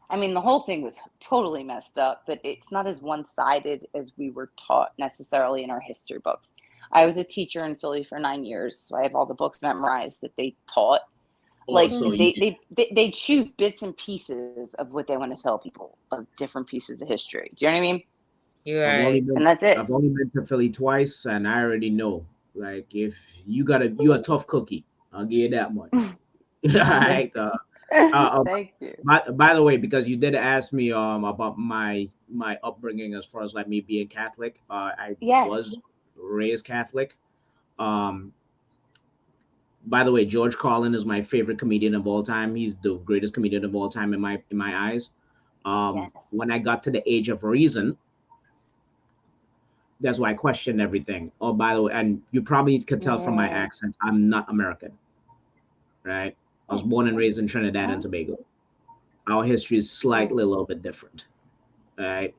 I mean, the whole thing was totally messed up, but it's not as one-sided as we were taught necessarily in our history books. I was a teacher in Philly for 9 years, so I have all the books memorized that they taught. Like so they choose bits and pieces of what they want to tell people of different pieces of history. Do you know what I mean? You're I've right. only been, And that's it. I've only been to Philly twice, and I already know. Like, if you're a tough cookie. I'll give you that much. All right. Thank you. By the way, because you did ask me about my upbringing as far as like me being Catholic. I was raised Catholic. By the way, George Carlin is my favorite comedian of all time. He's the greatest comedian of all time in my eyes. When I got to the age of reason, that's why I questioned everything. Oh, by the way, and you probably could tell from my accent, I'm not American, right? I was born and raised in Trinidad and Tobago. Our history is slightly a little bit different, right?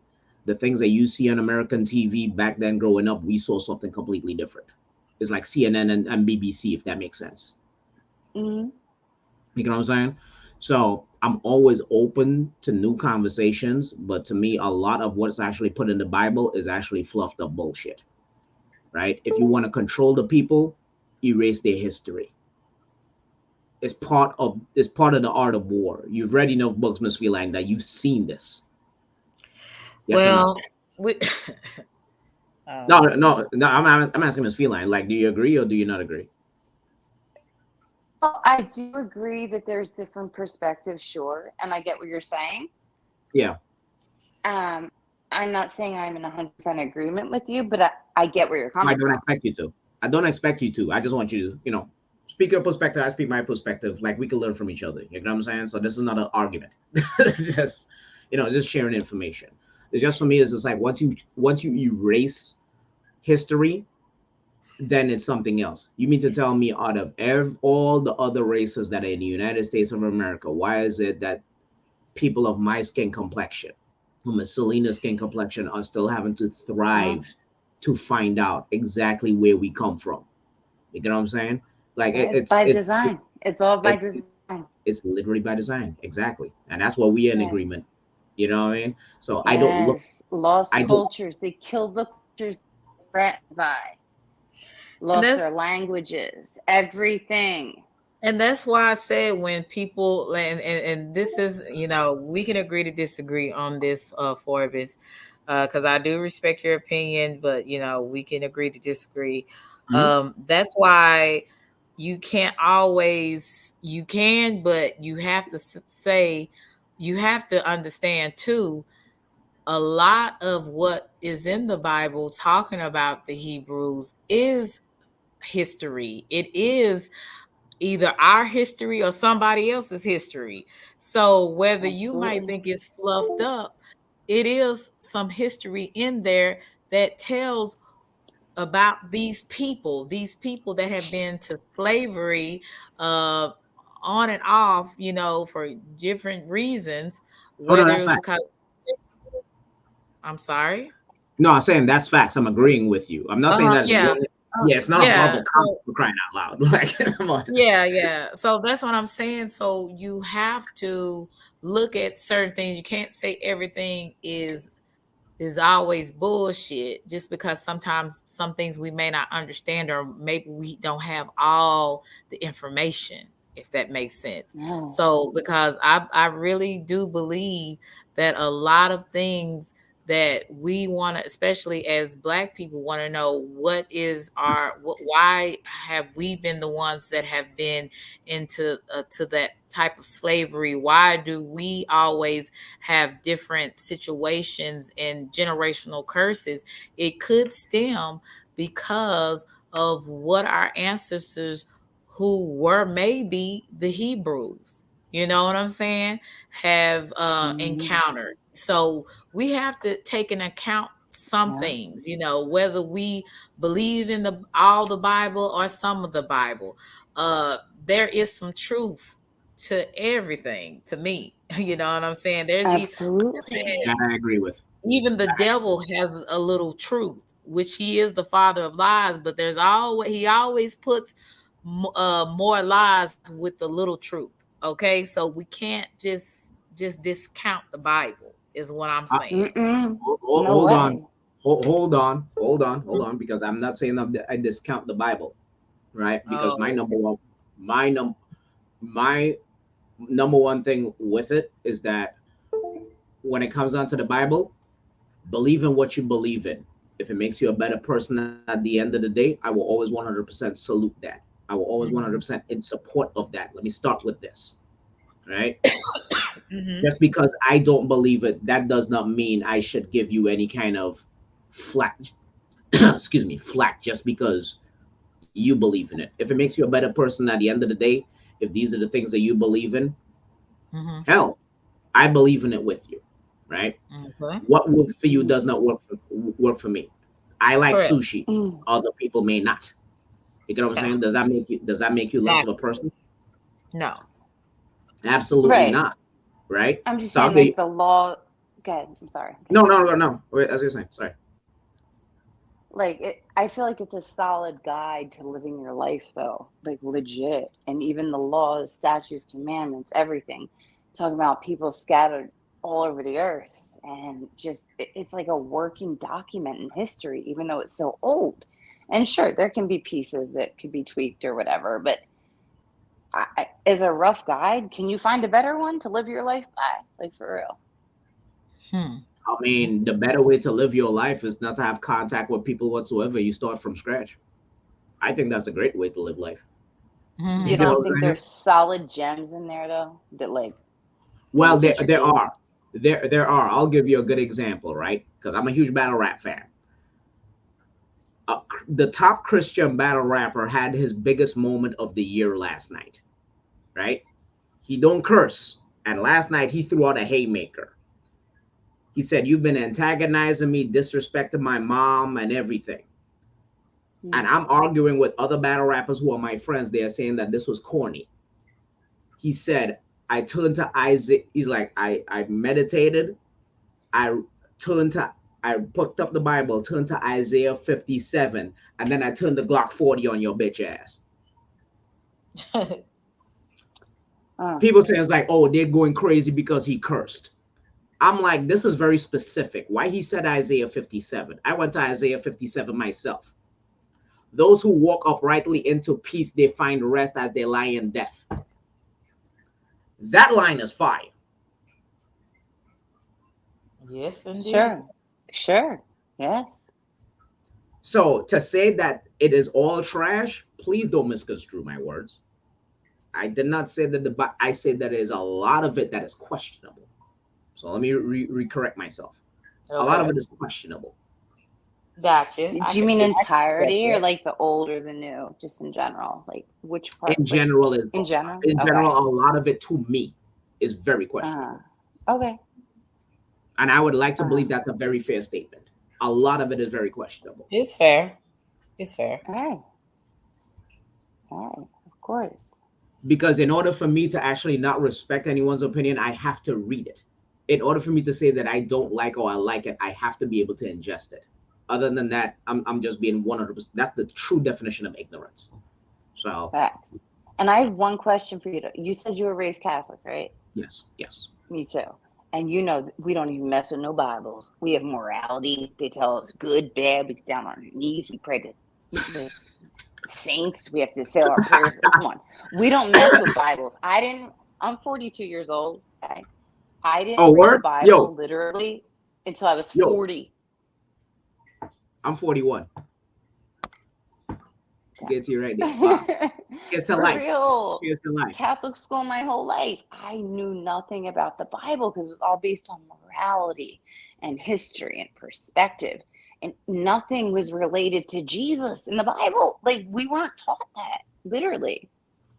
The things that you see on American TV back then growing up, we saw something completely different, is like CNN and BBC, if that makes sense. Mm-hmm. You know what I'm saying? So I'm always open to new conversations, but to me, a lot of what's actually put in the Bible is actually fluffed up bullshit, right? If you want to control the people, erase their history. It's part of the art of war. You've read enough books, Ms. Feline, that you've seen this. Yes or no? Well, we. No. I'm asking Ms. Feline. Like, do you agree or do you not agree? Well, I do agree that there's different perspectives, sure, and I get what you're saying. Yeah. I'm not saying I'm in 100% agreement with you, but I get where you're coming I don't from. expect you to. I don't expect you to. I just want you to, speak your perspective. I speak my perspective. Like, we can learn from each other. You know what I'm saying? So this is not an argument. It's just, just sharing information. It's just, for me, it's just like once you erase history, then it's something else. You mean to tell me out of all the other races that are in the United States of America, why is it that people of my skin complexion, whom is Selena skin complexion, are still having to thrive to find out exactly where we come from? You get what I'm saying? Like It's by design. It's all by design. It's literally by design. Exactly. And that's what we are in Yes. agreement. You know what I mean? So I don't look. Lost I don't- cultures. They killed the cultures by. Lost that's- their languages. Everything. And that's why I said when people and this is, we can agree to disagree on this, Forbes, because I do respect your opinion, but we can agree to disagree. That's why you can't always, but you have to say, you have to understand too, a lot of what is in the Bible talking about the Hebrews is history. It is either our history or somebody else's history. So whether you might think it's fluffed up, it is some history in there that tells about these people that have been to slavery on and off, for different reasons. Hold on, Whether that's it was fact. because I'm sorry. No, I'm saying that's facts. I'm agreeing with you. I'm not saying that. Yeah. It's not Yeah, a comment for crying out loud. Like, come on. Yeah. So that's what I'm saying. So you have to look at certain things. You can't say everything is always bullshit just because sometimes some things we may not understand or maybe we don't have all the information, if that makes sense. Yeah. So because I really do believe that a lot of things that we want to, especially as Black people, want to know why have we been the ones that have been into to that type of slavery? Why do we always have different situations and generational curses? It could stem because of what our ancestors, who were maybe the Hebrews, you know what I'm saying, have encountered. So we have to take into account some things, whether we believe in all the Bible or some of the Bible. There is some truth to everything, to me. You know what I'm saying? There's Absolutely. That I agree with. Even the devil has a little truth, which he is the father of lies, but he always puts more lies with the little truth. Okay, so we can't just discount the Bible, is what I'm saying. Hold on, because I'm not saying that I discount the Bible, right? Because my number one thing with it is that when it comes down to the Bible, believe in what you believe in. If it makes you a better person at the end of the day, I will always 100% salute that. I will always 100% in support of that. Let me start with this, right? Just because I don't believe it, that does not mean I should give you any kind of flack, flack just because you believe in it. If it makes you a better person at the end of the day, if these are the things that you believe in, hell, I believe in it with you, right? Okay. What works for you does not work for me. I like Correct. sushi. Other people may not. You get what I'm saying? Does that make you less of a person? No. Absolutely Right. not. Right? I'm just So I'll saying, like, give you- the law. Go ahead. I'm sorry. Wait, as you're saying, sorry. I feel like it's a solid guide to living your life, though, like legit. And even the laws, statutes, commandments, everything, talking about people scattered all over the earth, and just it's like a working document in history, even though it's so old. And sure, there can be pieces that could be tweaked or whatever, but as a rough guide, can you find a better one to live your life by? Like, for real. I mean, the better way to live your life is not to have contact with people whatsoever. You start from scratch. I think that's a great way to live life. You don't think there's solid gems in there, though, that like? Well, teach your there kids? are. There are. I'll give you a good example, right? Because I'm a huge battle rap fan. The top Christian battle rapper had his biggest moment of the year last night, right? He don't curse. And last night he threw out a haymaker. He said, "You've been antagonizing me, disrespecting my mom and everything." And I'm arguing with other battle rappers who are my friends. They are saying that this was corny. He said, I turned to Isaiah. He's like, I meditated. I picked up the Bible, turned to Isaiah 57, and then I turned the Glock 40 on your bitch ass. People say it's like, oh, they're going crazy because he cursed. I'm like, this is very specific. Why he said Isaiah 57? I went to Isaiah 57 myself. Those who walk uprightly into peace, they find rest as they lie in death. That line is fire. Yes, indeed. Sure. Yes. So to say that it is all trash, please don't misconstrue my words. I did not say that I said that there's a lot of it that is questionable. So let me re-correct myself. Okay. A lot of it is questionable. Gotcha. Do you mean entirety or like the old or the new, just in general? Like which part? In general, in general, a lot of it to me is very questionable. Okay. And I would like to believe that's a very fair statement. A lot of it is very questionable. It's fair. It's fair. Hey, of course. Because in order for me to actually not respect anyone's opinion, I have to read it. In order for me to say that I don't like or I like it, I have to be able to ingest it. Other than that, I'm just being 100%. That's the true definition of ignorance. So. Fact. And I have one question for you. You said you were raised Catholic, right? Yes. Me too. And you know we don't even mess with no Bibles. We have morality. They tell us good, bad. We get down on our knees. We pray to the saints. We have to say our prayers. Come on. We don't mess with Bibles. I'm 42 years old. Okay? I didn't read the Bible literally until I was 40. I'm 41. Get to you right there. Wow. Here's to life. Real. Here's to life. Catholic school my whole life. I knew nothing about the Bible because it was all based on morality and history and perspective. And nothing was related to Jesus in the Bible. Like, we weren't taught that, literally.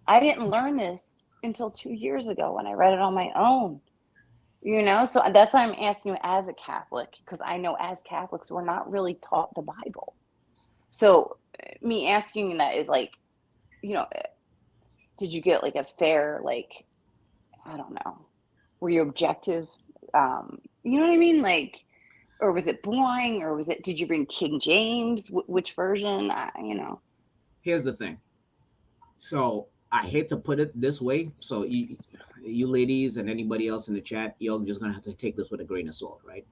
I didn't learn this until 2 years ago when I read it on my own. You know, so that's why I'm asking you as a Catholic, because I know as Catholics, we're not really taught the Bible. So me asking that is like, you know, did you get like a fair, like, I don't know, were you objective? You know what I mean? Like, or was it boring, or did you read King James? Which version? You know. Here's the thing. So I hate to put it this way. So you ladies and anybody else in the chat, you're just gonna have to take this with a grain of salt, right?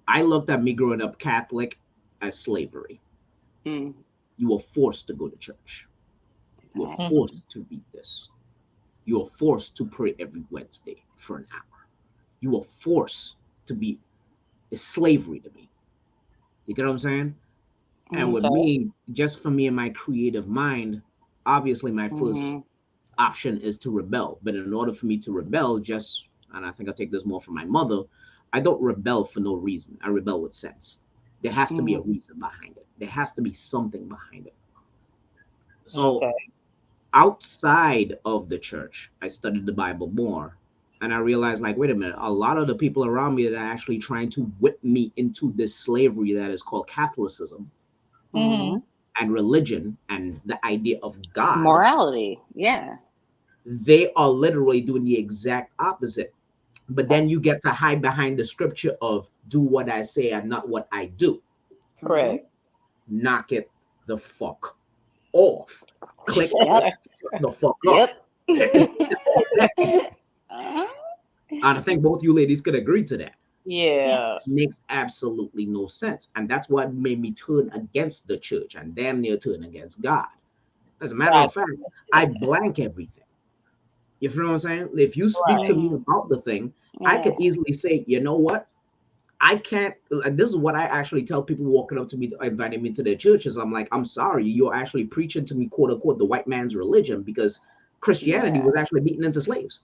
I looked at me growing up Catholic as slavery. You were forced to go to church. You were forced to read this. You were forced to pray every Wednesday for an hour. You were forced to be. It's slavery to me. You get what I'm saying? And with me, just for me and my creative mind, obviously my first option is to rebel. But in order for me to rebel, and I think I'll take this more from my mother, I don't rebel for no reason. I rebel with sense. There has to be a reason behind it. There has to be something behind it. So outside of the church, I studied the Bible more. And I realized, like, wait a minute, a lot of the people around me that are actually trying to whip me into this slavery that is called Catholicism and religion and the idea of God. Morality, yeah. They are literally doing the exact opposite. But then you get to hide behind the scripture of do what I say and not what I do. Correct. knock it the fuck off. Click Yep. the fuck up. Yep. And I think both you ladies could agree to that. Yeah. Makes absolutely no sense. And that's what made me turn against the church and damn near turn against God. As a matter of fact, I blank everything. You feel what I'm saying? If you speak to me about the thing, I could easily say, you know what? I can't. This is what I actually tell people walking up to me, inviting me to their churches. I'm like, I'm sorry, you're actually preaching to me, quote unquote, the white man's religion, because Christianity was actually beaten into slaves.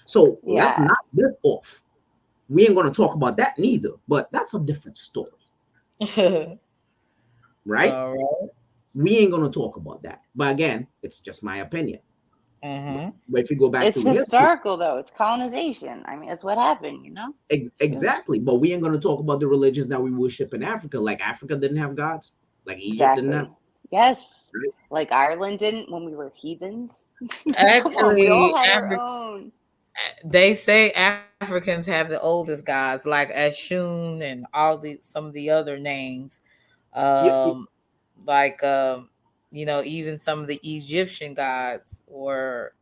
So let's knock this off. We ain't going to talk about that neither, but that's a different story. Right? All right. We ain't going to talk about that. But again, it's just my opinion. But if you go back It's to historical, though. It's colonization. I mean, it's what happened, you know? Exactly. But we ain't going to talk about the religions that we worship in Africa. Like Africa didn't have gods. Like Egypt didn't have. Yes. Like Ireland didn't when we were heathens. Come on, Actually, we all had our own. they say Africans have the oldest gods, like Ashun and some of the other names. Like even some of the Egyptian gods were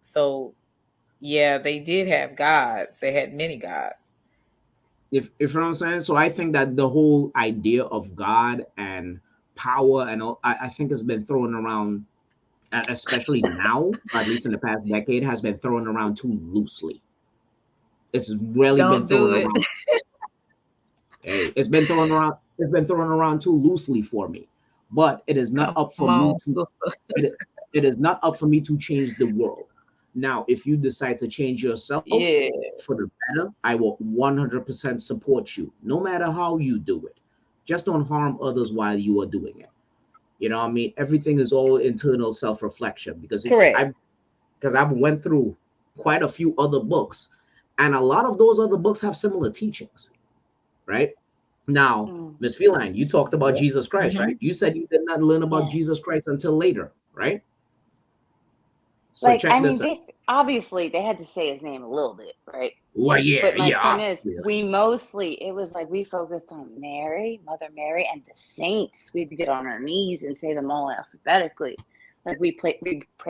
they did have gods. They had many gods. If you know what I'm saying? So I think that the whole idea of God and power and all, I think has been thrown around, especially now, or at least in the past decade, has been thrown around too loosely. It's really been thrown around. Hey, it's been thrown around. It's been thrown around too loosely for me. But it is not up for me. It is not up for me to change the world. Now, if you decide to change yourself for the better, I will 100% support you, no matter how you do it. Just don't harm others while you are doing it. You know what I mean? Everything is all internal self-reflection because I've went through quite a few other books, and a lot of those other books have similar teachings, right? Now, Ms. Feline, you talked about Jesus Christ, right? You said you did not learn about Jesus Christ until later, right? So obviously they had to say his name a little bit, right? Well, yeah, but my point is, it was like we focused on Mary, Mother Mary, and the saints. We had to get on our knees and say them all alphabetically. Like we pray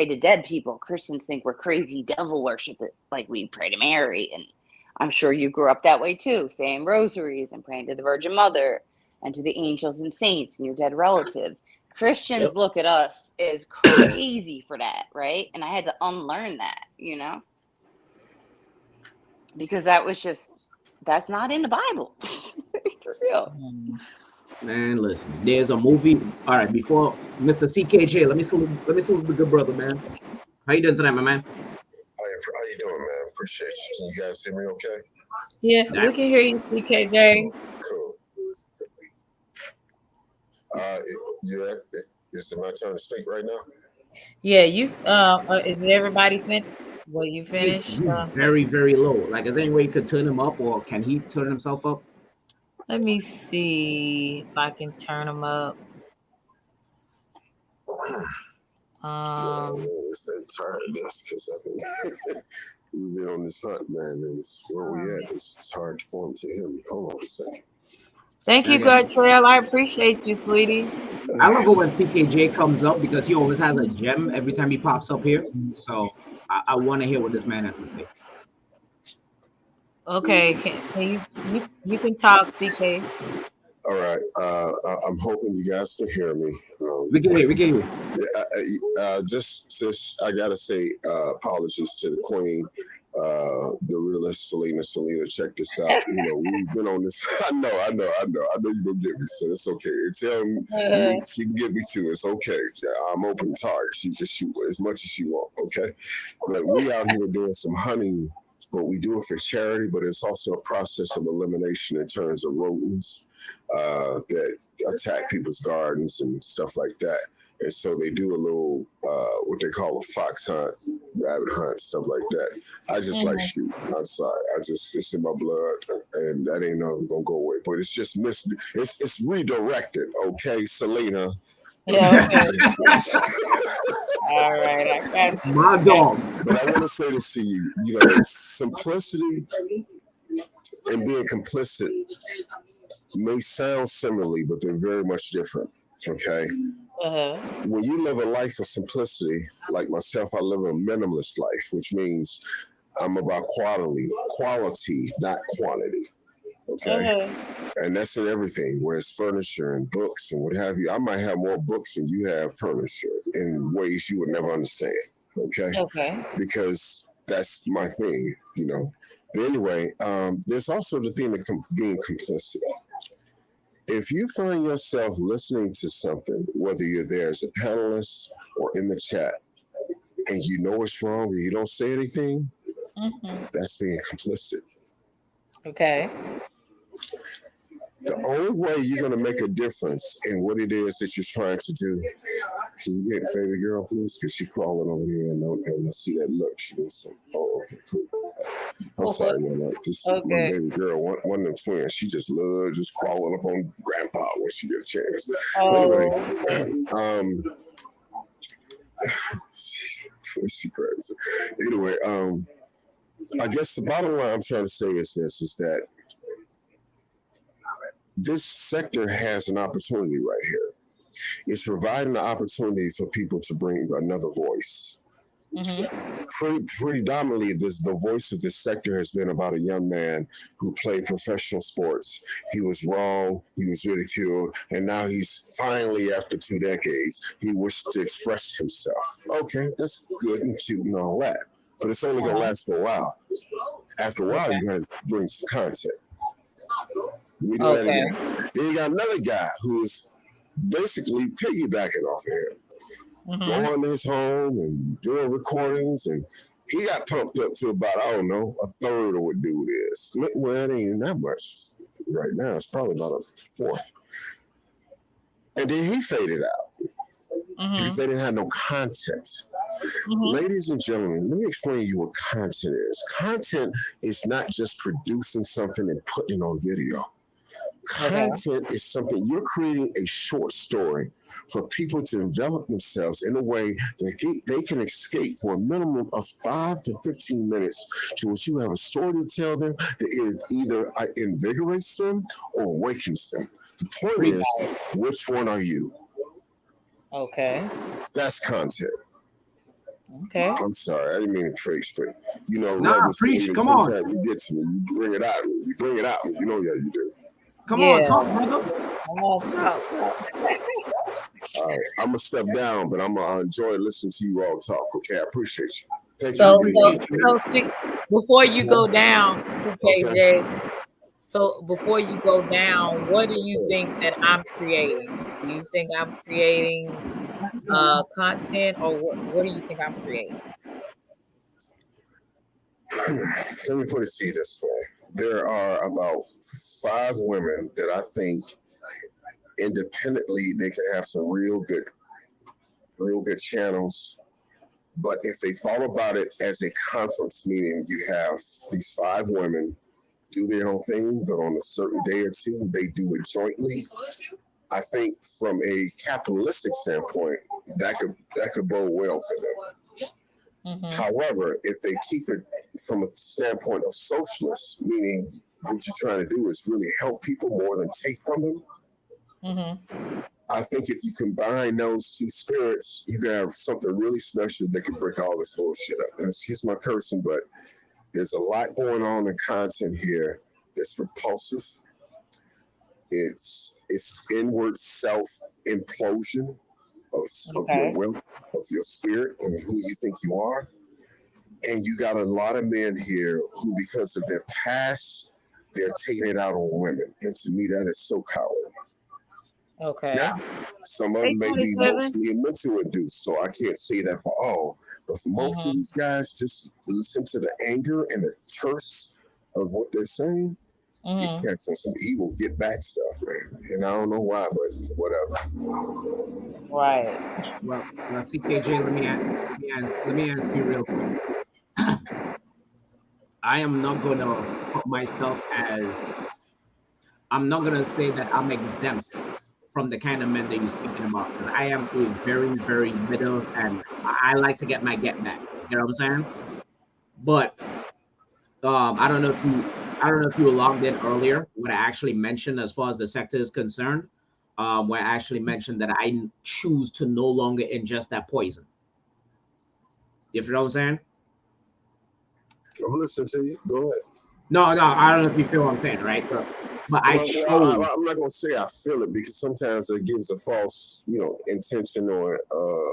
to dead people. Christians think we're crazy devil worship. Like we pray to Mary, and I'm sure you grew up that way too, saying rosaries and praying to the Virgin Mother and to the angels and saints and your dead relatives. Christians look at us as crazy for that, right? And I had to unlearn that, because that's not in the Bible. For real. Man, listen, there's a movie. All right, before Mr. CKJ, let me salute the good brother, man. How you doing tonight, my man? How you doing, man? Appreciate you. Can you guys hear me okay? Yeah, we can hear you, CKJ. Cool. Is it my turn to speak right now? Yeah, you is everybody finished? Well, you finished? Very, very low. Like, is there any way you could turn him up, or can he turn himself up? Let me see if I can turn him up. It's that tiredness because we've been on this hunt, man, and it's where we at. It's hard for him to hear me. Hold on a second. Thank you, Gartrell. I appreciate you, sweetie. I love it when CKJ comes up because he always has a gem every time he pops up here. So I want to hear what this man has to say. Okay, can you can talk, CK. All right. I'm hoping you guys can hear me. We can hear you. Just I gotta say apologies to the Queen, the realist Selena. Check this out. We've been on this. I know you're gonna get me, so it's okay. Tell me she can get me too. It's okay. I'm open to talk. She just shoot as much as she want. Okay, but we out here doing some hunting. But we do it for charity, but it's also a process of elimination in terms of rodents that attack people's gardens and stuff like that. And so they do a little, what they call a fox hunt, rabbit hunt, stuff like that. I just like shooting. I'm sorry. It's in my blood, and that ain't never gonna go away. But it's just it's redirected, okay, Selena? Yeah, okay. All right, I got you. My dog. But I want to say this to you, simplicity and being complicit may sound similarly, but they're very much different. Okay. When you live a life of simplicity, like myself, I live a minimalist life, which means I'm about quality, not quantity. Okay. And that's in everything, whereas furniture and books and what have you. I might have more books than you have furniture in ways you would never understand. Okay. Because that's my thing, you know. But anyway, there's also the thing of being complicit. If you find yourself listening to something, whether you're there as a panelist or in the chat, and you know it's wrong and you don't say anything, that's being complicit. Okay. The only way you're going to make a difference in what it is that you're trying to do, can you get baby girl, please? Because she's crawling over here and I see that look. She needs some. Oh, okay, cool. I'm sorry, man. This my baby girl, one of them twins. She just loves just crawling up on grandpa when she get a chance. Anyway, she crazy. Anyway, I guess the bottom line I'm trying to say is this: is that this sector has an opportunity right here. It's providing the opportunity for people to bring another voice. Predominantly, the voice of this sector has been about a young man who played professional sports. He was wrong, he was ridiculed, and now he's finally, after 2 decades, he wishes to express himself. Okay, that's good and cute and all that, but it's only going to last for a while. After a while, you got to bring some content. We do that again. Then you got another guy who's basically piggybacking off of him. Going to his home and doing recordings, and he got pumped up to about, I don't know, a third of what dude is. Well, it ain't even that much right now. It's probably about a fourth. And then he faded out because they didn't have no content. Ladies and gentlemen, let me explain to you what content is. Content is not just producing something and putting it on video. Content is something, you're creating a short story for people to develop themselves in a way that they can escape for a minimum of 5 to 15 minutes to which you have a story to tell them that either invigorates them or awakens them. The point is, which one are you? Okay. That's content. Okay. I'm sorry, I didn't mean to preach, but you know, Nah, preach. Come on. You get to me, you bring it out. You bring it out. You know, yeah, you do. Come on, talk, brother. Come on, talk. All right, I'm gonna step down, but I'm gonna enjoy listening to you all talk. Okay, I appreciate you. Thank you. So see, before you go down, KJ. So before you go down, what do you think that I'm creating? Do you think I'm creating content, or what do you think I'm creating? Let me put it to you this way. There are about 5 women that I think independently they can have some real good channels. But if they thought about it as a conference meeting, you have these 5 women do their own thing, but on a certain day or two, they do it jointly. I think from a capitalistic standpoint, that could bode well for them. However, if they keep it from a standpoint of socialist, meaning what you're trying to do is really help people more than take from them, I think if you combine those two spirits, you can have something really special that can break all this bullshit up. And excuse my cursing, but there's a lot going on in content here that's repulsive. It's inward self implosion of your wealth, of your spirit, and who you think you are. And you got a lot of men here who, because of their past, they're taking it out on women. And to me, that is so cowardly. Okay. Now, some of them may be mostly mental induced, so I can't say that for all. But for most of these guys, just listen to the anger and the terse of what they're saying. These cats on some evil get back stuff, man. And I don't know why, but whatever. Right. Well, CKJ, let me ask you real quick. I am not going to put myself as, I'm not going to say that I'm exempt from the kind of men that you're speaking about. Because I am a very, very middle, and I like to get my get back. You know what I'm saying? But I don't know if you were logged in earlier, what I actually mentioned as far as the sector is concerned. where I actually mentioned that I choose to no longer ingest that poison. You feel what I'm saying? I'm listening to you. Go ahead. No, I don't know if you feel what I'm saying, right? But I chose. I'm not gonna say I feel it because sometimes it gives a false, intention or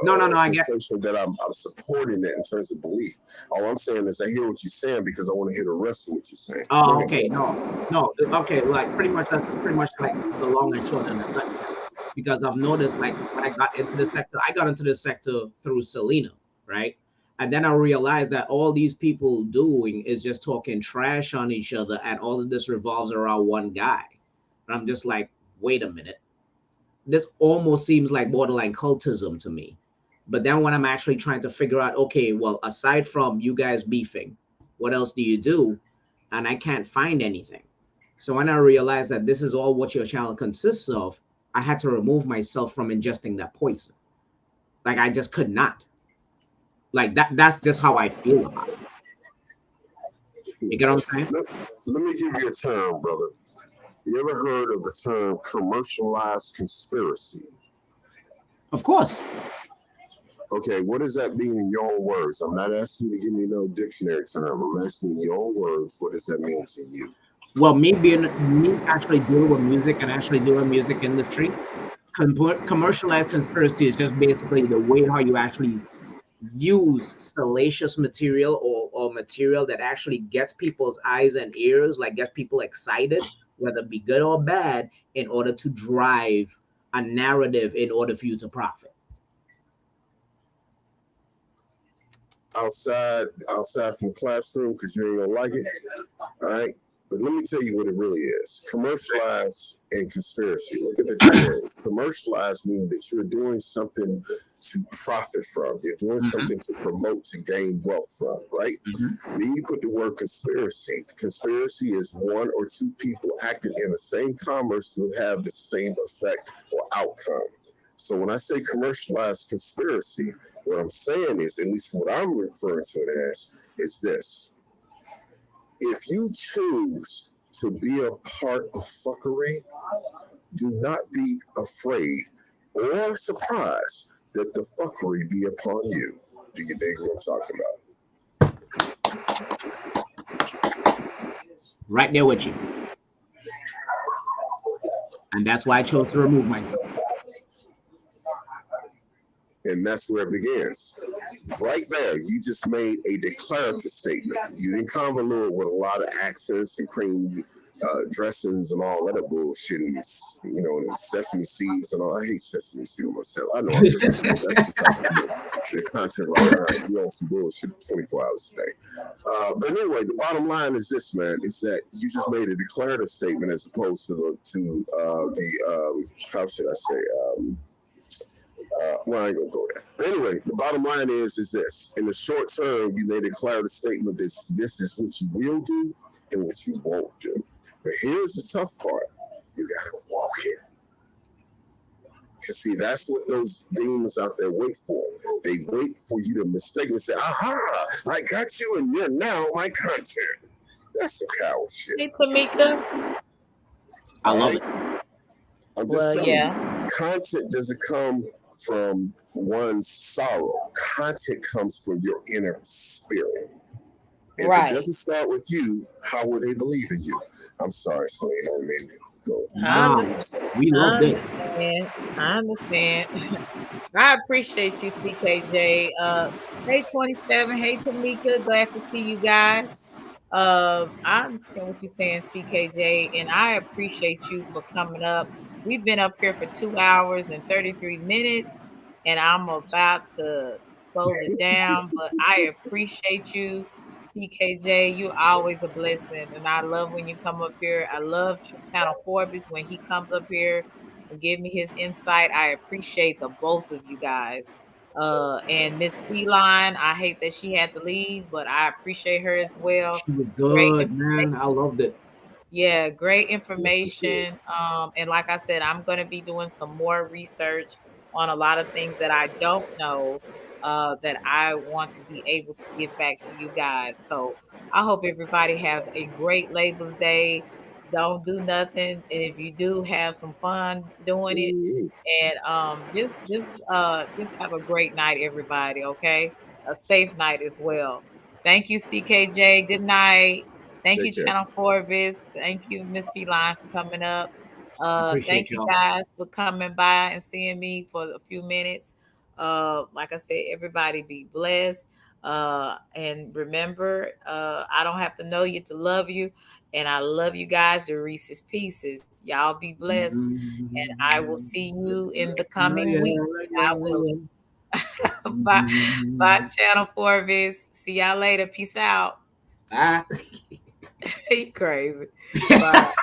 No, I get sensation that I'm supporting it in terms of belief. All I'm saying is I hear what you're saying because I want to hear the rest of what you're saying. Oh, okay, no, okay, like pretty much that's pretty much like the long and short of it. Because I've noticed, like, when I got into this sector through Selena, right? And then I realized that all these people doing is just talking trash on each other, and all of this revolves around one guy. And I'm just like, wait a minute. This almost seems like borderline cultism to me. But then when I'm actually trying to figure out, okay, well, aside from you guys beefing, what else do you do? And I can't find anything. So when I realized that this is all what your channel consists of, I had to remove myself from ingesting that poison. Like, I just could not. Like, that's just how I feel about it. You get what I'm saying? Let me give you a term, brother. You ever heard of the term commercialized conspiracy? Of course. Okay, what does that mean in your own words? I'm not asking you to give me no dictionary term. I'm asking you in your own words, what does that mean to you? Well, me actually dealing with music and actually doing music industry, commercialized conspiracy is just basically the way how you actually use salacious material or material that actually gets people's eyes and ears, like gets people excited, whether it be good or bad, in order to drive a narrative in order for you to profit. Outside from the classroom, because you ain't gonna like it. All right. But let me tell you what it really is. Commercialized and conspiracy. Look at the two words. Commercialized means that you're doing something to profit from. You're doing something to promote, to gain wealth from, right? Then you put the word conspiracy. Conspiracy is one or two people acting in the same commerce to have the same effect or outcome. So when I say commercialized conspiracy, what I'm saying is, at least what I'm referring to it as, is this. If you choose to be a part of fuckery, do not be afraid or surprised that the fuckery be upon you. Do you dig what I'm talking about? Right there with you. And that's why I chose to remove myself. And that's where it begins. Right there, you just made a declarative statement. You didn't convolute with a lot of accents and cream dressings and all that bullshit, and sesame seeds and all. I hate sesame seeds myself. I know. That's just the content right now. You on some bullshit 24 hours a day. But anyway, the bottom line is this, man: is that you just made a declarative statement as opposed to the how should I say? Well, I ain't gonna go there. But anyway, the bottom line is this. In the short term, you made a declarative statement that this is what you will do and what you won't do. But here's the tough part. You gotta walk it. Because see, that's what those demons out there wait for. They wait for you to mistakenly say, aha, I got you and you're now my content. That's some coward shit. Hey, Tamika. I love it. I'm just telling you, content doesn't come from one's sorrow. Content comes from your inner spirit. If it doesn't start with you, how will they believe in you? I'm sorry, Selena. I mean, go. We love this. I understand. I appreciate you, CKJ. Hey, 27. Hey, Tamika. Glad to see you guys. I understand what you're saying, CKJ, and I appreciate you for coming up. We've been up here for 2 hours and 33 minutes, and I'm about to close it down, but I appreciate you, CKJ. You're always a blessing, and I love when you come up here. I love Channel Forbes when he comes up here and give me his insight. I appreciate the both of you guys. And Miss Feline, I hate that she had to leave, but I appreciate her as well. She was good, man. I loved it. Yeah, great information. And like I said, I'm going to be doing some more research on a lot of things that I don't know that I want to be able to give back to you guys. So I hope everybody has a great Labor Day. don't do nothing, and if you do, have some fun doing it. And just have a great night, everybody. Okay, a safe night as well. Thank you, CKJ. Good night. Thank you, Take care. Channel Forbes. Thank you, Miss Feline, for coming up. Appreciate Thank you y'all. guys for coming by and seeing me for a few minutes. Like I said, everybody be blessed. And remember, I don't have to know you to love you. And I love you guys, the Reese's Pieces. Y'all be blessed. And I will see you in the coming week. I will. Bye, Channel Forbes. See y'all later. Peace out. Bye. You crazy. Bye.